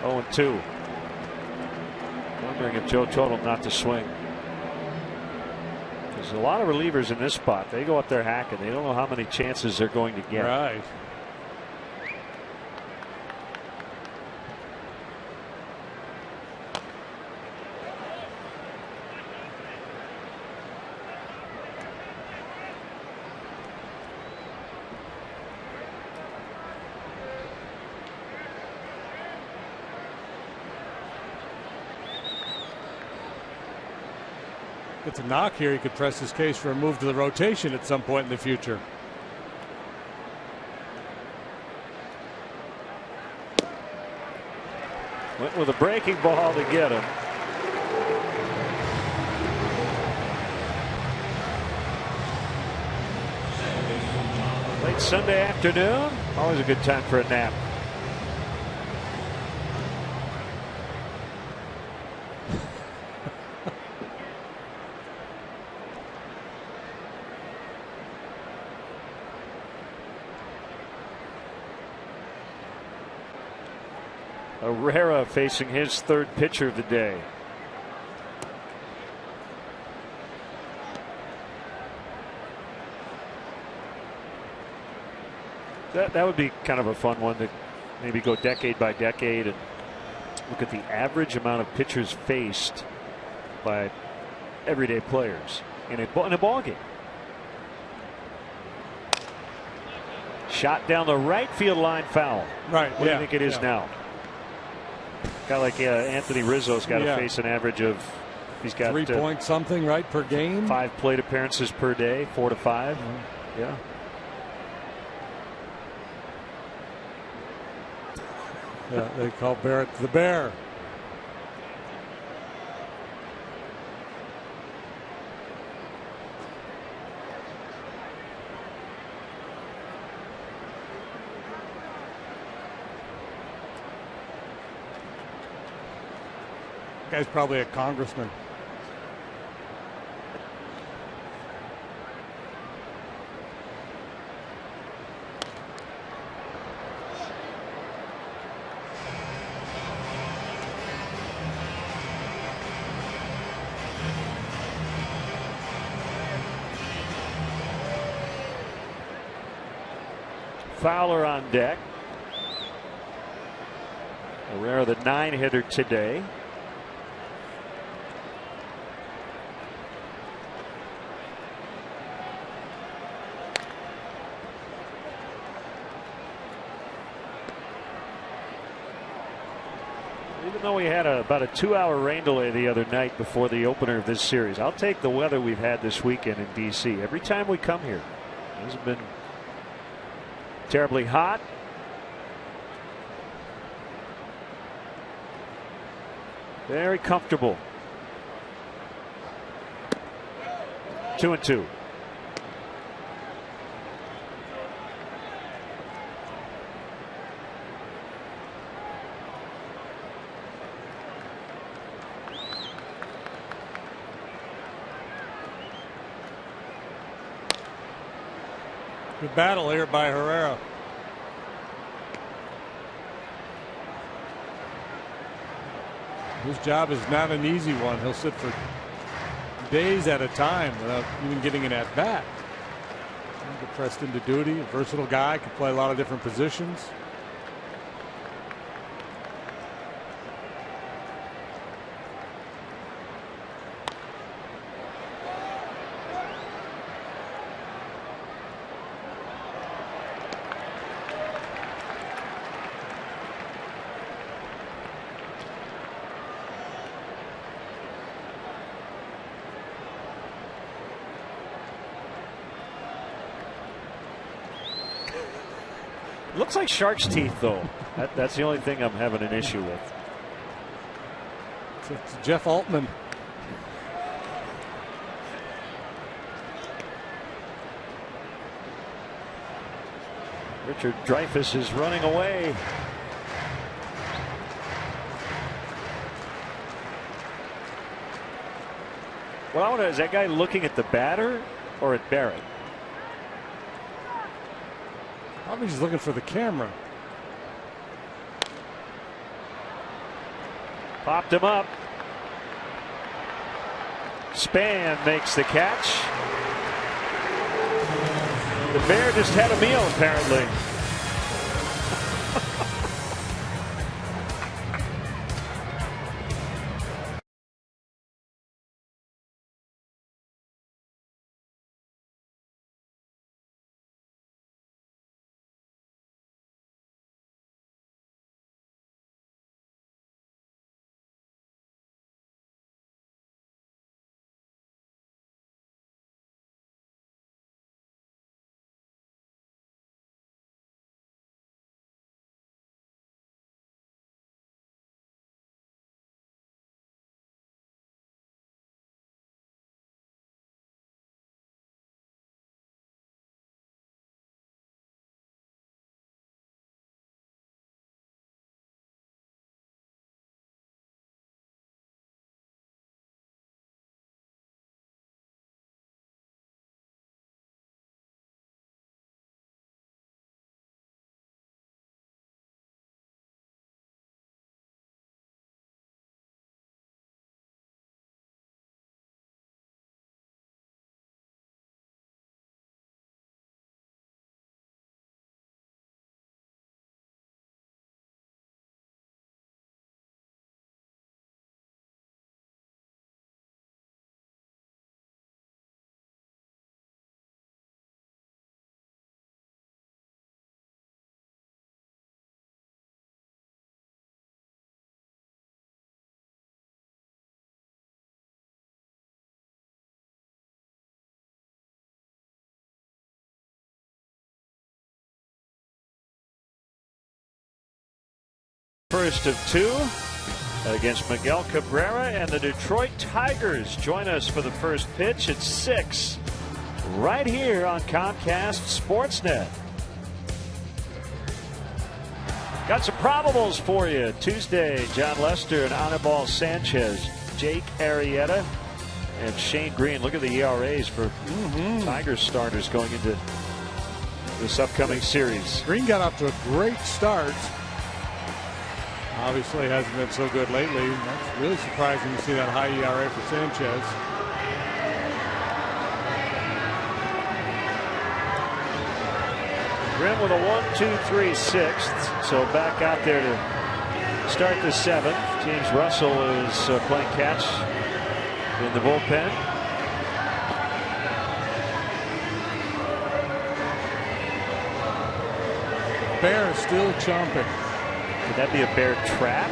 [SPEAKER 1] 0-2. Wondering if Joe told him not to swing. There's a lot of relievers in this spot. They go up there hacking. They don't know how many chances they're going to get.
[SPEAKER 2] Right. Gets a knock here. He could press his case for a move to the rotation at some point in the future.
[SPEAKER 1] Went with a breaking ball to get him. Late Sunday afternoon. Always a good time for a nap. Herrera facing his third pitcher of the day. That would be kind of a fun one to maybe go decade by decade and look at the average amount of pitchers faced by everyday players in a ball game. Shot down the right field line, foul.
[SPEAKER 2] Right.
[SPEAKER 1] What do you think it is now? Guy like Anthony Rizzo's got to face an average of, he's got
[SPEAKER 2] 3 point something, right, per game.
[SPEAKER 1] 5 plate appearances per day, 4 to 5. Yeah.
[SPEAKER 2] Yeah, they call Barrett the Bear. Guy's probably a congressman.
[SPEAKER 1] Fowler on deck. Herrera, the 9-hitter today. Even though we had about a 2-hour rain delay the other night before the opener of this series, I'll take the weather we've had this weekend in D.C. Every time we come here, it hasn't been terribly hot. Very comfortable. 2-2.
[SPEAKER 2] Good battle here by Herrera. His job is not an easy one. He'll sit for days at a time without even getting an at-bat. He'll get pressed into duty. A versatile guy, can play a lot of different positions.
[SPEAKER 1] Looks like shark's teeth, though. That's the only thing I'm having an issue with.
[SPEAKER 2] It's Jeff Altman.
[SPEAKER 1] Richard Dreyfuss is running away. Well, I wonder, is that guy looking at the batter or at Barrett?
[SPEAKER 2] Probably just looking for the camera.
[SPEAKER 1] Popped him up. Span makes the catch. The Bear just had a meal, apparently. First of two against Miguel Cabrera and the Detroit Tigers. Join us for the first pitch at 6 right here on Comcast Sportsnet. Got some probables for you. Tuesday, John Lester and Anibal Sanchez, Jake Arrieta, and Shane Green. Look at the ERAs for Tigers starters going into this upcoming series.
[SPEAKER 2] Green got off to a great start. Obviously hasn't been so good lately. That's really surprising to see that high ERA for Sanchez.
[SPEAKER 1] Grimm with a 1-2-3 sixth. So back out there to start the 7th. James Russell is playing catch in the bullpen.
[SPEAKER 2] Bear is still chomping.
[SPEAKER 1] Could that be a Bear trap?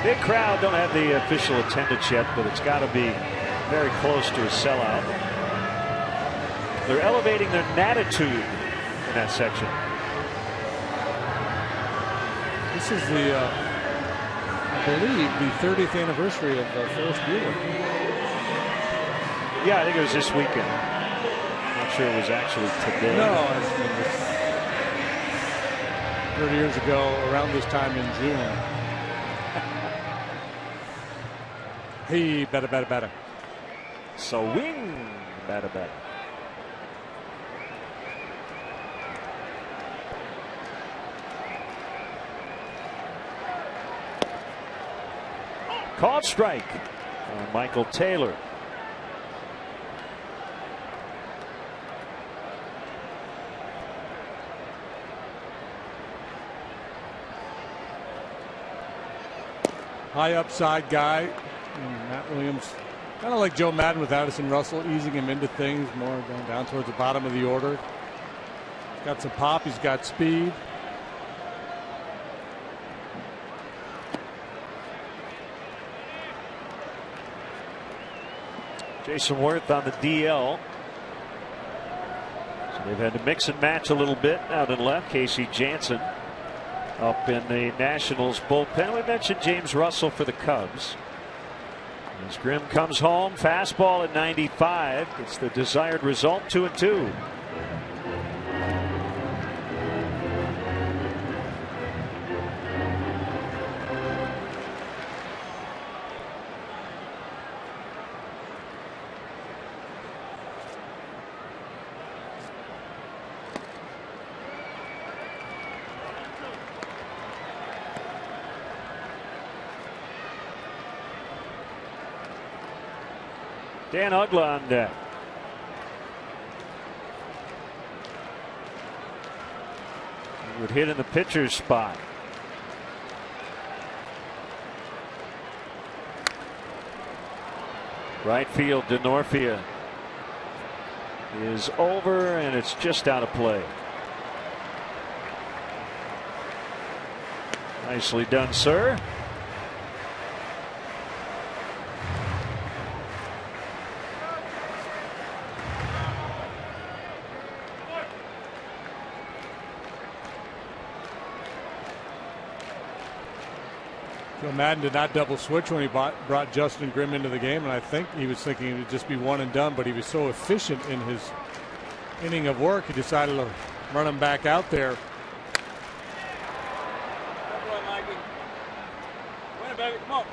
[SPEAKER 1] Big crowd, don't have the official attendance yet, but it's got to be very close to a sellout. They're elevating their natitude in that section.
[SPEAKER 2] This is the, I believe, the 30th anniversary of Phillies Bueller.
[SPEAKER 1] Yeah, I think it was this weekend. Not sure it was actually today.
[SPEAKER 2] No, I mean, 30 years ago, around this time in June. He better.
[SPEAKER 1] Swing, better. Called strike on Michael Taylor.
[SPEAKER 2] High upside guy. Matt Williams, kind of like Joe Madden with Addison Russell, easing him into things more down towards the bottom of the order. He's got some pop. He's got speed.
[SPEAKER 1] Jason Worth on the DL. So they've had to mix and match a little bit out in left. Casey Jansen up in the Nationals bullpen. We mentioned James Russell for the Cubs. As Grimm comes home, fastball at 95. It's the desired result, 2-2. Dan Uggla on deck. He would hit in the pitcher's spot. Right field, DeNorfia is over, and it's just out of play. Nicely done, sir.
[SPEAKER 2] Joe Madden did not double switch when he brought Justin Grimm into the game, and I think he was thinking it would just be one and done, but he was so efficient in his inning of work, he decided to run him back out there.
[SPEAKER 4] Come on.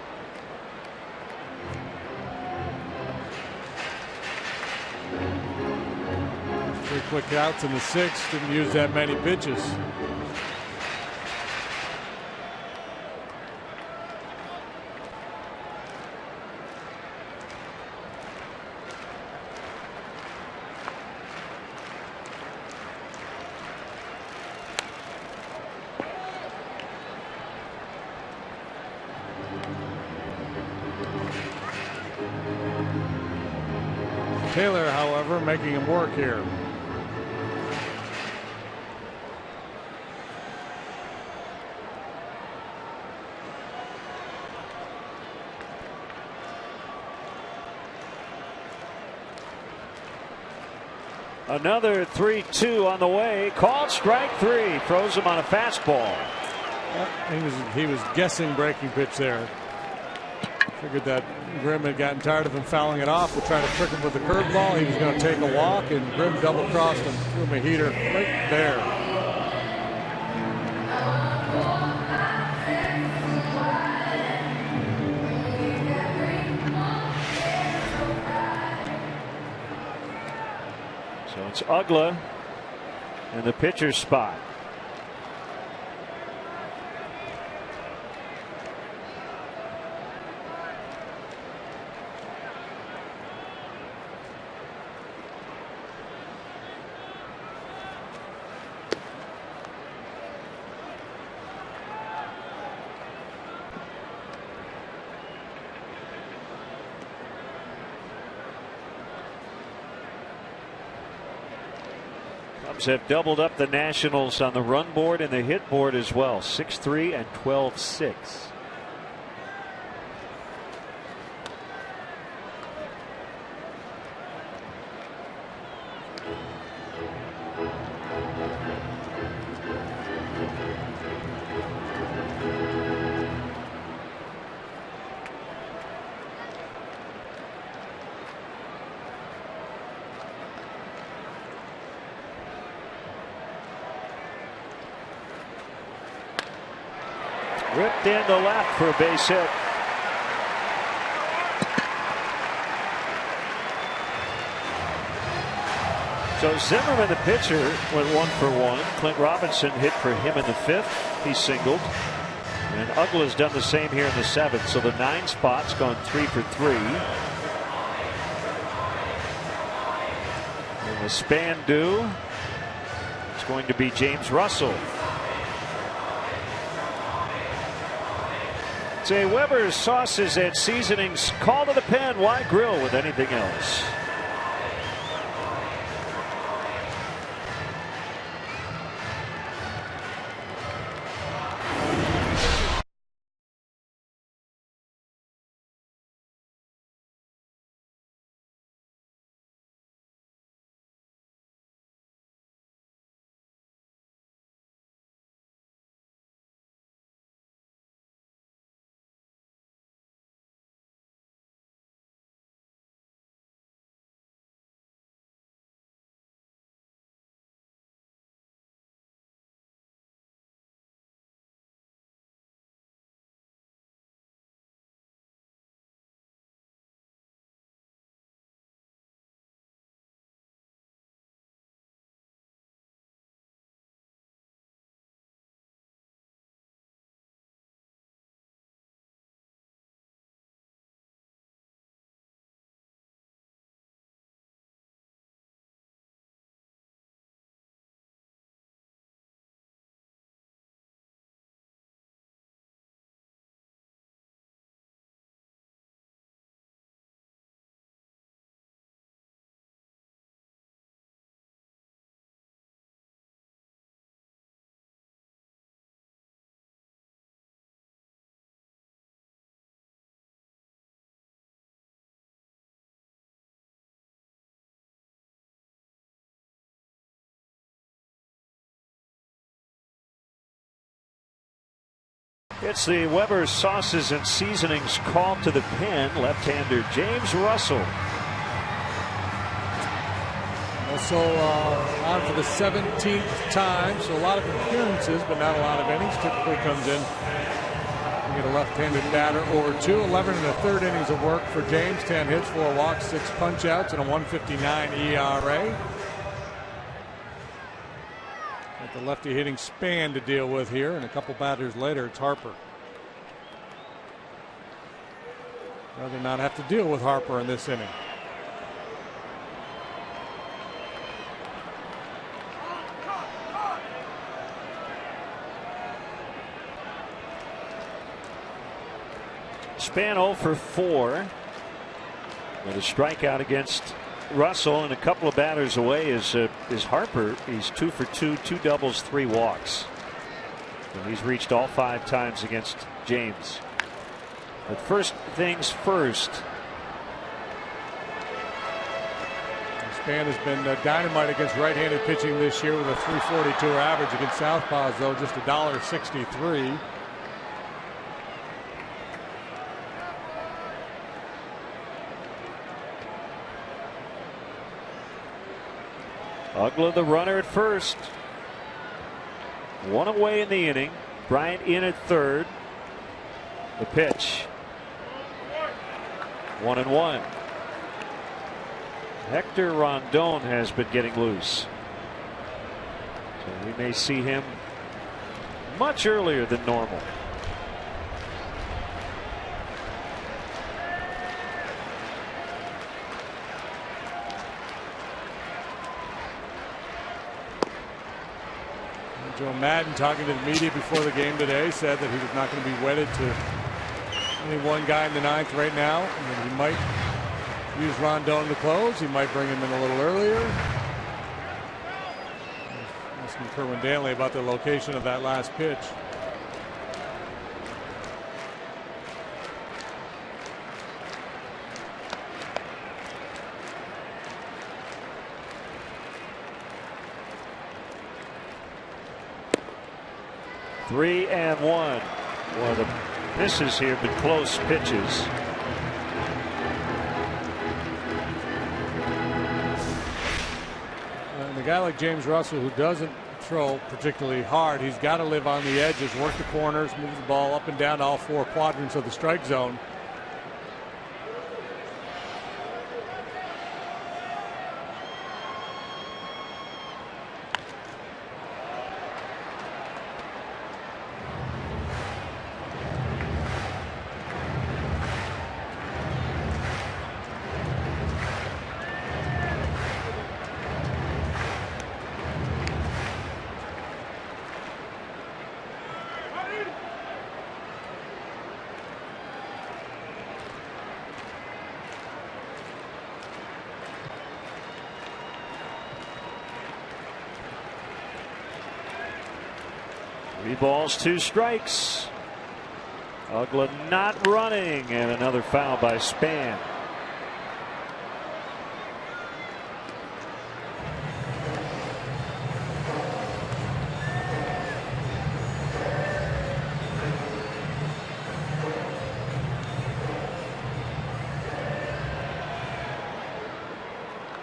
[SPEAKER 2] 3 quick outs in the 6th, didn't use that many pitches. Taylor, however, making him work here.
[SPEAKER 1] Another 3-2 on the way. Called strike 3. Froze him on a fastball.
[SPEAKER 2] He was guessing breaking pitch there. Figured that Grimm had gotten tired of him fouling it off. We'll try to trick him with the curveball. He was going to take a walk, and Grimm double crossed him, threw him a heater right there.
[SPEAKER 1] So it's Uggla in the pitcher's spot. Cubs have doubled up the Nationals on the run board and the hit board as well. 6-3 and 12-6. Ripped into left for a base hit. So Zimmerman, the pitcher, went 1-for-1. Clint Robinson hit for him in the 5th. He singled. And Uggla's done the same here in the 7th. So the 9 spot's gone 3-for-3. And the span due is going to be James Russell. Say Weber's sauces and seasonings. Call to the pen. Why grill with anything else? It's the Weber Sauces and Seasonings call to the pen. Left-hander James Russell.
[SPEAKER 2] Also on for the 17th time, so a lot of appearances, but not a lot of innings. Typically comes in, you get a left-handed batter or two. 11 1/3 innings of work for James. 10 hits, 4 walks, 6 punch-outs, and a 1.59 ERA. Got the lefty hitting Span to deal with here, and a couple batters later, it's Harper. Rather not have to deal with Harper in this inning.
[SPEAKER 1] Span 0 for 4 with a strikeout against Russell, and a couple of batters away is Harper. He's 2 for 2, 2 doubles, 3 walks. And he's reached all 5 times against James. But first things first.
[SPEAKER 2] Span has been dynamite against right-handed pitching this year with a 3.42 average. Against southpaws, though, just $1.63.
[SPEAKER 1] Uggla the runner at first. 1 away in the inning. Bryant in at third. The pitch. 1-1. Hector Rondon has been getting loose. So we may see him much earlier than normal.
[SPEAKER 2] Joe Madden, talking to the media before the game today, said that he was not going to be wedded to only one guy in the 9th right now. And he might use Rondon to close. He might bring him in a little earlier. Asking Kerwin Danley about the location of that last pitch.
[SPEAKER 1] Three and 1. Well, the misses here, but close pitches.
[SPEAKER 2] And a guy like James Russell, who doesn't throw particularly hard, he's got to live on the edges, work the corners, move the ball up and down to all 4 quadrants of the strike zone.
[SPEAKER 1] Balls, 2 strikes. Uggla not running, and another foul by Span.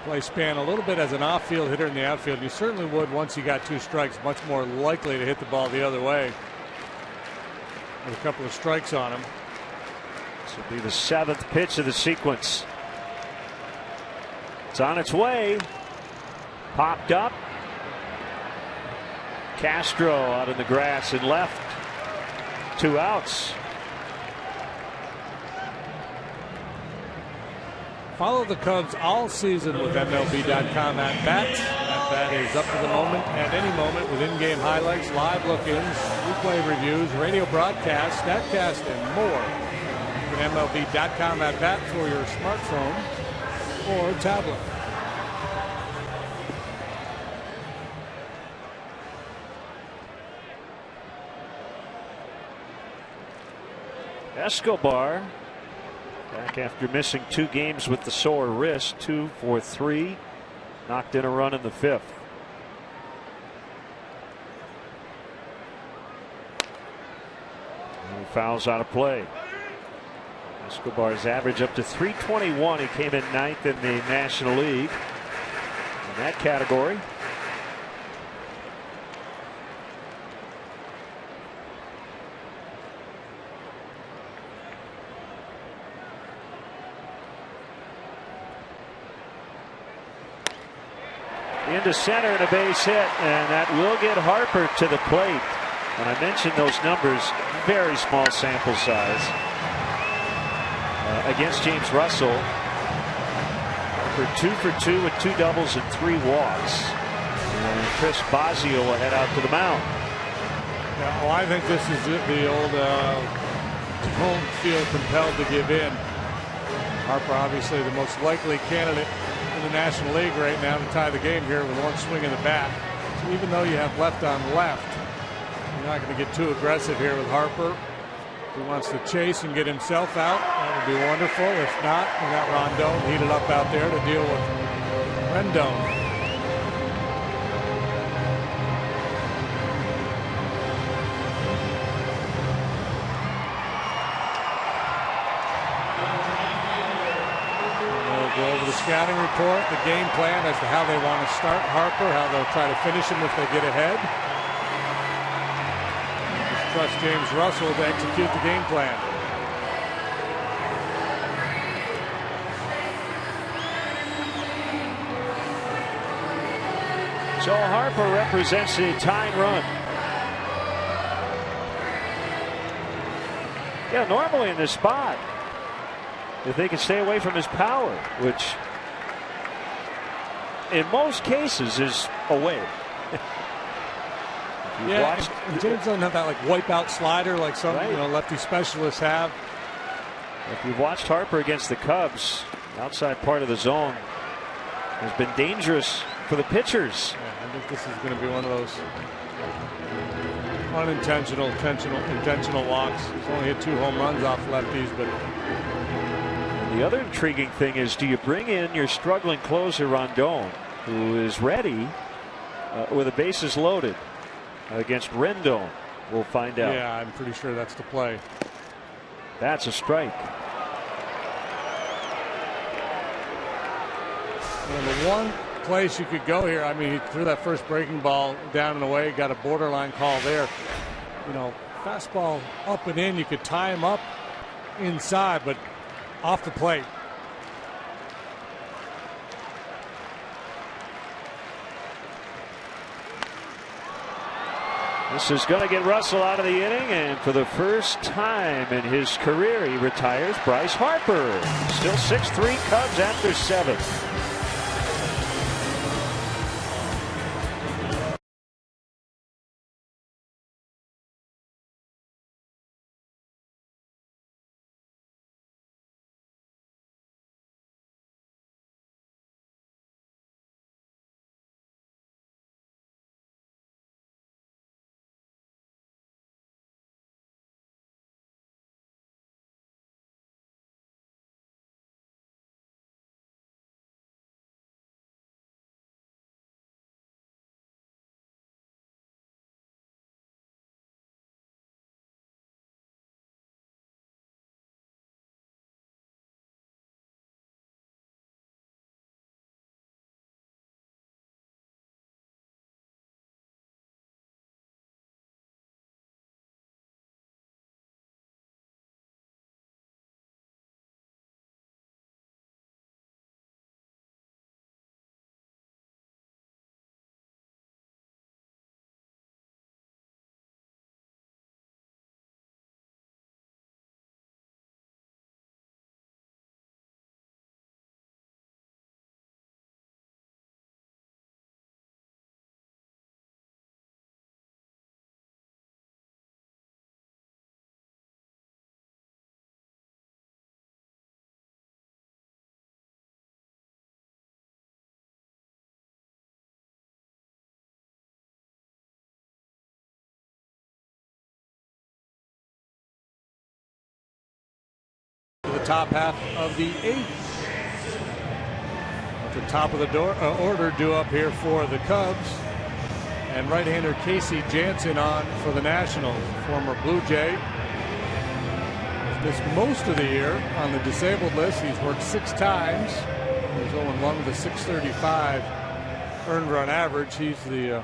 [SPEAKER 2] Play Span a little bit as an off-field hitter in the outfield. You certainly would once you got 2 strikes. Much more likely to hit the ball the other way with a couple of strikes on him.
[SPEAKER 1] This will be the 7th pitch of the sequence. It's on its way. Popped up. Castro out in the grass and left. 2 outs.
[SPEAKER 2] Follow the Cubs all season with MLB.com at bat. At bat is up to the moment, at any moment, with in-game highlights, live look-ins, replay reviews, radio broadcasts, StatCast, and more. At MLB.com at bat for your smartphone or tablet.
[SPEAKER 1] Escobar back after missing 2 games with the sore wrist. 2 for 3. Knocked in a run in the 5th. fouls out of play. Escobar's average up to 321. He came in 9th in the National League in that category. Into center and a base hit, and that will get Harper to the plate. And I mentioned those numbers, very small sample size. Against James Russell, Harper 2 for 2 with 2 doubles and 3 walks. And Chris Bosio will head out to the mound.
[SPEAKER 2] Yeah, well, I think this is the old home field compelled to give in. Harper obviously the most likely candidate in the National League right now to tie the game here with one swing of the bat. So even though you have left on left, you're not going to get too aggressive here with Harper. If he wants to chase and get himself out, that would be wonderful. If not, we got Rondon heated up out there to deal with Rendon. Go over the scouting report, the game plan as to how they want to start Harper, how they'll try to finish him if they get ahead. Just trust James Russell to execute the game plan.
[SPEAKER 1] So Harper represents the tying run. Yeah, normally in this spot, if they can stay away from his power, which in most cases is away.
[SPEAKER 2] Yeah, James doesn't have that like wipeout slider like some lefty specialists have.
[SPEAKER 1] If you've watched Harper against the Cubs, outside part of the zone has been dangerous for the pitchers.
[SPEAKER 2] Yeah, I think this is going to be one of those unintentional, intentional walks. He's only hit 2 home runs off lefties, but.
[SPEAKER 1] The other intriguing thing is, do you bring in your struggling closer Rondon, who is ready with the bases loaded against Rendon? We'll find out.
[SPEAKER 2] Yeah, I'm pretty sure that's the play.
[SPEAKER 1] That's a strike.
[SPEAKER 2] And the one place you could go here, I mean, he threw that first breaking ball down and away, got a borderline call there. You know, fastball up and in, you could tie him up inside, but off the plate.
[SPEAKER 1] This is going to get Russell out of the inning, and for the first time in his career, he retires Bryce Harper. Still 6-3 Cubs after 7.
[SPEAKER 2] The top half of the 8th. At the top of the order due up here for the Cubs. And right-hander Casey Jansen on for the Nationals. Former Blue Jay. missed most of the year on the disabled list. He's worked 6 times. He's 0-1 with a 635 earned run average. He's the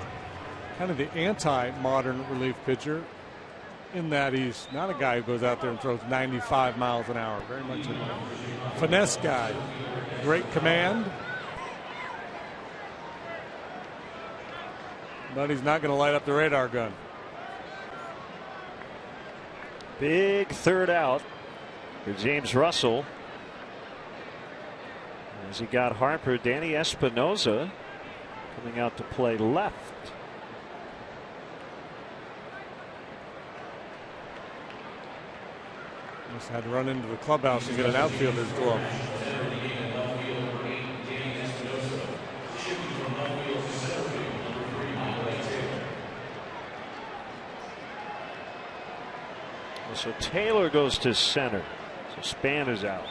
[SPEAKER 2] kind of the anti-modern relief pitcher, in that he's not a guy who goes out there and throws 95 miles an hour. Very much a finesse guy. Great command. But he's not going to light up the radar gun.
[SPEAKER 1] Big third out for James Russell. As he got Harper, Danny Espinosa coming out to play left.
[SPEAKER 2] Just had to run into the clubhouse and get an outfielder's glove.
[SPEAKER 1] So Taylor goes to center. So Span is out.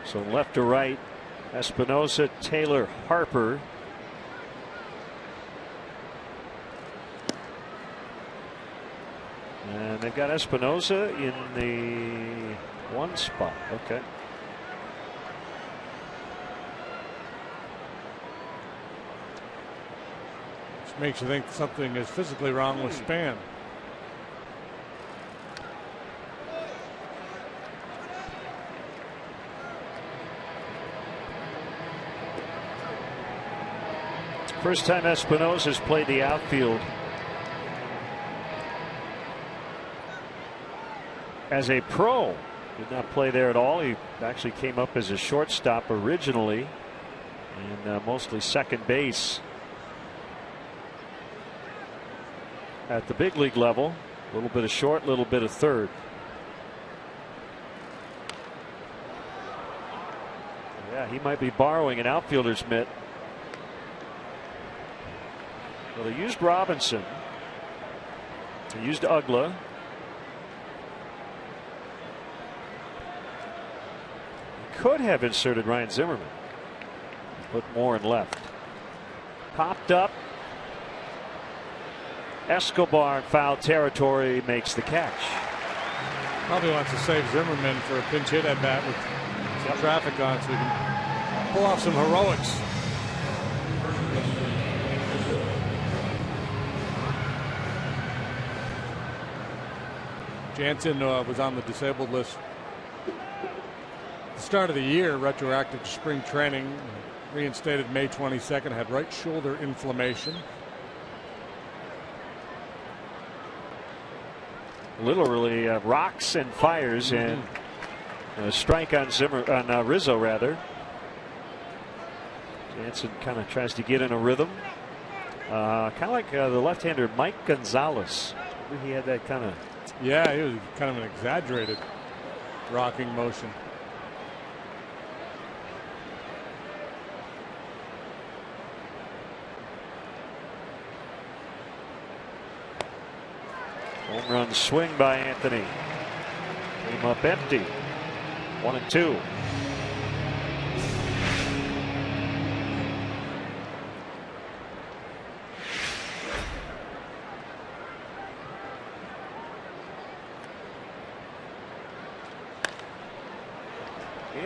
[SPEAKER 1] So left to right, Espinosa, Taylor, Harper. And they've got Espinosa in the 1 spot. Okay.
[SPEAKER 2] Which makes you think something is physically wrong with Span.
[SPEAKER 1] First time Espinosa's played the outfield as a pro. Did not play there at all. He actually came up as a shortstop originally, and mostly second base at the big league level. A little bit of short, a little bit of third. Yeah, he might be borrowing an outfielder's mitt. Well, they used Robinson. They used Ugla. Could have inserted Ryan Zimmerman. Put Moore in left. Popped up. Escobar in foul territory makes the catch.
[SPEAKER 2] Probably wants to save Zimmerman for a pinch hit at bat with some traffic on, so he can pull off some heroics. Jansen was on the disabled list at the start of the year, retroactive to spring training, reinstated May 22nd, had right shoulder inflammation.
[SPEAKER 1] Literally rocks and fires, and a strike on Rizzo rather. Jansen kind of tries to get in a rhythm, kind of like the left-hander Mike Gonzalez. He had that kind of.
[SPEAKER 2] Yeah, he was kind of an exaggerated rocking motion.
[SPEAKER 1] Home run swing by Anthony. Came up empty. 1-2.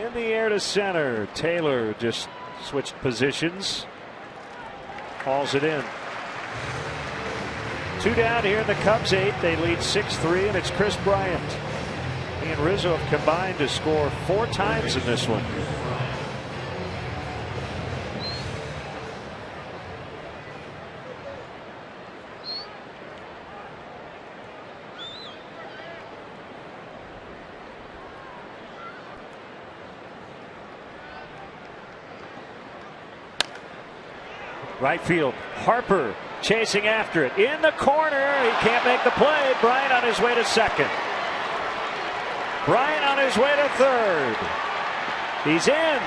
[SPEAKER 1] In the air to center. Taylor just switched positions. Hauls it in. 2 down here in the Cubs 8th. They lead 6-3, and it's Chris Bryant. He and Rizzo have combined to score 4 times in this one. Right field, Harper chasing after it. In the corner. He can't make the play. Bryant on his way to second. Bryant on his way to third. He's in.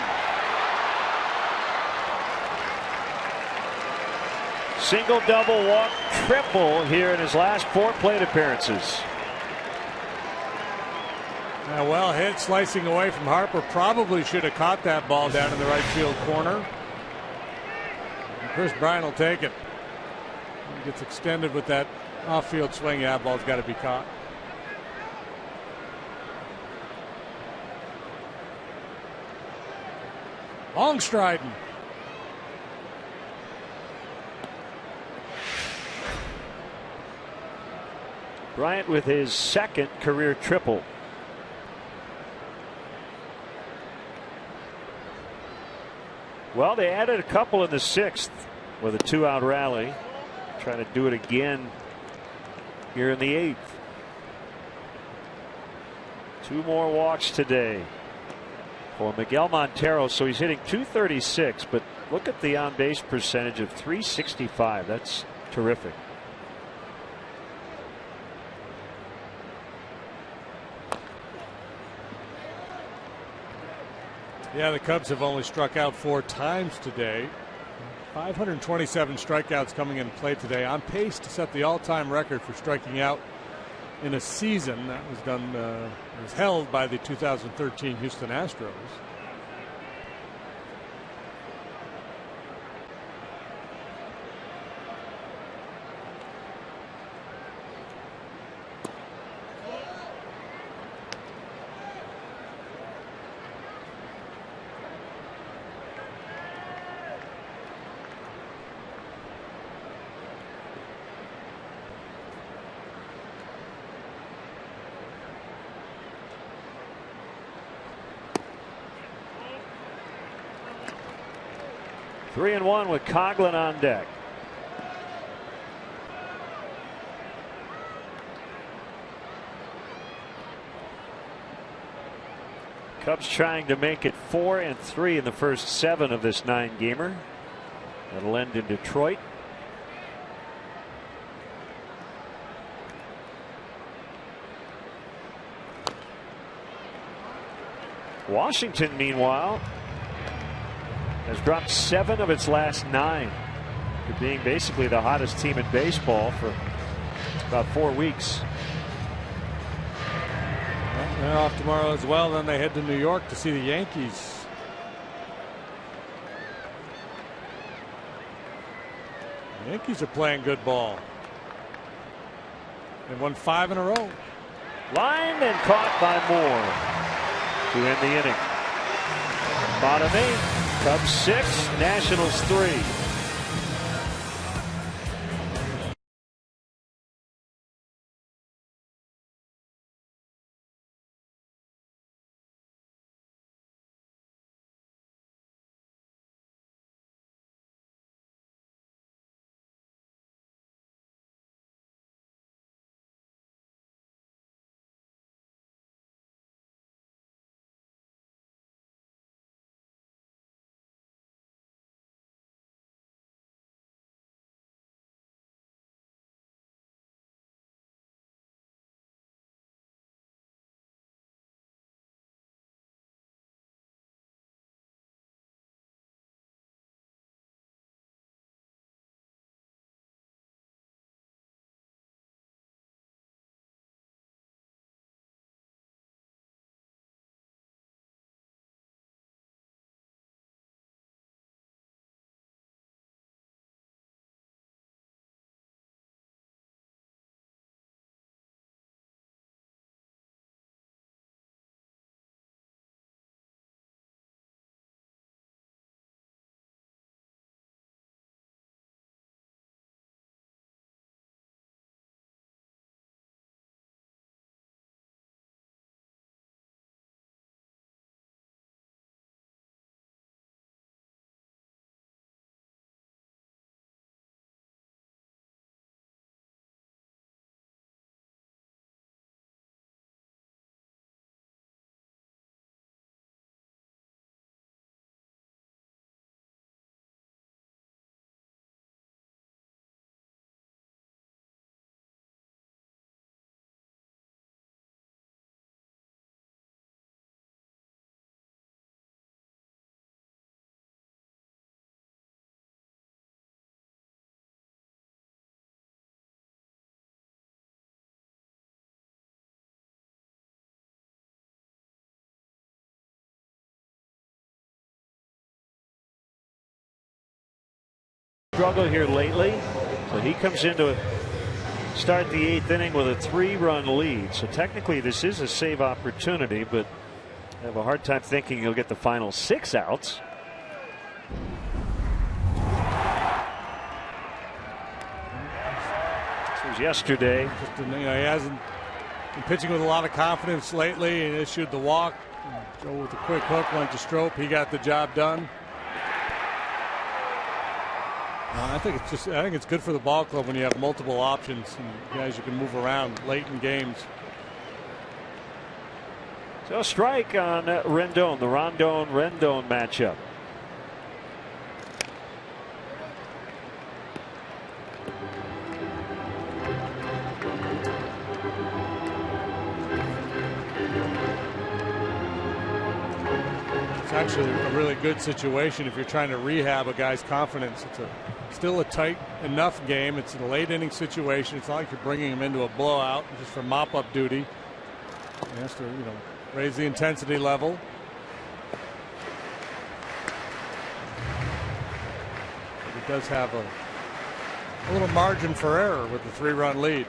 [SPEAKER 1] Single, double, walk, triple here in his last 4 plate appearances.
[SPEAKER 2] Well hit, slicing away from Harper. Probably should have caught that ball down in the right field corner. And Chris Bryant will take it. He gets extended with that off-field swing. Yeah, that ball's got to be caught. Long striding.
[SPEAKER 1] Bryant with his second career triple. Well, they added a couple in the 6th with a 2-out rally. Trying to do it again here in the 8th. 2 more walks today for Miguel Montero. So he's hitting .236, but look at the on-base percentage of .365. That's terrific.
[SPEAKER 2] Yeah, the Cubs have only struck out 4 times today. 527 strikeouts coming in play today, on pace to set the all-time record for striking out in a season. That was done, was held by the 2013 Houston Astros.
[SPEAKER 1] Three and one with Coughlin on deck. Cubs trying to make it 4-3 in the first 7 of this 9-gamer. That'll end in Detroit. Washington, meanwhile, has dropped 7 of its last 9 to being basically the hottest team in baseball for about 4 weeks.
[SPEAKER 2] Well, they're off tomorrow as well. Then they head to New York to see the Yankees. The Yankees are playing good ball. They won 5 in a row.
[SPEAKER 1] Lined and caught by Moore to end the inning. Bottom 8. Cubs 6, Nationals 3. struggle here lately. So he comes in to start the 8th inning with a 3-run lead. So technically this is a save opportunity, but I have a hard time thinking he'll get the final 6 outs. This was yesterday.
[SPEAKER 2] He hasn't been pitching with a lot of confidence lately, and issued the walk. Joe with a quick hook went to Strop. He got the job done. I think it's good for the ball club when you have multiple options and guys you can move around late in games.
[SPEAKER 1] So a strike on Rendon, the Rondon-Rendon matchup.
[SPEAKER 2] It's actually a really good situation if you're trying to rehab a guy's confidence. It's still a tight enough game. It's a late inning situation. It's not like you're bringing him into a blowout just for mop-up duty. He has to, raise the intensity level. But he does have a little margin for error with the 3-run lead.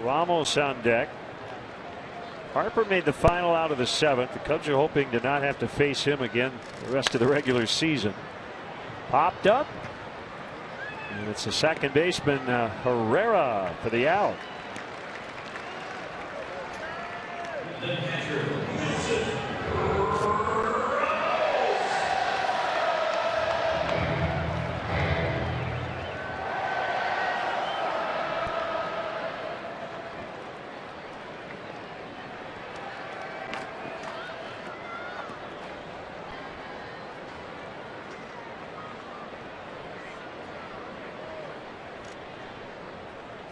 [SPEAKER 1] Ramos on deck. Harper made the final out of the 7th. The Cubs are hoping to not have to face him again the rest of the regular season. Popped up, and it's the second baseman Herrera for the out.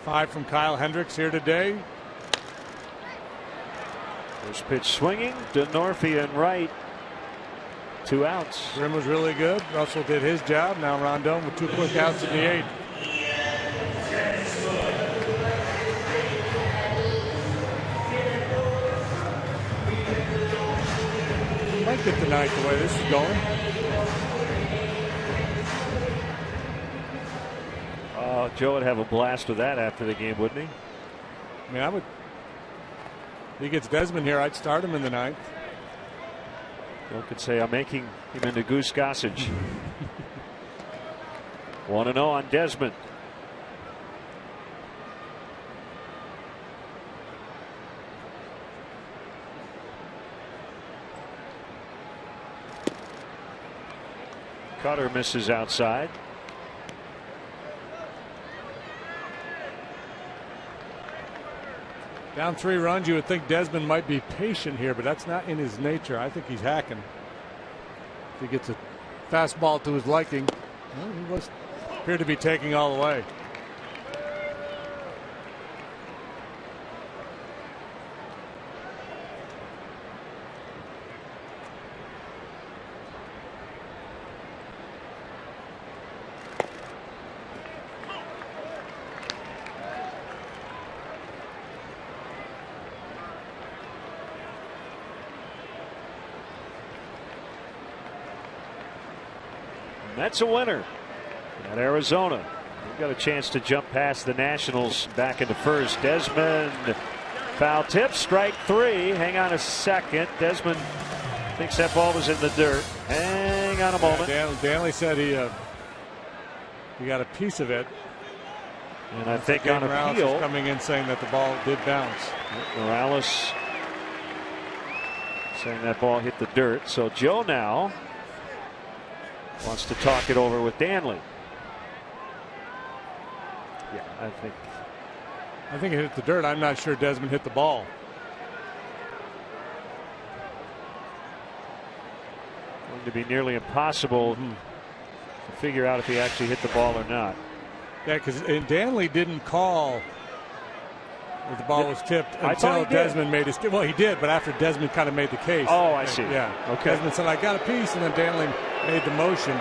[SPEAKER 2] Five from Kyle Hendricks here today.
[SPEAKER 1] First pitch swinging. Denorfian right. 2 outs.
[SPEAKER 2] Grimm was really good. Russell did his job. Now Rondon with 2 quick outs in the 8th. Might get the 9th the way this is going.
[SPEAKER 1] Joe would have a blast with that after the game, wouldn't he?
[SPEAKER 2] I mean, if he gets Desmond here, I'd start him in the 9th.
[SPEAKER 1] Joe could say, I'm making him into Goose Gossage. 1-0 on Desmond. Cutter misses outside.
[SPEAKER 2] Down 3 runs, you would think Desmond might be patient here, but that's not in his nature. I think he's hacking. If he gets a fastball to his liking, well, he appeared to be taking all the way.
[SPEAKER 1] That's a winner at Arizona. They've got a chance to jump past the Nationals back into first. Desmond, foul tip, strike 3. Hang on a second. Desmond thinks that ball was in the dirt. Hang on a moment.
[SPEAKER 2] Danley said he got a piece of it.
[SPEAKER 1] And I think on appeal,
[SPEAKER 2] coming in saying that the ball did bounce.
[SPEAKER 1] Morales saying that ball hit the dirt. So Joe now wants to talk it over with Danley. Yeah,
[SPEAKER 2] I think it hit the dirt. I'm not sure Desmond hit the ball.
[SPEAKER 1] Going to be nearly impossible to figure out if he actually hit the ball or not.
[SPEAKER 2] Yeah, because Danley didn't call The ball was tipped
[SPEAKER 1] I
[SPEAKER 2] until Desmond made his. Well, he did, but after Desmond kind of made the case.
[SPEAKER 1] Oh, I see.
[SPEAKER 2] Yeah.
[SPEAKER 1] Okay.
[SPEAKER 2] Desmond said, "I got a piece," and then Danley made the motion.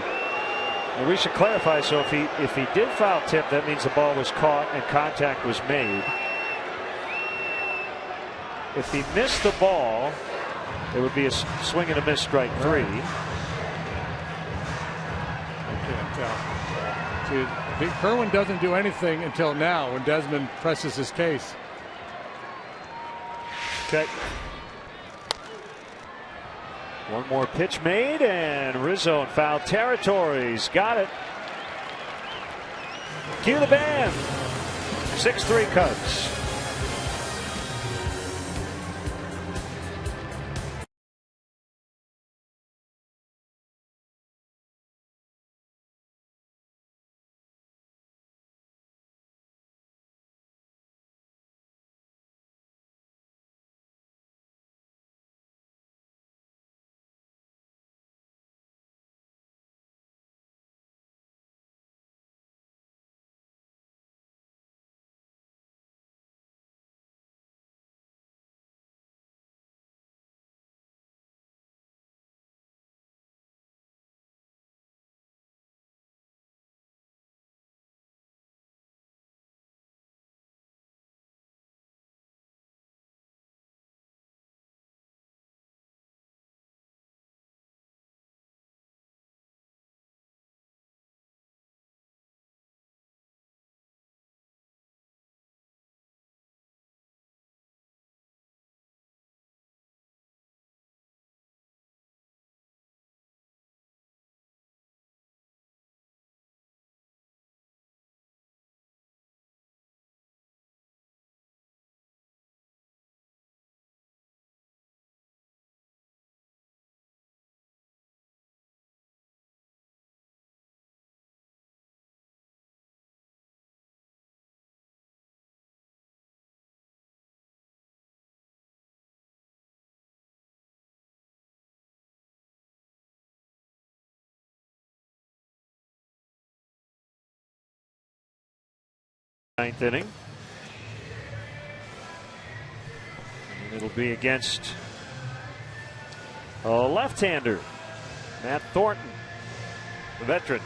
[SPEAKER 1] Well, we should clarify. So if he did foul tip, that means the ball was caught and contact was made. If he missed the ball, it would be a swing and a miss, strike 3.
[SPEAKER 2] I can't tell. See, Kerwin doesn't do anything until now when Desmond presses his case.
[SPEAKER 1] Okay. One more pitch made, and Rizzo in foul territory. He's got it. Cue the band. 6-3 Cubs. Ninth inning. And it'll be against a left-hander, Matt Thornton, the veteran.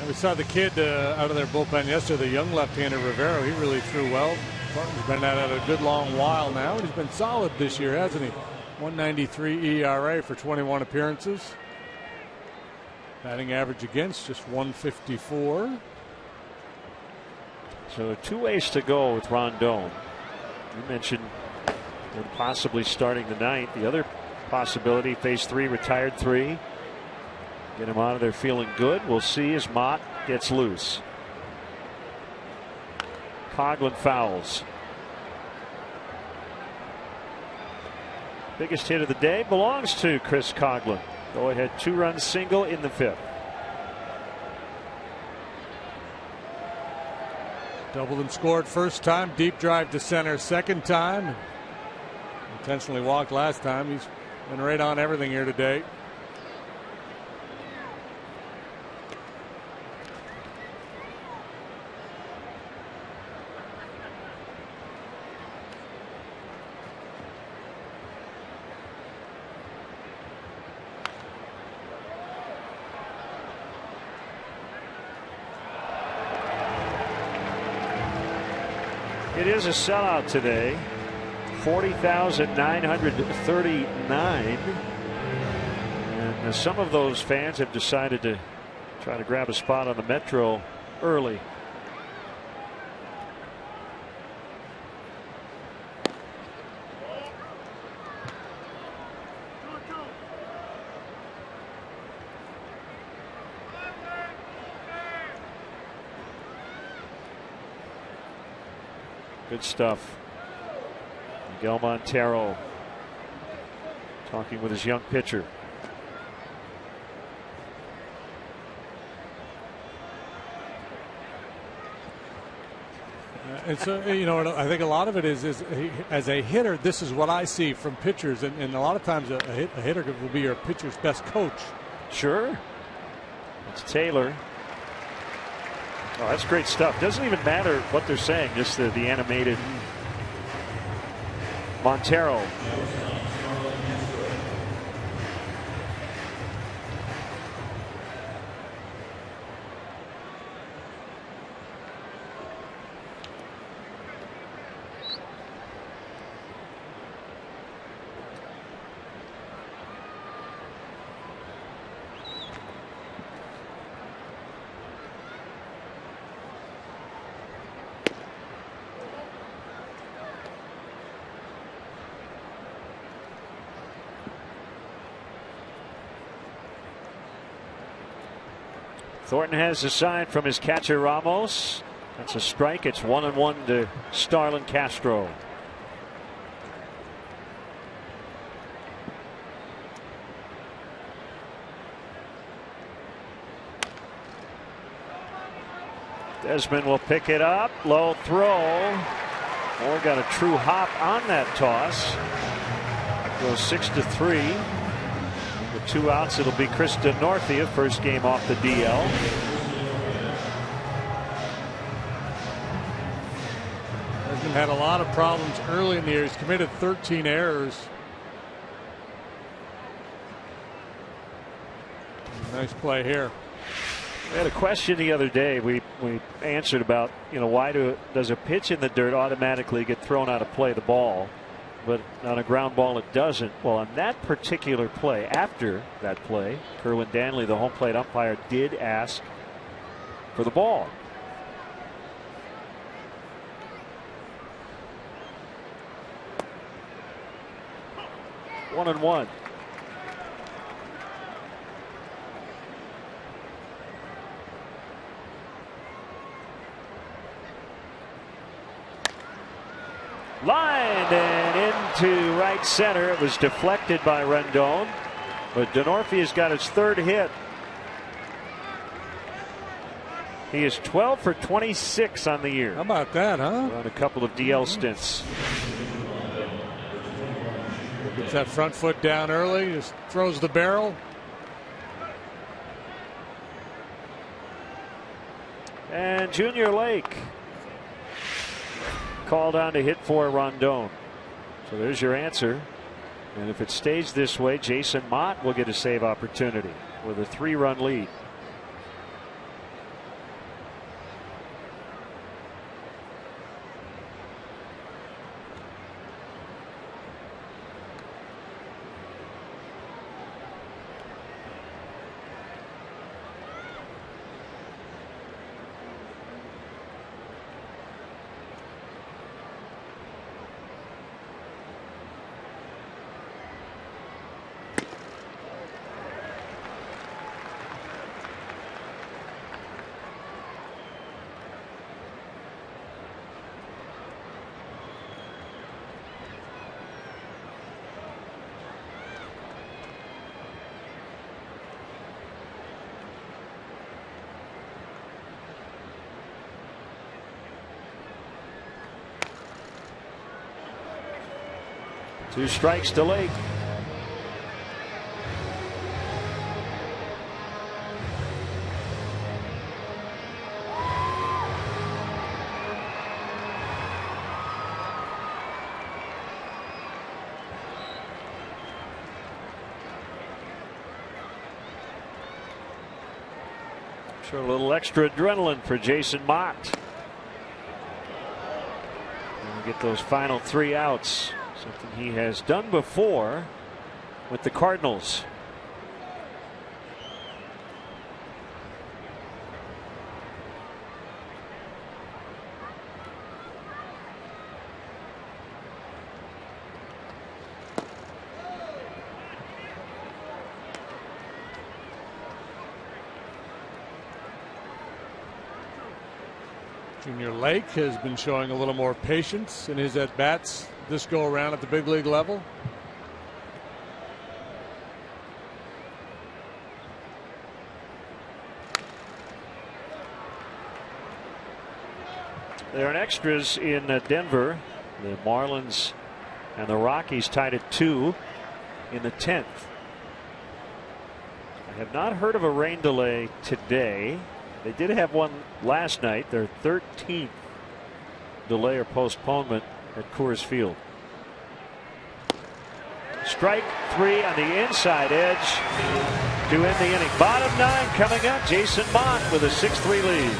[SPEAKER 2] And we saw the kid out of their bullpen yesterday, the young left-hander Rivero. He really threw well. Thornton's been at it a good long while now, and he's been solid this year, hasn't he? 193 ERA for 21 appearances. Batting average against just 154.
[SPEAKER 1] So 2 ways to go with Rondon. You mentioned him possibly starting the ninth. The other possibility, phase 3, retired 3. Get him out of there feeling good. We'll see as Mott gets loose. Coghlan fouls. Biggest hit of the day belongs to Chris Coghlan. Go ahead 2-run single in the 5th.
[SPEAKER 2] Doubled and scored first time. Deep drive to center second time. Intentionally walked last time. He's been right on everything here today.
[SPEAKER 1] It is a sellout today. 40,939. And some of those fans have decided to try to grab a spot on the Metro early. Good stuff. Miguel Montero talking with his young pitcher.
[SPEAKER 2] And so, you know, I think a lot of it is as a hitter, this is what I see from pitchers. And a lot of times a hitter will be your pitcher's best coach.
[SPEAKER 1] Sure. It's Taylor. Oh, that's great stuff. Doesn't even matter what they're saying, just the animated Montero. Thornton has a sign from his catcher Ramos. That's a strike. It's 1-1 to Starlin Castro. Desmond will pick it up. Low throw. Moore got a true hop on that toss. Goes 6-3. With 2 outs, it'll be Chris Denorfia, first game off the DL.
[SPEAKER 2] Desmond had a lot of problems early in the year. He's committed 13 errors. Nice play here.
[SPEAKER 1] We had a question the other day we answered about, why does a pitch in the dirt automatically get thrown out of play the ball, but on a ground ball it doesn't. Well, on that particular play, after that play, Kerwin Danley, the home plate umpire, did ask for the ball. One and one. Lined and into right center. It was deflected by Rendon, but Denorfia's got his 3rd hit. He is 12 for 26 on the year.
[SPEAKER 2] How about that, huh?
[SPEAKER 1] On a couple of DL stints.
[SPEAKER 2] Gets that front foot down early, just throws the barrel.
[SPEAKER 1] And Junior Lake called on to hit for Rondon. So there's your answer. And if it stays this way, Jason Mott will get a save opportunity with a 3-run lead. Two strikes to Lake. Sure, a little extra adrenaline for Jason Mott. And get those final 3 outs. Something he has done before with the Cardinals.
[SPEAKER 2] Junior Lake has been showing a little more patience in his at-bats this go around at the big league level.
[SPEAKER 1] There are extras in Denver. The Marlins and the Rockies tied at 2 in the 10th. I have not heard of a rain delay today. They did have one last night, their 13th delay or postponement at Coors Field. Strike 3 on the inside edge to end the inning. Bottom 9 coming up. Jason Mott with a 6-3 lead.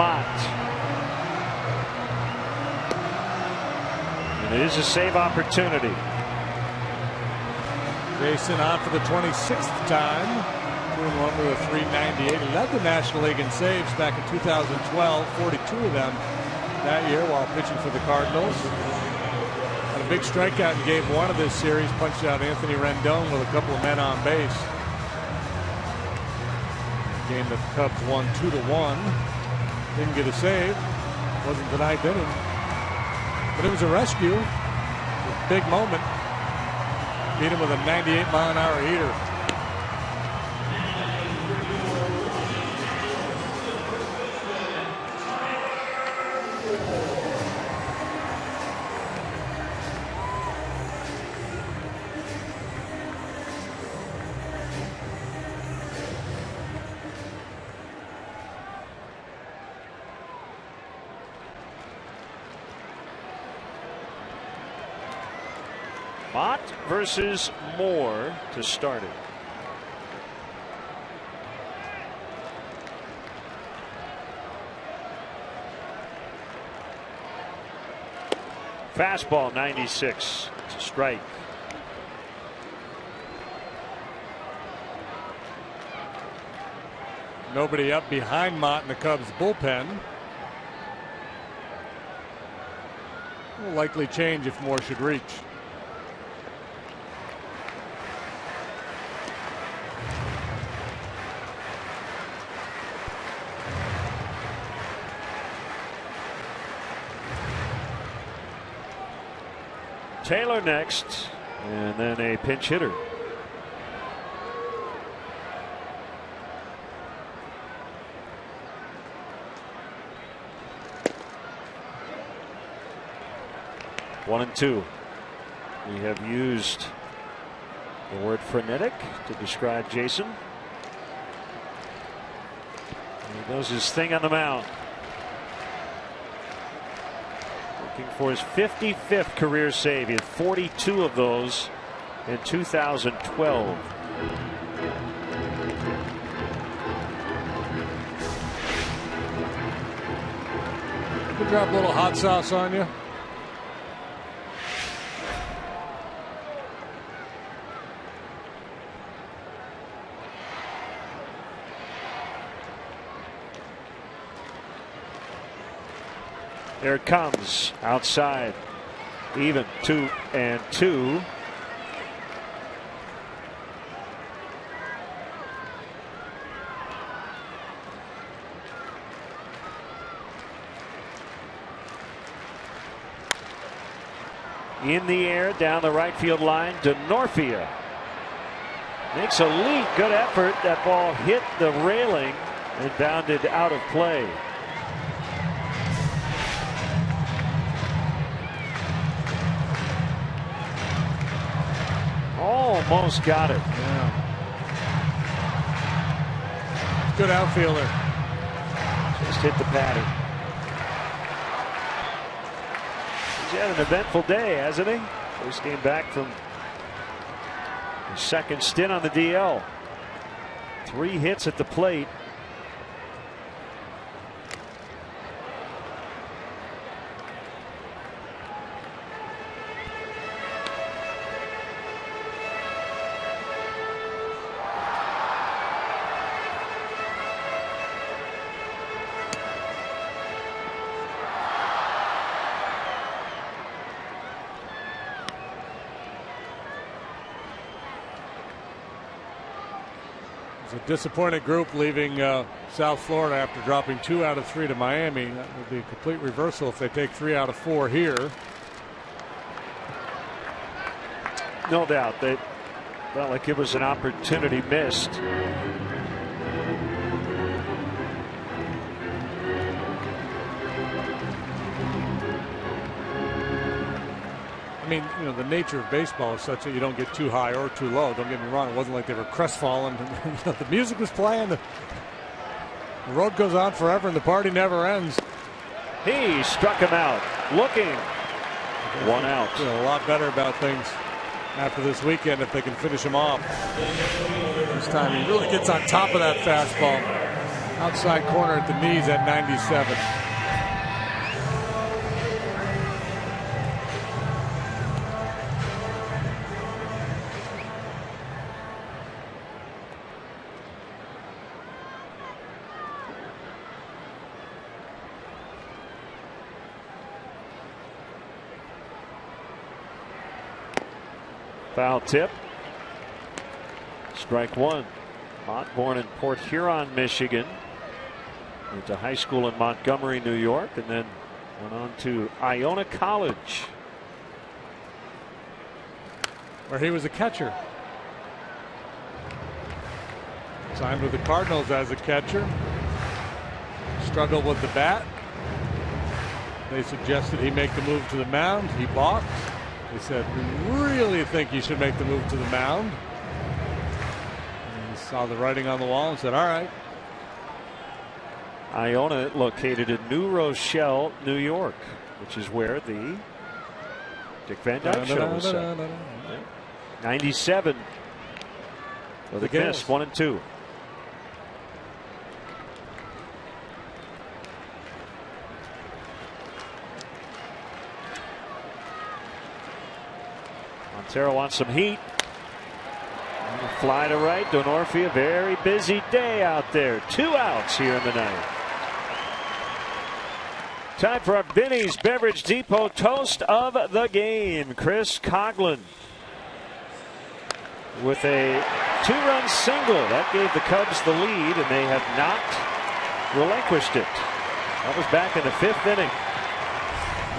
[SPEAKER 1] Mott. And it is a save opportunity.
[SPEAKER 2] Jason on for the 26th time. 2-1 with a 398. He led the National League in saves back in 2012. 42 of them that year while pitching for the Cardinals. Had a big strikeout in game 1 of this series. Punched out Anthony Rendon with a couple of men on base. Game that the Cubs won 2-1. Didn't get a save. Wasn't the ninth inning. But it was a rescue. A big moment. Beat him with a 98-mile-an-hour heater.
[SPEAKER 1] Mott versus Moore to start it. Fastball 96. It's a strike.
[SPEAKER 2] Nobody up behind Mott in the Cubs bullpen. Will likely change if Moore should reach.
[SPEAKER 1] Taylor next, and then a pinch hitter. One and two. We have used the word frenetic to describe Jason. He does his thing on the mound. Looking for his 55th career save. He had 42 of those in 2012.
[SPEAKER 2] Could drop a little hot sauce on you.
[SPEAKER 1] There it comes outside. Even 2-2. In the air down the right field line. Denorfia makes a leap. Good effort. That ball hit the railing and bounded out of play. Almost got it.
[SPEAKER 2] Yeah. Good outfielder.
[SPEAKER 1] Just hit the padding. He's had an eventful day, hasn't he? First game back from his second stint on the DL. 3 hits at the plate.
[SPEAKER 2] A disappointed group leaving South Florida after dropping 2 out of 3 to Miami. That would be a complete reversal if they take 3 out of 4 here.
[SPEAKER 1] No doubt. They felt like it was an opportunity missed.
[SPEAKER 2] I mean, you know, the nature of baseball is such that you don't get too high or too low. Don't get me wrong. It wasn't like they were crestfallen. The music was playing. The road goes on forever and the party never ends.
[SPEAKER 1] He struck him out. Looking. 1 out.
[SPEAKER 2] Feel a lot better about things after this weekend if they can finish him off. This time he really gets on top of that fastball. Outside corner at the knees at 97.
[SPEAKER 1] Foul tip. Strike 1. Mott, born in Port Huron, Michigan. Went to high school in Montgomery, New York, and then went on to Iona College,
[SPEAKER 2] where he was a catcher. Signed with the Cardinals as a catcher. Struggled with the bat. They suggested he make the move to the mound. He balked. They said, we really think you should make the move to the mound. And he saw the writing on the wall and said, all right.
[SPEAKER 1] Iona, located in New Rochelle, New York, which is where the Dick Van Dyke Show was set. 97 for the Kiss, 1-2. Montero wants some heat. Fly to right. Denorfia, very busy day out there. 2 outs here in the ninth. Time for our Benny's Beverage Depot toast of the game. Chris Coughlin with a 2-run single. That gave the Cubs the lead, and they have not relinquished it. That was back in the 5th inning.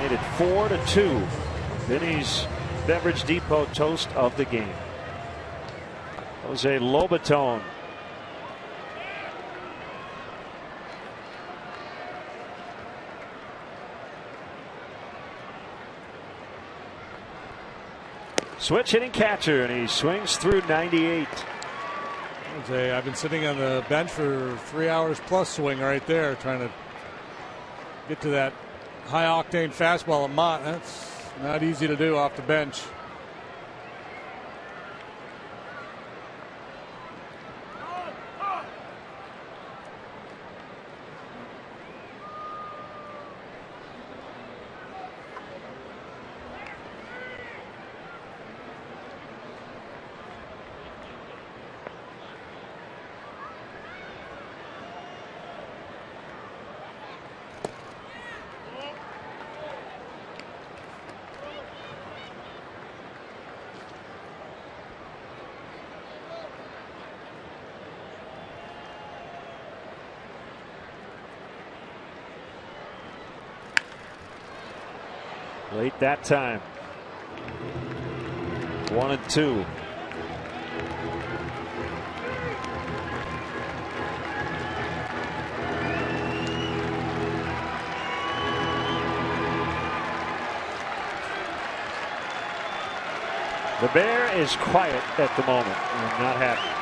[SPEAKER 1] Made it 4-2. Benny's Beverage Depot toast of the game. Jose Lobaton. Switch hitting catcher, and he swings through 98.
[SPEAKER 2] I've been sitting on the bench for 3 hours plus swing right there, trying to get to that high octane fastball of Mott. That's not easy to do off the bench.
[SPEAKER 1] Late that time. 1-2. The Bear is quiet at the moment and not happy.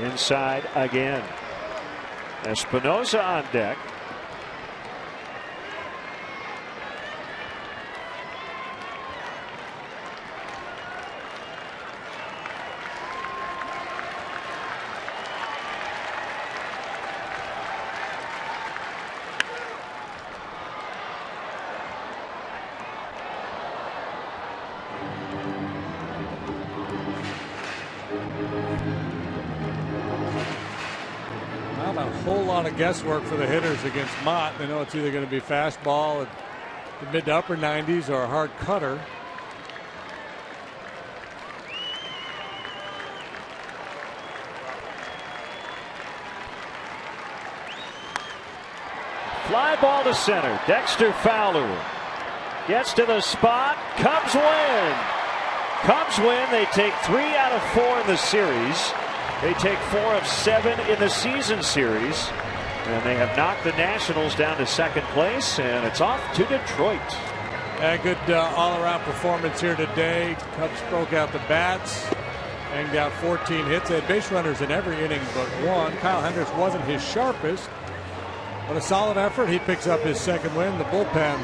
[SPEAKER 1] Inside again. Espinosa on deck.
[SPEAKER 2] Not a whole lot of guesswork for the hitters against Mott. They know it's either going to be fastball at the mid to upper 90s or a hard cutter.
[SPEAKER 1] Fly ball to center. Dexter Fowler gets to the spot. Cubs win. Cubs win. They take 3 out of 4 in the series. They take 4 of 7 in the season series. And they have knocked the Nationals down to second place. And it's off to Detroit.
[SPEAKER 2] A good all-around performance here today. Cubs broke out the bats. Banged out 14 hits. They had base runners in every inning but one. Kyle Hendricks wasn't his sharpest. But a solid effort. He picks up his second win. The bullpen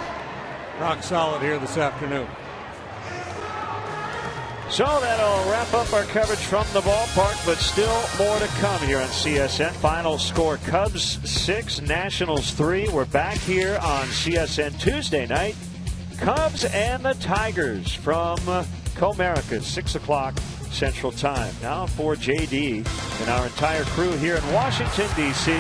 [SPEAKER 2] rock solid here this afternoon.
[SPEAKER 1] So that'll wrap up our coverage from the ballpark, but still more to come here on CSN. Final score, Cubs 6, Nationals 3. We're back here on CSN Tuesday night. Cubs and the Tigers from Comerica, 6 o'clock Central Time. Now for JD and our entire crew here in Washington, D.C.